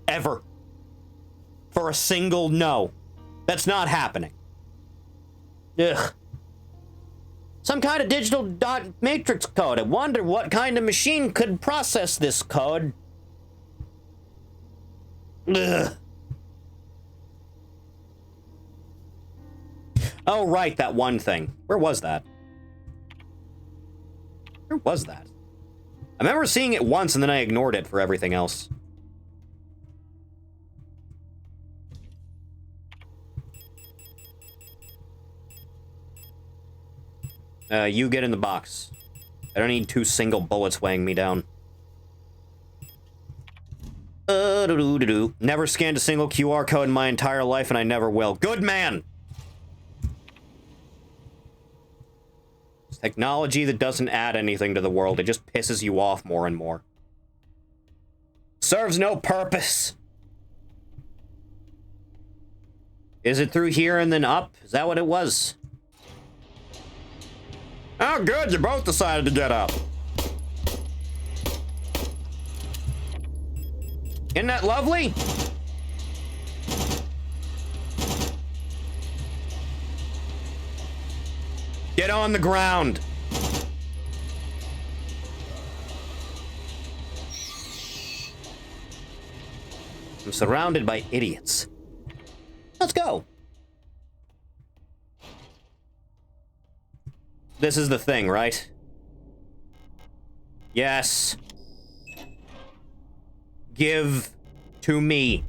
Ever. For a single no. That's not happening. Ugh. Some kind of digital dot matrix code. I wonder what kind of machine could process this code. Ugh. Oh, right, that one thing. Where was that? Where was that? I remember seeing it once and then I ignored it for everything else. You get in the box. I don't need 2 single bullets weighing me down. Never scanned a single QR code in my entire life, and I never will. Good man! It's technology that doesn't add anything to the world. It just pisses you off more and more. Serves no purpose. Is it through here and then up? Is that what it was? Oh, good, you both decided to get up. Isn't that lovely? Get on the ground. I'm surrounded by idiots. Let's go. This is the thing, right? Yes. Give to me.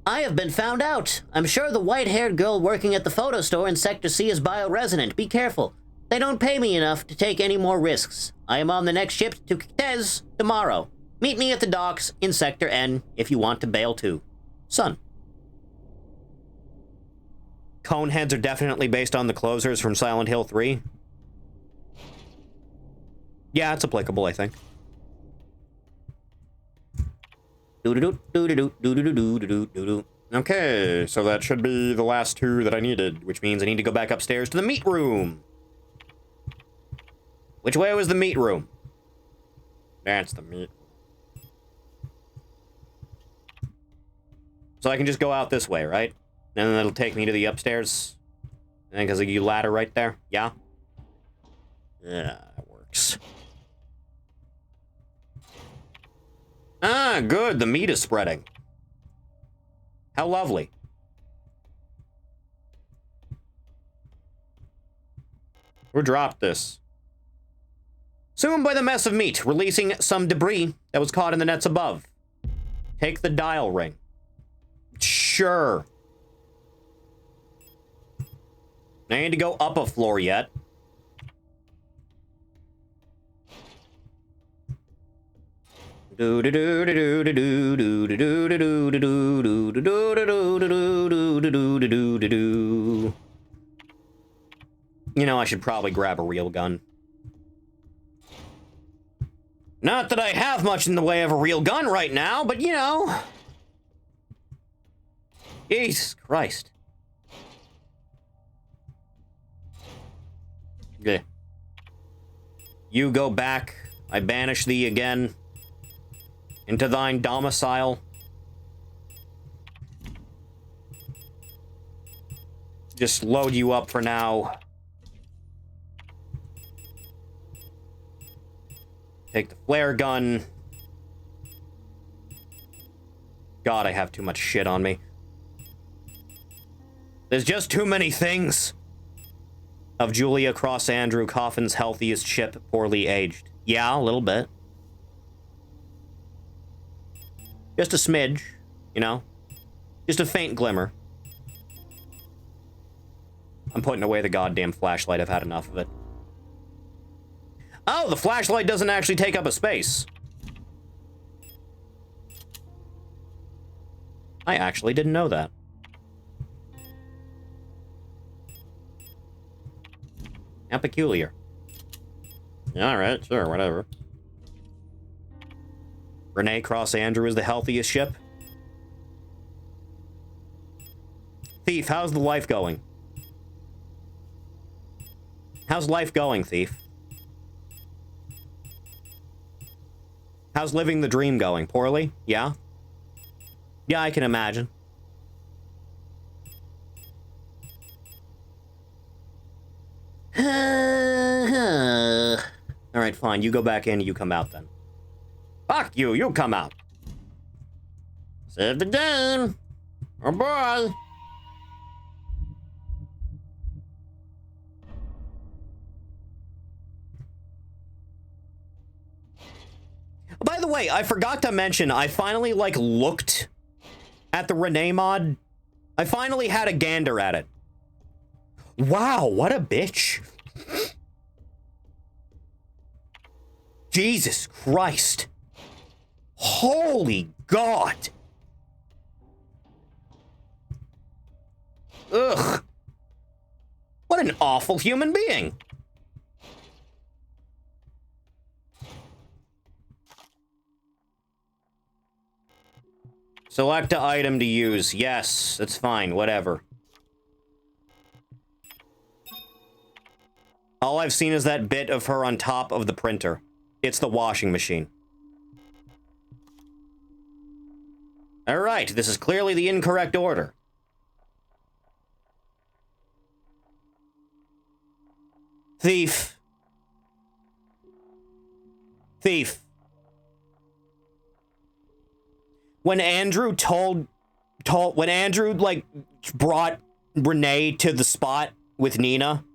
I have been found out. I'm sure the white-haired girl working at the photo store in Sector C is bioresonant. Be careful. They don't pay me enough to take any more risks. I am on the next ship to Kitez tomorrow. Meet me at the docks in Sector N if you want to bail too. Son. Cone heads are definitely based on the closers from Silent Hill 3. Yeah, it's applicable, I think. Okay, so that should be the last 2 that I needed, which means I need to go back upstairs to the meat room. Which way was the meat room? That's the meat. So I can just go out this way, right? And then that'll take me to the upstairs. And then because of you ladder right there. Yeah? Yeah, that works. Ah, good. The meat is spreading. How lovely. Who dropped this? Assume by the mess of meat, releasing some debris that was caught in the nets above. Take the dial ring. Sure. I need to go up a floor yet. You know, I should probably grab a real gun. Not that I have much in the way of a real gun right now, but you know. Jesus Christ. Okay. You go back. I banish thee again. Into thine domicile. Just load you up for now. Take the flare gun. God, I have too much shit on me. There's just too many things. Of Julia Cross Andrew, Coffin's healthiest ship, poorly aged. Yeah, a little bit. Just a smidge, you know? Just a faint glimmer. I'm putting away the goddamn flashlight. I've had enough of it. Oh, the flashlight doesn't actually take up a space. I actually didn't know that. How peculiar. Yeah, alright, sure, whatever. Renee Cross Andrew is the healthiest ship. Thief, how's the life going? How's life going, Thief? How's living the dream going? Poorly? Yeah? Yeah, I can imagine. Alright, fine. You go back in, you come out then. Fuck you, you come out. Save the game. Oh boy. By the way, I forgot to mention, I finally, like, looked at the Renee mod. I finally had a gander at it. Wow, what a bitch. Jesus Christ. Holy God. Ugh. What an awful human being. Select an item to use. Yes, that's fine, whatever. All I've seen is that bit of her on top of the printer. It's the washing machine. Alright, this is clearly the incorrect order. Thief. Thief. When Andrew when Andrew, like, brought Renee to the spot with Nina,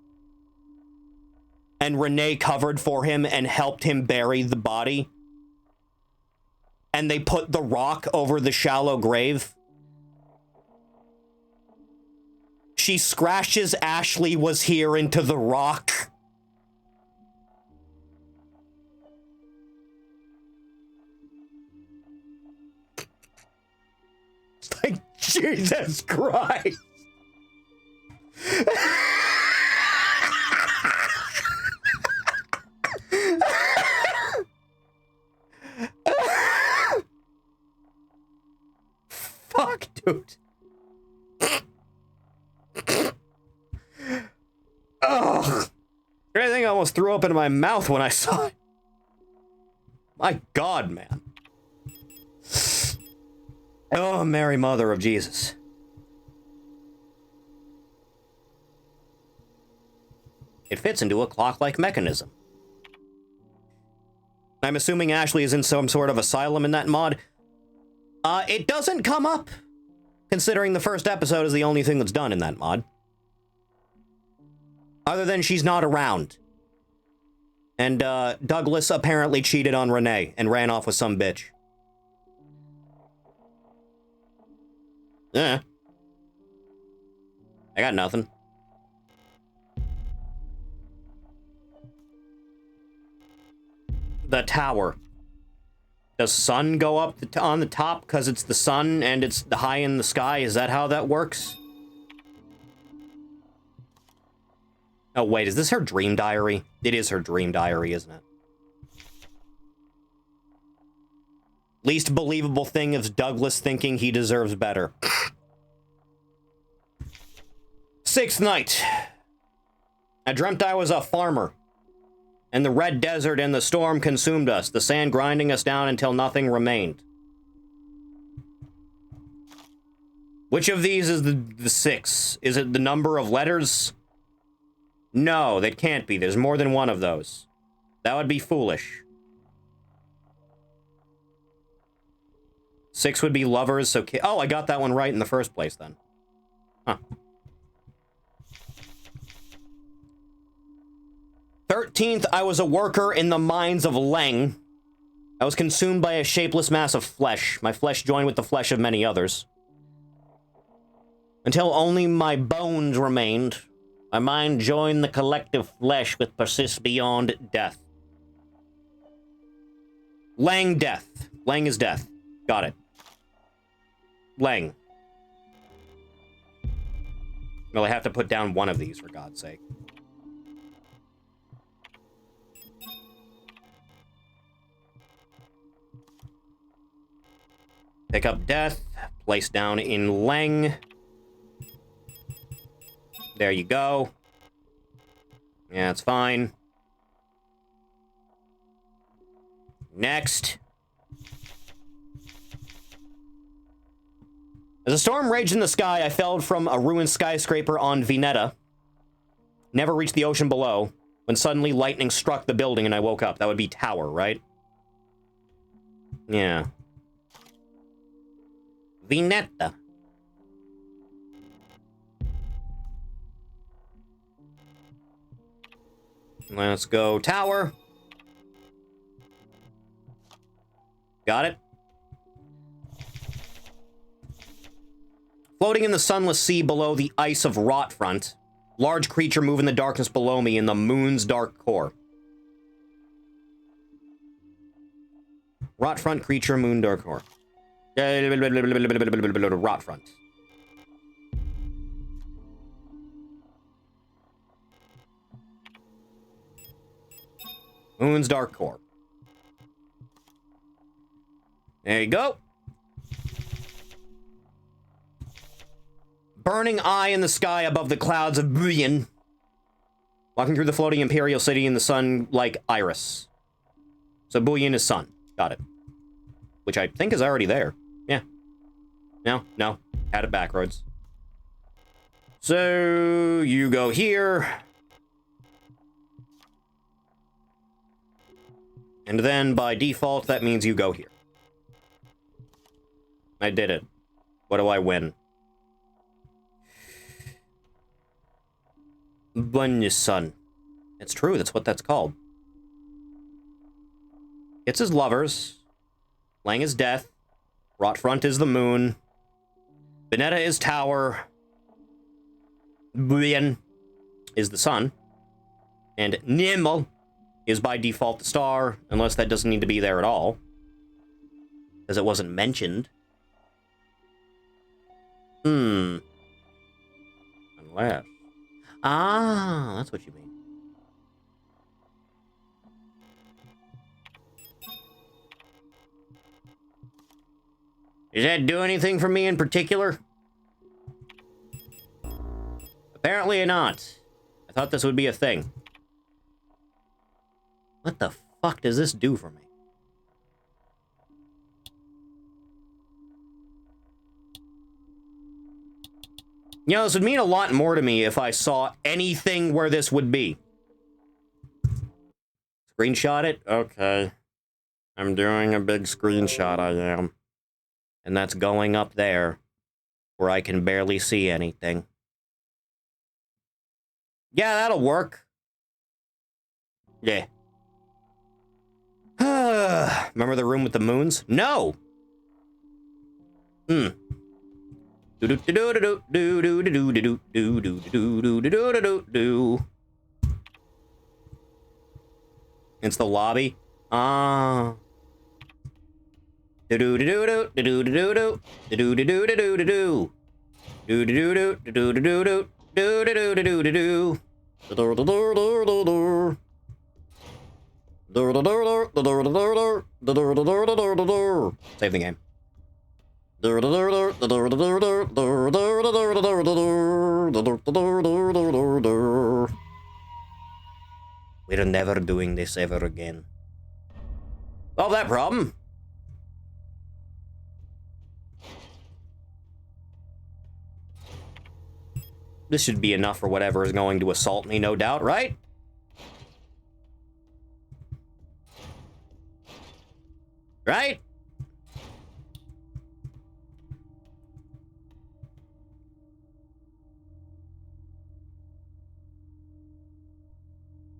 and Renee covered for him and helped him bury the body, and they put the rock over the shallow grave, she scratches Ashley was here into the rock. It's like, Jesus Christ. Fuck, dude. Ugh. I think I almost threw up in my mouth when I saw it. My God, man. Oh, Mary, Mother of Jesus. It fits into a clock-like mechanism. I'm assuming Ashley is in some sort of asylum in that mod. It doesn't come up, considering the first episode is the only thing that's done in that mod. Other than she's not around. And, Douglas apparently cheated on Renee and ran off with some bitch. Yeah. I got nothing. The tower. Does sun go up on the top because it's the sun and it's high in the sky? Is that how that works? Oh, wait, is this her dream diary? It is her dream diary, isn't it? Least believable thing is Douglas thinking he deserves better. Sixth night. I dreamt I was a farmer. And the red desert and the storm consumed us, the sand grinding us down until nothing remained. Which of these is the six? Is it the number of letters? No, that can't be. There's more than one of those. That would be foolish. 6 would be lovers, so... Oh, I got that one right in the first place, then. Huh. 13th, I was a worker in the mines of Leng. I was consumed by a shapeless mass of flesh. My flesh joined with the flesh of many others. Until only my bones remained. My mind joined the collective flesh which persists beyond death. Leng, death. Leng is death. Got it. Leng. Well, I have to put down one of these, for God's sake. Pick up death. Place down in Leng. There you go. Yeah, it's fine. Next. As a storm raged in the sky, I fell from a ruined skyscraper on Vineta. Never reached the ocean below, when suddenly lightning struck the building and I woke up. That would be tower, right? Yeah. Vineta. Let's go tower. Got it. Floating in the sunless sea below the ice of rot front. Large creature move in the darkness below me in the moon's dark core. Rot front creature, moon dark core. Rot front. Moon's dark core. There you go. Burning eye in the sky above the clouds of Buyin. Walking through the floating imperial city in the sun like iris. So Buyin is sun. Got it. Which I think is already there. Yeah. No. Had it backwards. So you go here. And then by default, that means you go here. I did it. What do I win? Bunya's son. It's true, that's what that's called. It's his lovers. Lang is death. Rotfront is the moon. Veneta is tower. Buyen is the sun. And Nimel is by default the star, unless that doesn't need to be there at all. Because it wasn't mentioned. Unless. Ah, that's what you mean. Does that do anything for me in particular? Apparently not. I thought this would be a thing. What the fuck does this do for me? You know, this would mean a lot more to me if I saw anything where this would be. Screenshot it? Okay. I'm doing a big screenshot, I am. And that's going up there, where I can barely see anything. Yeah, that'll work. Yeah. Remember the room with the moons? No! It's the lobby. Ah. Save the game. We're never doing this ever again. Solve that problem. This should be enough for whatever is going to assault me, no doubt, right? Right?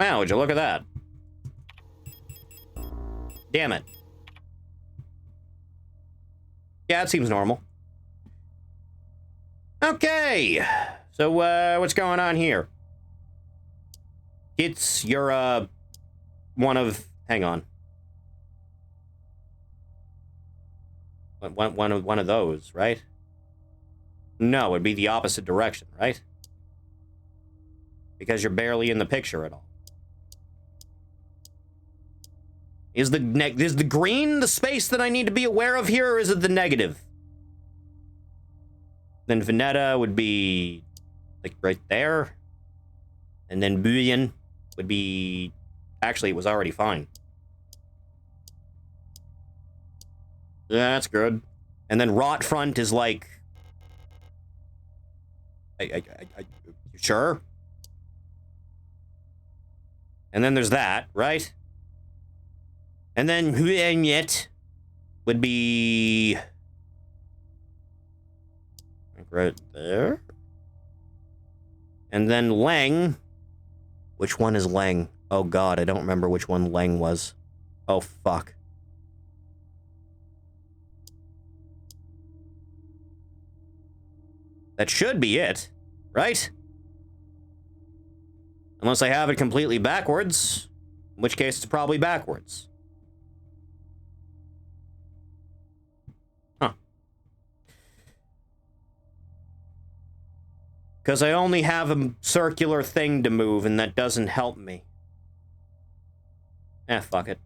Wow, would you look at that? Damn it. Yeah, it seems normal. Okay. So, what's going on here? It's your, one of... Hang on. One of those, right? No, it'd be the opposite direction, right? Because you're barely in the picture at all. Is the green the space that I need to be aware of here, or is it the negative? Then Veneta would be, like, right there. And then Buyen would be... Actually, it was already fine. Yeah, that's good. And then Rot Front is like... You sure? And then there's that, right? And then Huenyet would be... Like right there? And then Leng... Which one is Leng? Oh god, I don't remember which one Leng was. Oh fuck. That should be it, right? Unless I have it completely backwards, in which case it's probably backwards. Huh. Because I only have a circular thing to move, and that doesn't help me. Fuck it.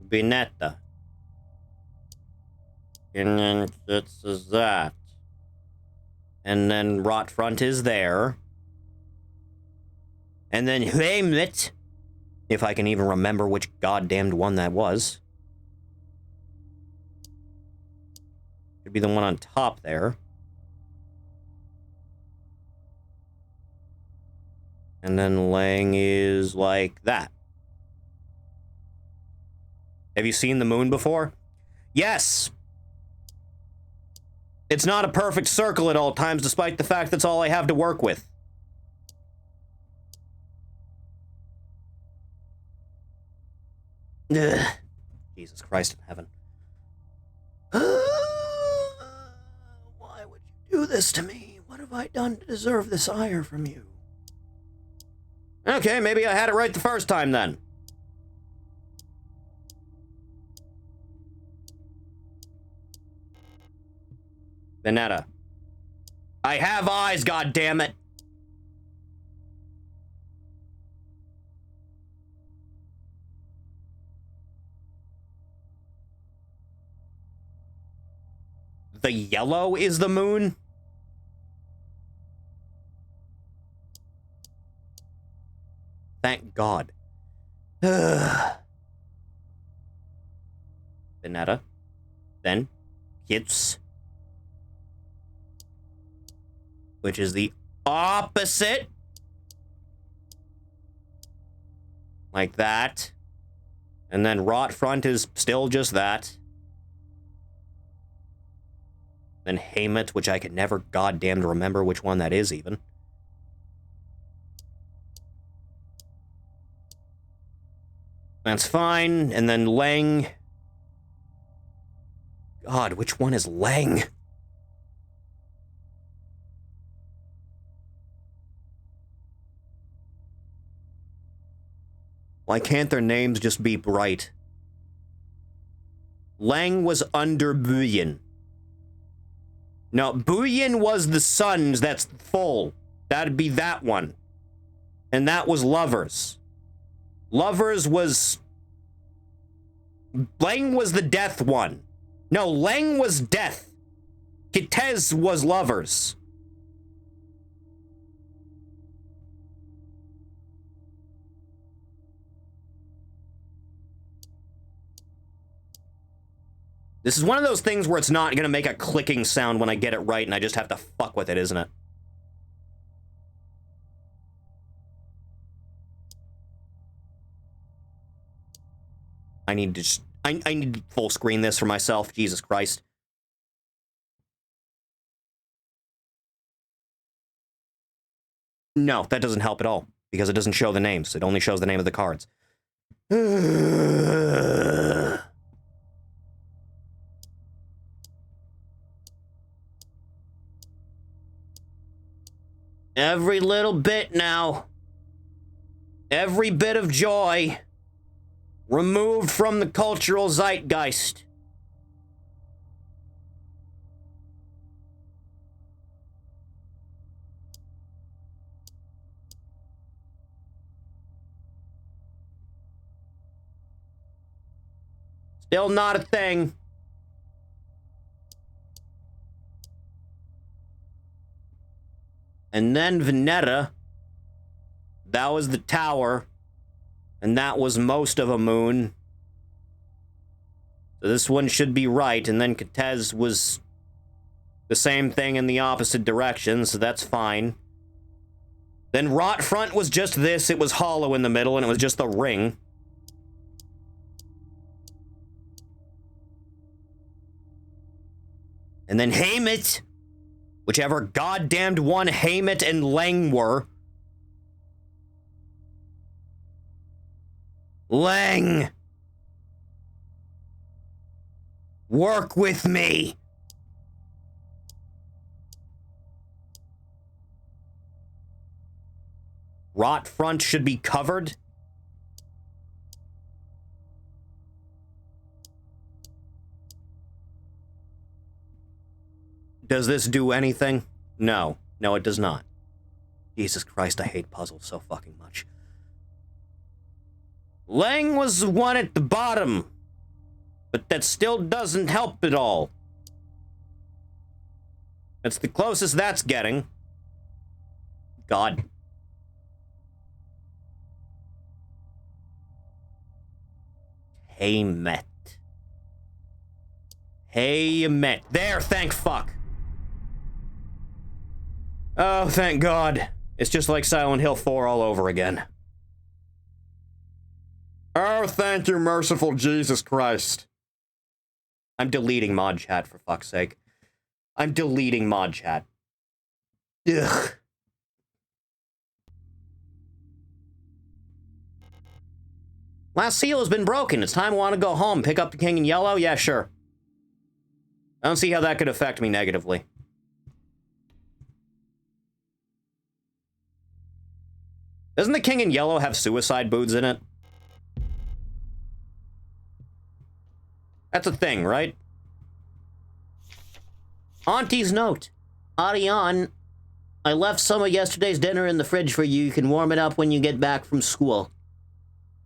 Binetta. And then it's that. And then Rot Front is there. And then Heimit, if I can even remember which goddamned one that was. Should be the one on top there. And then Lang is like that. Have you seen the moon before? Yes! It's not a perfect circle at all times, despite the fact that's all I have to work with. Ugh. Jesus Christ in heaven. Why would you do this to me? What have I done to deserve this ire from you? Okay, maybe I had it right the first time then. Veneta. I have eyes, goddammit! The yellow is the moon? Thank God. Veneta. Then hits. Which is the opposite. Like that. And then Rot Front is still just that. Then Heimit, which I could never goddamn remember which one that is even. That's fine. And then Lang. God, which one is Lang? Why can't their names just be right? Lang was under Buyin. No, Buyin was the sun's that's full. That'd be that one. And that was Lovers. Lovers was... Lang was the death one. No, Lang was death. Kitez was Lovers. This is one of those things where it's not going to make a clicking sound when I get it right, and I just have to fuck with it, isn't it? I need to just... I need to full screen this for myself. Jesus Christ. No, that doesn't help at all, because it doesn't show the names. It only shows the name of the cards. Every little bit now. Every bit of joy. Removed from the cultural zeitgeist. Still not a thing. And then Veneta. That was the tower. And that was most of a moon. So this one should be right. And then Kitez was the same thing in the opposite direction, so that's fine. Then Rot Front was just this. It was hollow in the middle, and it was just the ring. And then Heimit. Whichever goddamned one Heimit and Lang were. Lang. Work with me! Rot front should be covered? Does this do anything? No. No, it does not. Jesus Christ, I hate puzzles so fucking much. Lang was the one at the bottom, but that still doesn't help at all. That's the closest that's getting. God. Hey, Met. Hey, Met. There, thank fuck. Oh, thank God. It's just like Silent Hill 4 all over again. Oh, thank you, merciful Jesus Christ. I'm deleting mod chat, for fuck's sake. I'm deleting mod chat. Ugh. Last seal has been broken. It's time I want to go home. Pick up the king in yellow? Yeah, sure. I don't see how that could affect me negatively. Doesn't the king in yellow have suicide booths in it? That's a thing, right? Auntie's note. Ariane, I left some of yesterday's dinner in the fridge for you. You can warm it up when you get back from school.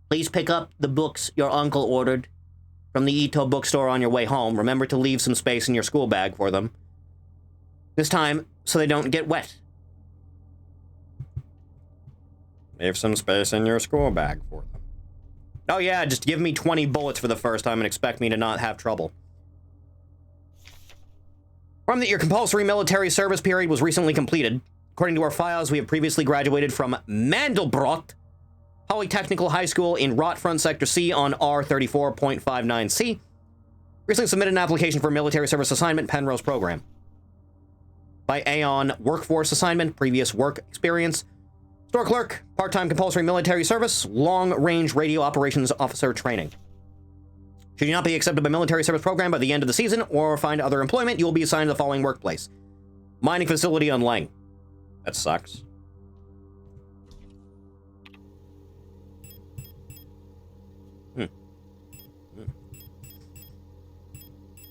Please pick up the books your uncle ordered from the Ito bookstore on your way home. Remember to leave some space in your school bag for them. This time, so they don't get wet. Leave some space in your school bag for them. Oh yeah, just give me 20 bullets for the first time and expect me to not have trouble. From that your compulsory military service period was recently completed. According to our files, we have previously graduated from Mandelbrot Polytechnical High School in Rotfront Sector C on R34.59C. Recently submitted an application for military service assignment, Penrose program. By Aon Workforce Assignment, previous work experience. Store clerk, part-time compulsory military service, long-range radio operations officer training. Should you not be accepted by military service program by the end of the season or find other employment, you will be assigned to the following workplace. Mining facility on Lang. That sucks.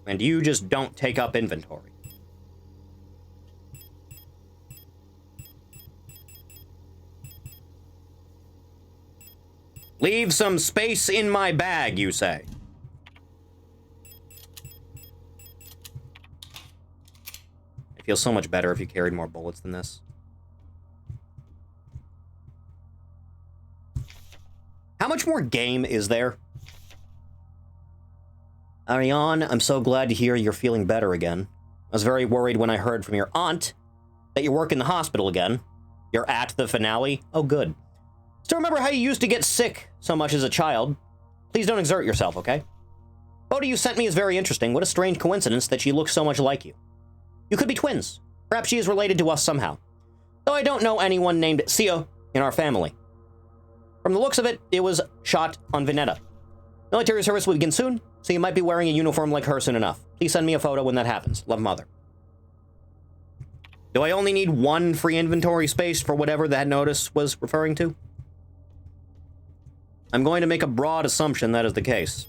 And you just don't take up inventory. Leave some space in my bag, you say. It feels so much better if you carried more bullets than this. How much more game is there? Ariane, I'm so glad to hear you're feeling better again. I was very worried when I heard from your aunt that you work in the hospital again. You're at the finale? Oh, good. Still remember how you used to get sick so much as a child. Please don't exert yourself, okay? Photo you sent me is very interesting. What a strange coincidence that she looks so much like you. You could be twins. Perhaps she is related to us somehow. Though I don't know anyone named Sio in our family. From the looks of it, it was shot on Veneta. Military service will begin soon, so you might be wearing a uniform like her soon enough. Please send me a photo when that happens. Love, Mother. Do I only need one free inventory space for whatever that notice was referring to? I'm going to make a broad assumption that is the case.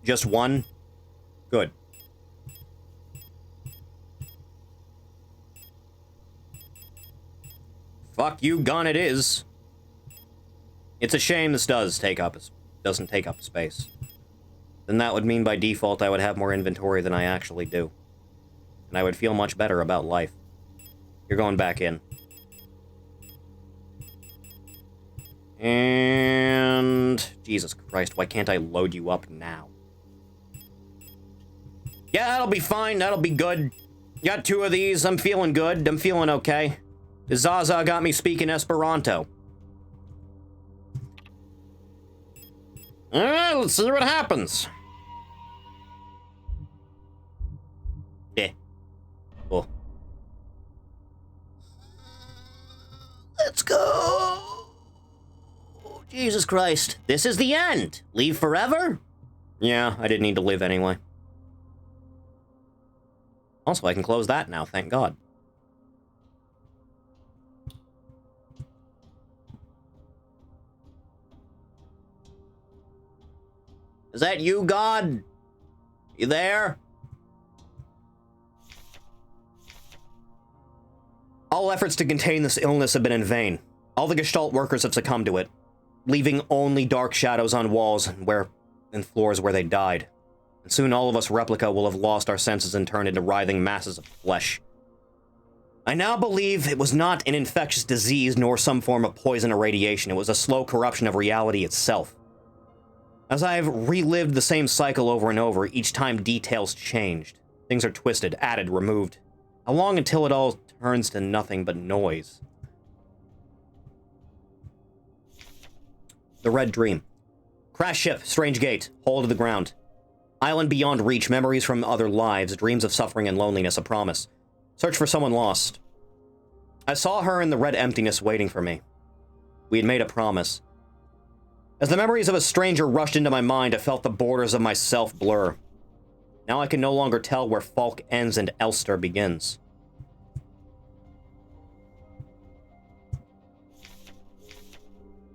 Just one? Good. Fuck you, gun it is. It's a shame this doesn't take up space. Then that would mean by default I would have more inventory than I actually do. And I would feel much better about life. You're going back in. And... Jesus Christ, why can't I load you up now? Yeah, that'll be fine, that'll be good. Got two of these, I'm feeling good, I'm feeling okay. The Zaza got me speaking Esperanto. Alright, let's see what happens. Yeah. Cool. Let's go! Jesus Christ, this is the end. Leave forever? Yeah, I didn't need to live anyway. Also, I can close that now, thank God. Is that you, God? You there? All efforts to contain this illness have been in vain. All the Gestalt workers have succumbed to it, leaving only dark shadows on walls and floors where they died. And soon all of us replica will have lost our senses and turned into writhing masses of flesh. I now believe it was not an infectious disease nor some form of poison or radiation. It was a slow corruption of reality itself. As I have relived the same cycle over and over, each time details changed. Things are twisted, added, removed. How long until it all turns to nothing but noise? The Red Dream. Crash ship, strange gate, hole to the ground. Island beyond reach, memories from other lives, dreams of suffering and loneliness, a promise. Search for someone lost. I saw her in the red emptiness waiting for me. We had made a promise. As the memories of a stranger rushed into my mind, I felt the borders of myself blur. Now I can no longer tell where Falk ends and Elster begins.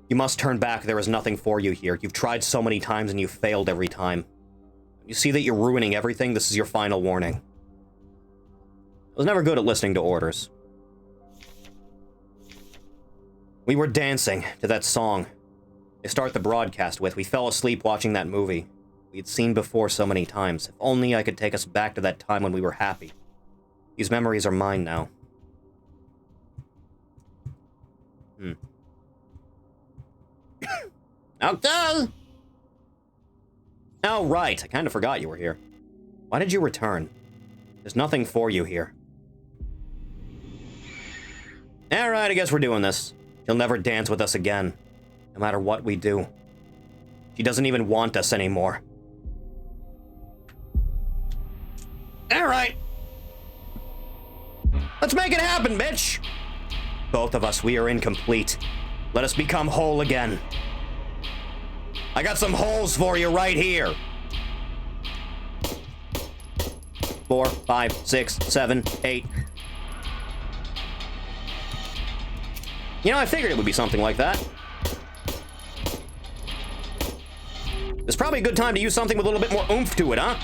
You must turn back. There is nothing for you here. You've tried so many times and you've failed every time. You see that you're ruining everything? This is your final warning. I was never good at listening to orders. We were dancing to that song they start the broadcast with. We fell asleep watching that movie we had seen before so many times. If only I could take us back to that time when we were happy. These memories are mine now. Okay! Oh, right. I kind of forgot you were here. Why did you return? There's nothing for you here. Alright, I guess we're doing this. She'll never dance with us again. No matter what we do. She doesn't even want us anymore. Alright. Let's make it happen, bitch! Both of us, we are incomplete. Let us become whole again. I got some holes for you right here. 4, 5, 6, 7, 8. You know, I figured it would be something like that. It's probably a good time to use something with a little bit more oomph to it, huh?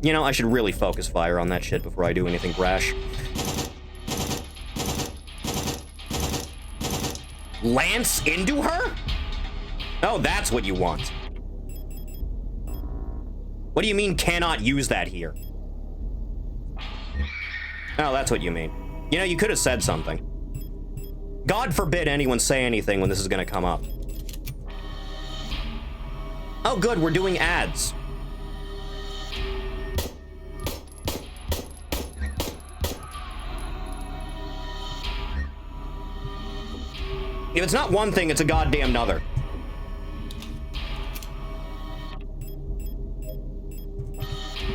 You know, I should really focus fire on that shit before I do anything brash. Lance into her? Oh, that's what you want. What do you mean cannot use that here? Oh, that's what you mean. You know, you could have said something. God forbid anyone say anything when this is gonna come up. Oh, good, we're doing ads. If it's not one thing, it's a goddamn another.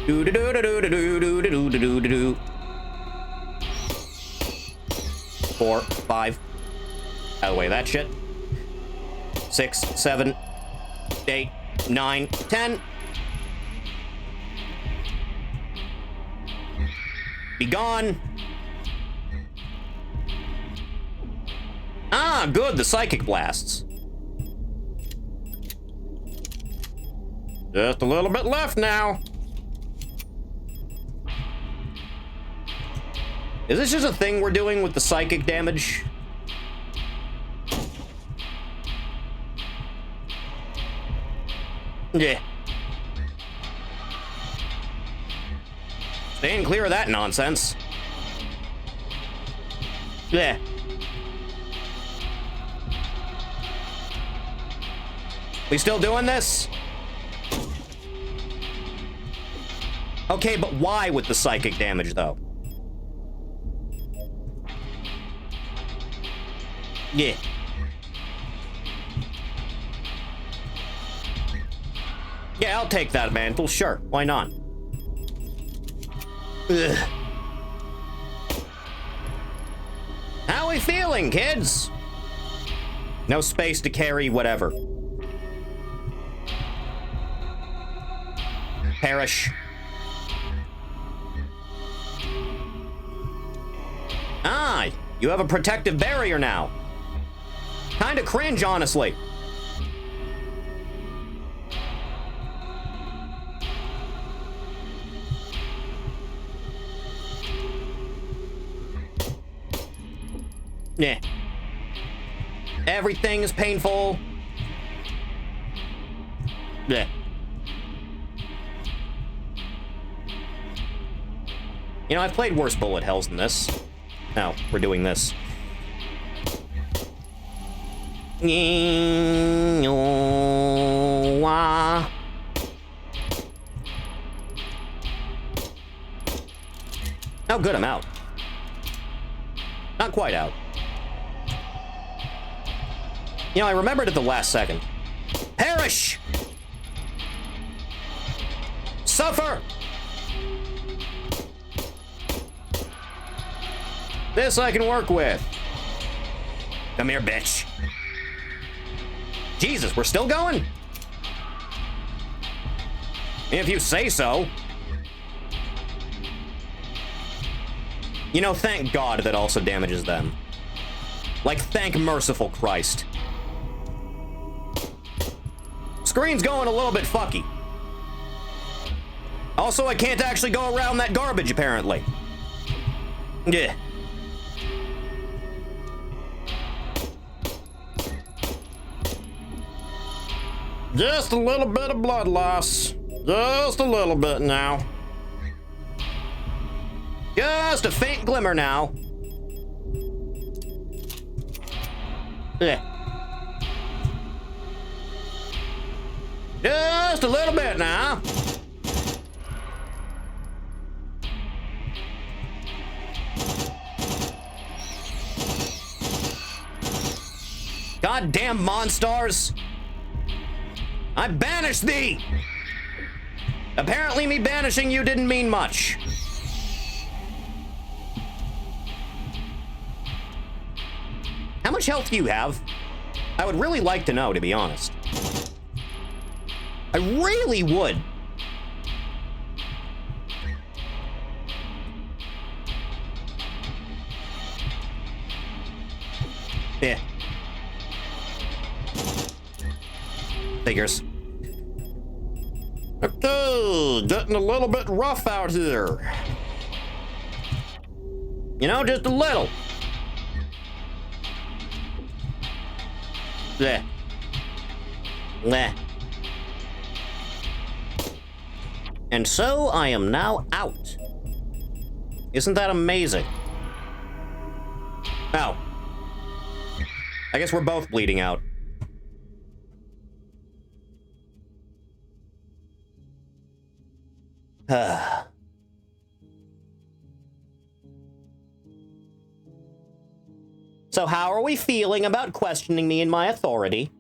Do do do do do do do do do do do. 4, 5. Out of the way, that shit. 6, 7, 8, 9, 10. Be gone. Ah, good, the psychic blasts. Just a little bit left now. Is this just a thing we're doing with the psychic damage? Yeah. Staying clear of that nonsense. Yeah. We still doing this? Okay, but why with the psychic damage, though? Yeah. Yeah, I'll take that mantle, sure. Why not? Ugh. How we feeling, kids? No space to carry whatever. Perish. Ah, you have a protective barrier now. Kinda cringe, honestly. Yeah. Everything is painful. Yeah. You know, I've played worse bullet hells than this. Now, we're doing this. Oh, good, I'm out. Not quite out. You know, I remembered at the last second. Perish! Suffer! This I can work with. Come here, bitch. Jesus, we're still going? If you say so. You know, thank God that also damages them. Like, thank merciful Christ. Screen's going a little bit fucky. Also, I can't actually go around that garbage, apparently. Yeah. Just a little bit of blood loss. Just a little bit now. Just a faint glimmer now. Yeah. Just a little bit now. Goddamn monsters! I banish thee! Apparently me banishing you didn't mean much. How much health do you have? I would really like to know, to be honest. I really would. Yeah. Figures. Okay, getting a little bit rough out here. You know, just a little. Bleh. Bleh. And so I am now out. Isn't that amazing? Oh. I guess we're both bleeding out. So how are we feeling about questioning me in my authority?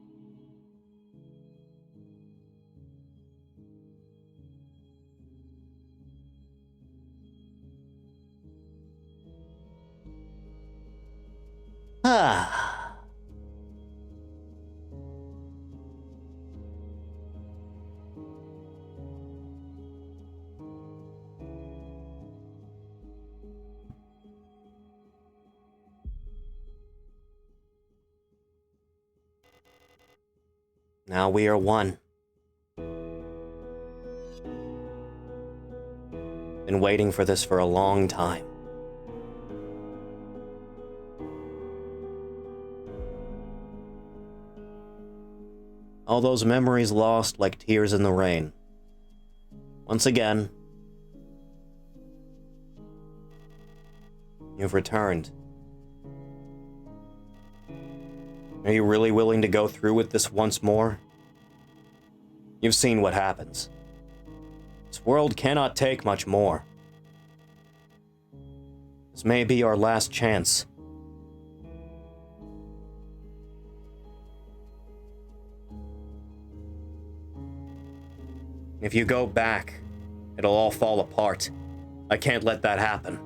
Now we are one. Been waiting for this for a long time. All those memories lost like tears in the rain. Once again, you've returned. Are you really willing to go through with this once more? You've seen what happens. This world cannot take much more. This may be our last chance. If you go back, it'll all fall apart. I can't let that happen.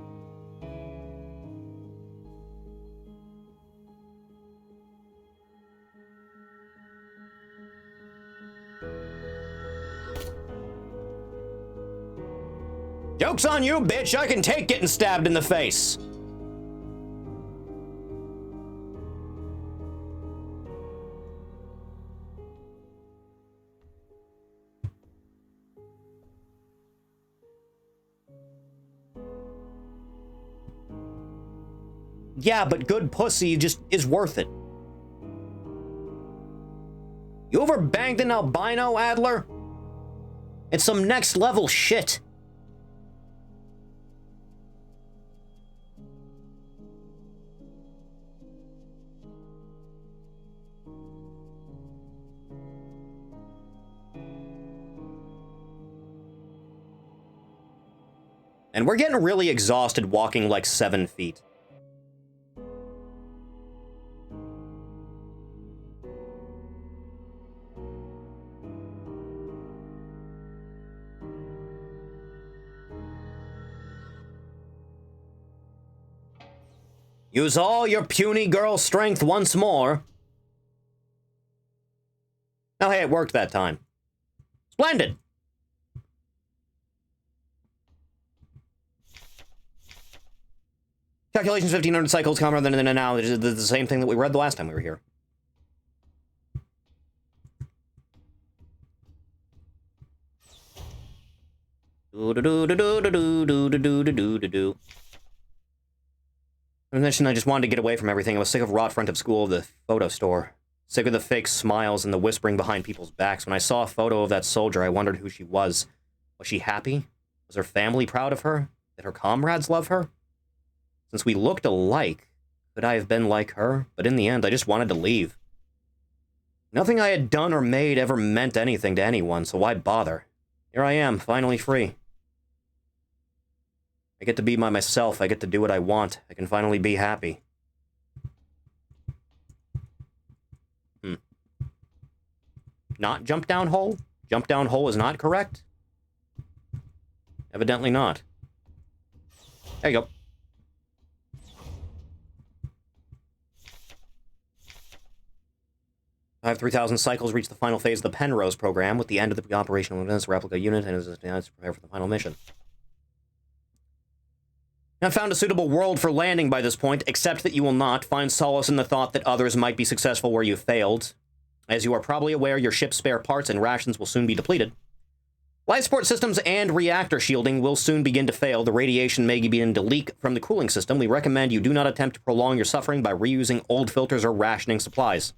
Joke's on you, bitch! I can take getting stabbed in the face! Yeah, but good pussy just is worth it. You ever banged an albino, Adler? It's some next level shit. And we're getting really exhausted walking like 7 feet. Use all your puny girl strength once more. Oh, hey, it worked that time. Splendid! Calculations 1500 cycles, comma, then now. It's the same thing that we read the last time we were here. Do-do-do-do-do-do-do-do-do-do-do-do. I mentioned I just wanted to get away from everything. I was sick of rot front of school, the photo store. Sick of the fake smiles and the whispering behind people's backs. When I saw a photo of that soldier, I wondered who she was. Was she happy? Was her family proud of her? Did her comrades love her? Since we looked alike, could I have been like her? But in the end, I just wanted to leave. Nothing I had done or made ever meant anything to anyone, so why bother? Here I am, finally free. I get to be by myself, I get to do what I want, I can finally be happy. Not jump down hole? Jump down hole is not correct? Evidently not. There you go. I have 3,000 cycles reached the final phase of the Penrose program with the end of the operational events replica unit and is to prepare for the final mission. I've found a suitable world for landing by this point, except that you will not find solace in the thought that others might be successful where you failed. As you are probably aware, your ship's spare parts and rations will soon be depleted. Life support systems and reactor shielding will soon begin to fail. The radiation may begin to leak from the cooling system. We recommend you do not attempt to prolong your suffering by reusing old filters or rationing supplies.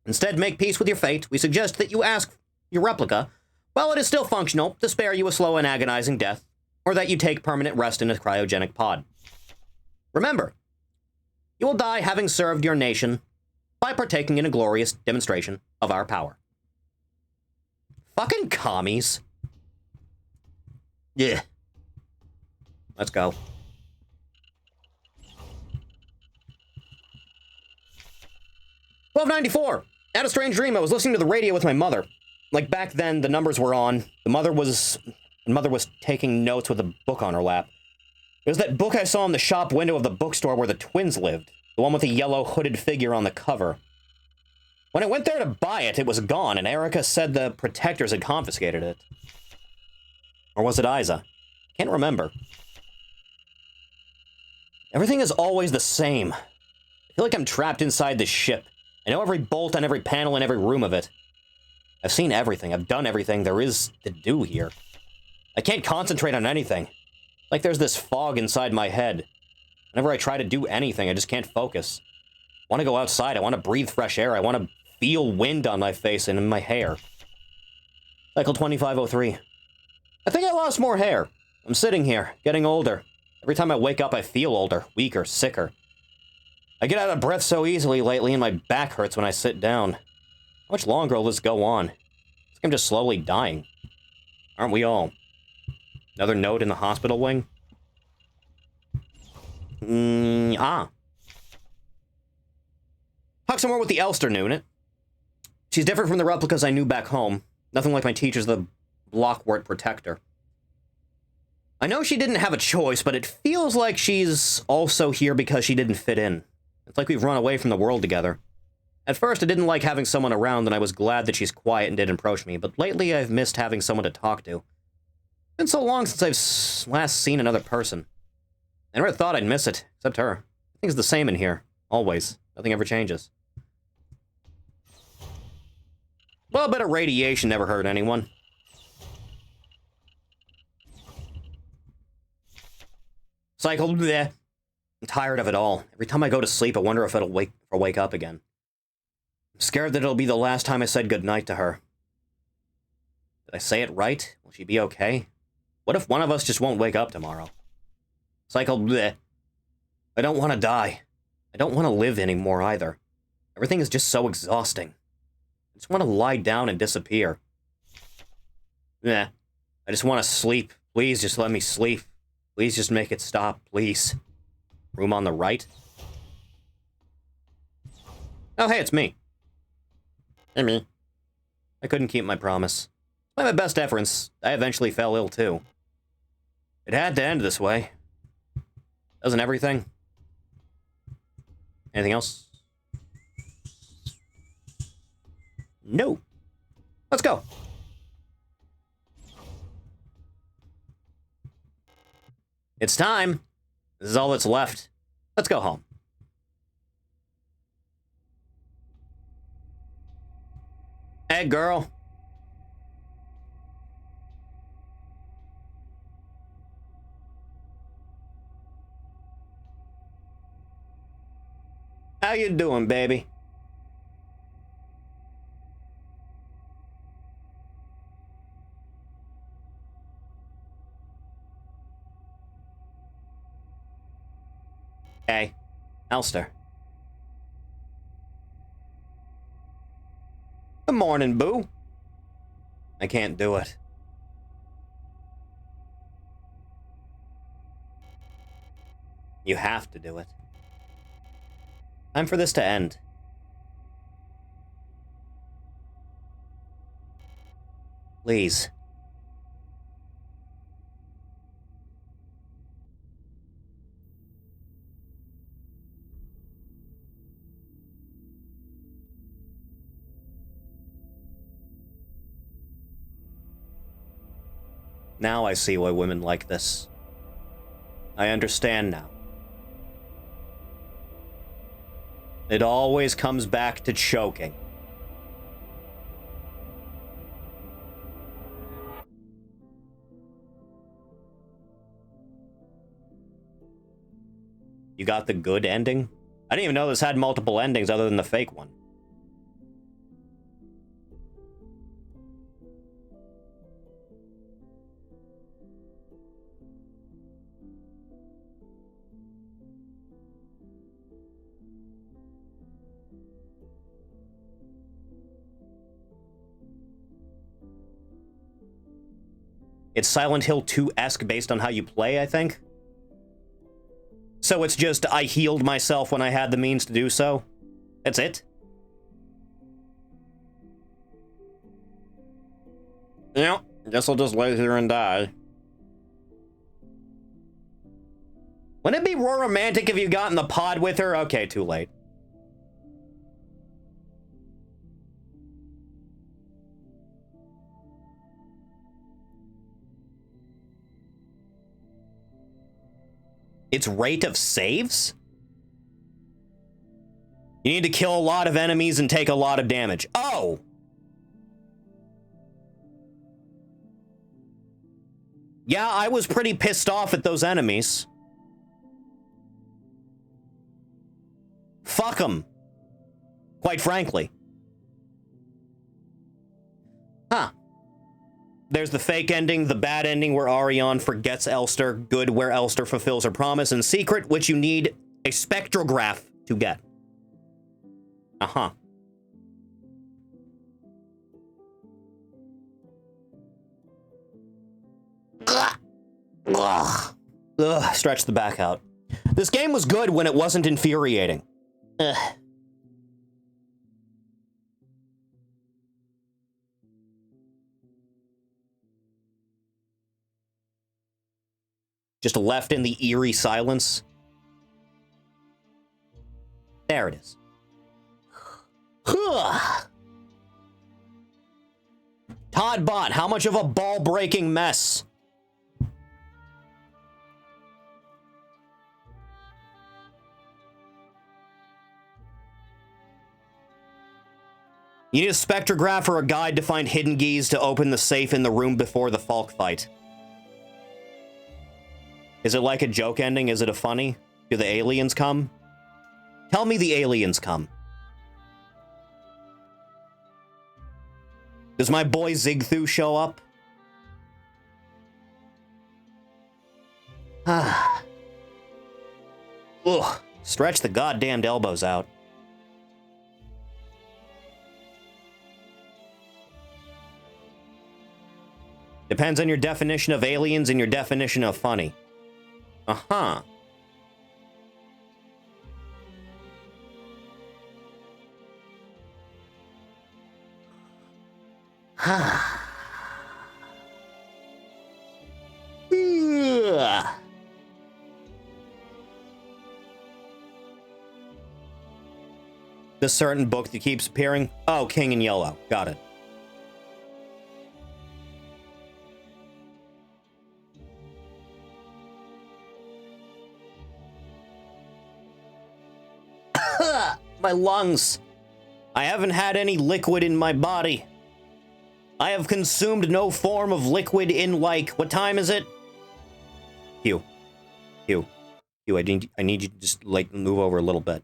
Instead, make peace with your fate. We suggest that you ask your replica, while it is still functional, to spare you a slow and agonizing death, or that you take permanent rest in a cryogenic pod. Remember, you will die having served your nation by partaking in a glorious demonstration of our power. Fucking commies. Yeah. Let's go. $12.94. I had a strange dream. I was listening to the radio with my mother. Like back then, the numbers were on. The mother was taking notes with a book on her lap. It was that book I saw in the shop window of the bookstore where the twins lived. The one with the yellow hooded figure on the cover. When I went there to buy it, it was gone, and Erica said the protectors had confiscated it. Or was it Isa? Can't remember. Everything is always the same. I feel like I'm trapped inside this ship. I know every bolt on every panel in every room of it. I've seen everything. I've done everything there is to do here. I can't concentrate on anything. Like there's this fog inside my head. Whenever I try to do anything, I just can't focus. I want to go outside. I want to breathe fresh air. I want to feel wind on my face and in my hair. Cycle 2503. I think I lost more hair. I'm sitting here, getting older. Every time I wake up, I feel older, weaker, sicker. I get out of breath so easily lately, and my back hurts when I sit down. How much longer will this go on? It's like I'm just slowly dying. Aren't we all? Another note in the hospital wing? Talk some more with the Elster unit. She's different from the replicas I knew back home. Nothing like my teacher's the Blockwort Protector. I know she didn't have a choice, but it feels like she's also here because she didn't fit in. It's like we've run away from the world together. At first, I didn't like having someone around, and I was glad that she's quiet and didn't approach me, but lately I've missed having someone to talk to. Been so long since I've last seen another person. I never thought I'd miss it, except her. Everything's the same in here. Always. Nothing ever changes. Well, a bit of radiation never hurt anyone. Cycle, bleh. I'm tired of it all. Every time I go to sleep, I wonder if I'll wake up again. I'm scared that it'll be the last time I said goodnight to her. Did I say it right? Will she be okay? What if one of us just won't wake up tomorrow? Cycle, bleh. I don't want to die. I don't want to live anymore either. Everything is just so exhausting. I just want to lie down and disappear. I just want to sleep. Please just let me sleep. Please just make it stop, please. Room on the right. Oh, hey, it's me. Hey, me. I couldn't keep my promise. By my best efforts, I eventually fell ill too. It had to end this way. Doesn't everything? Anything else? No. Let's go. It's time. This is all that's left. Let's go home. Hey, girl. How you doing, baby? Hey, Elster. Good morning, boo. I can't do it. You have to do it. Time for this to end. Please. Now I see why women like this. I understand now. It always comes back to choking. You got the good ending? I didn't even know this had multiple endings other than the fake one. It's Silent Hill 2-esque based on how you play, I think. So it's just, I healed myself when I had the means to do so. That's it? Yeah, guess I'll just lay here and die. Wouldn't it be more romantic if you got in the pod with her? Okay, too late. Its rate of saves? You need to kill a lot of enemies and take a lot of damage. Oh! Yeah, I was pretty pissed off at those enemies. Fuck them. Quite frankly. Huh. There's the fake ending, the bad ending where Arion forgets Elster, good where Elster fulfills her promise, and secret, which you need a spectrograph to get. Uh-huh. Ugh, stretch the back out. This game was good when it wasn't infuriating. Ugh. Just left in the eerie silence. There it is. Todd Bot, how much of a ball-breaking mess You need a spectrograph or a guide to find hidden keys to open the safe in the room before the Falk fight. Is it like a joke ending? Is it a funny? Do the aliens come? Tell me the aliens come. Does my boy Zigthu show up? Ah. Ugh. Stretch the goddamned elbows out. Depends on your definition of aliens and your definition of funny. Uh-huh. The certain book that keeps appearing? Oh, King in Yellow. Got it. My lungs. I haven't had any liquid in my body. I have consumed no form of liquid in like... What time is it? Hugh. Hugh. Hugh, I need you to just, like, move over a little bit.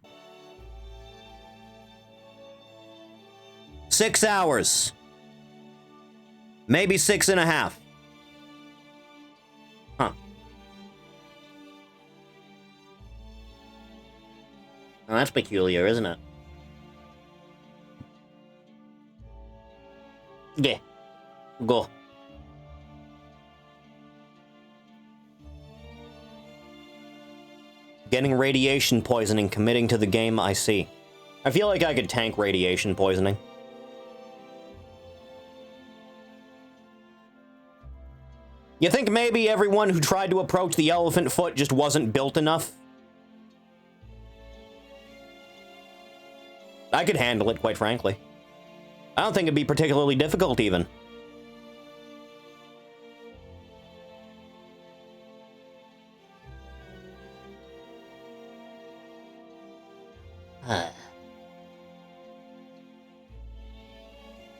6 hours. Maybe 6.5. Huh. Well, that's peculiar, isn't it? Yeah. Go. Getting radiation poisoning, committing to the game, I see. I feel like I could tank radiation poisoning. You think maybe everyone who tried to approach the elephant foot just wasn't built enough? I could handle it, quite frankly. I don't think it'd be particularly difficult, even.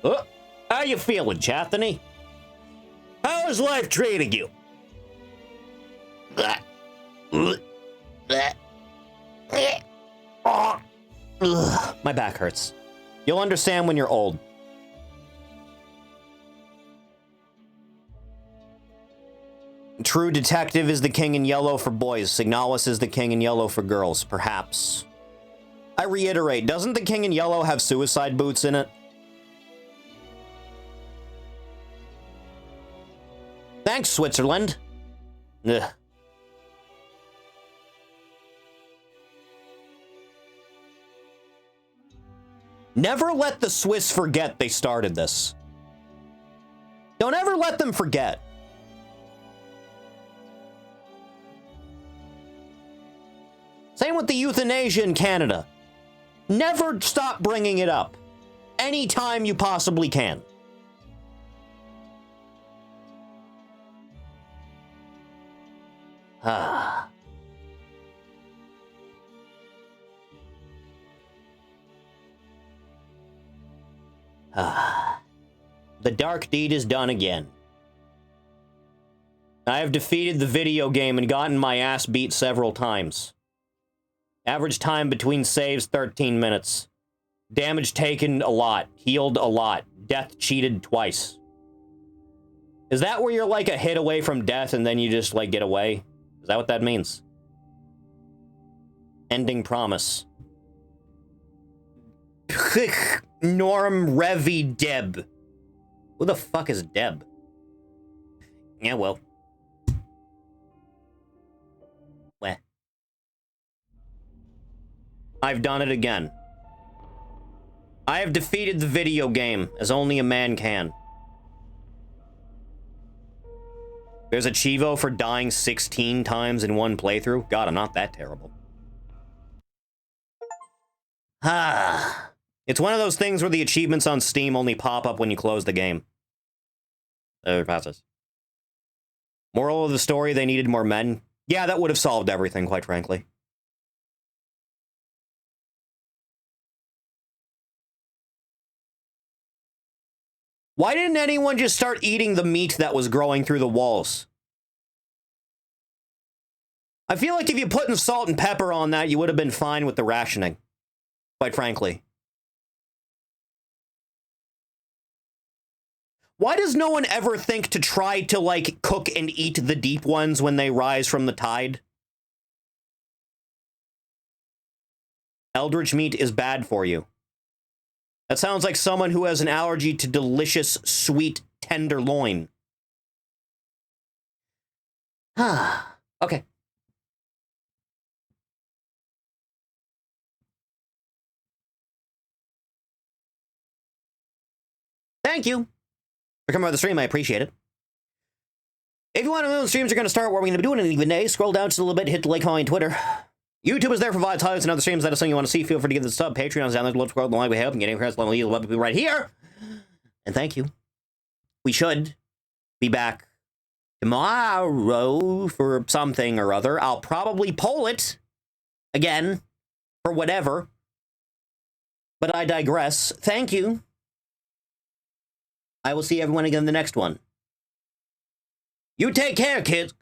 Oh, how you feeling, Chathany? How is life treating you? My back hurts. You'll understand when you're old. True Detective is the King in Yellow for boys. Signalis is the King in Yellow for girls, perhaps. I reiterate, doesn't the King in Yellow have suicide boots in it? Thanks, Switzerland. Ugh. Never let the Swiss forget they started this. Don't ever let them forget. Same with the euthanasia in Canada. Never stop bringing it up. Anytime you possibly can. Ah. Ah. The dark deed is done again. I have defeated the video game and gotten my ass beat several times. Average time between saves, 13 minutes. Damage taken, a lot. Healed, a lot. Death cheated twice. Is that where you're like a hit away from death and then you just like get away? Is that what that means? Ending promise. Norm Revi Deb. Who the fuck is Deb? Yeah, well. Weh. I've done it again. I have defeated the video game, as only a man can. There's a Chivo for dying 16 times in one playthrough? God, I'm not that terrible. Ah. It's one of those things where the achievements on Steam only pop up when you close the game. There passes. Moral of the story, they needed more men. Yeah, that would have solved everything, quite frankly. Why didn't anyone just start eating the meat that was growing through the walls? I feel like if you put in salt and pepper on that, you would have been fine with the rationing. Quite frankly. Why does no one ever think to try to, like, cook and eat the deep ones when they rise from the tide? Eldritch meat is bad for you. That sounds like someone who has an allergy to delicious, sweet, tender loin. Ah, okay. Thank you for coming by the stream. I appreciate it. If you want to know when the streams are going to start, what we're going to be doing in a given day, scroll down just a little bit, hit the like, comment, Twitter. YouTube is there for provides highlights and other streams. That is something you want to see. Feel free to give the sub. Patreon's down there. Love to scroll the like we help and getting across the level of right here. And thank you. We should be back tomorrow for something or other. I'll probably poll it again for whatever. But I digress. Thank you. I will see everyone again in the next one. You take care, kids.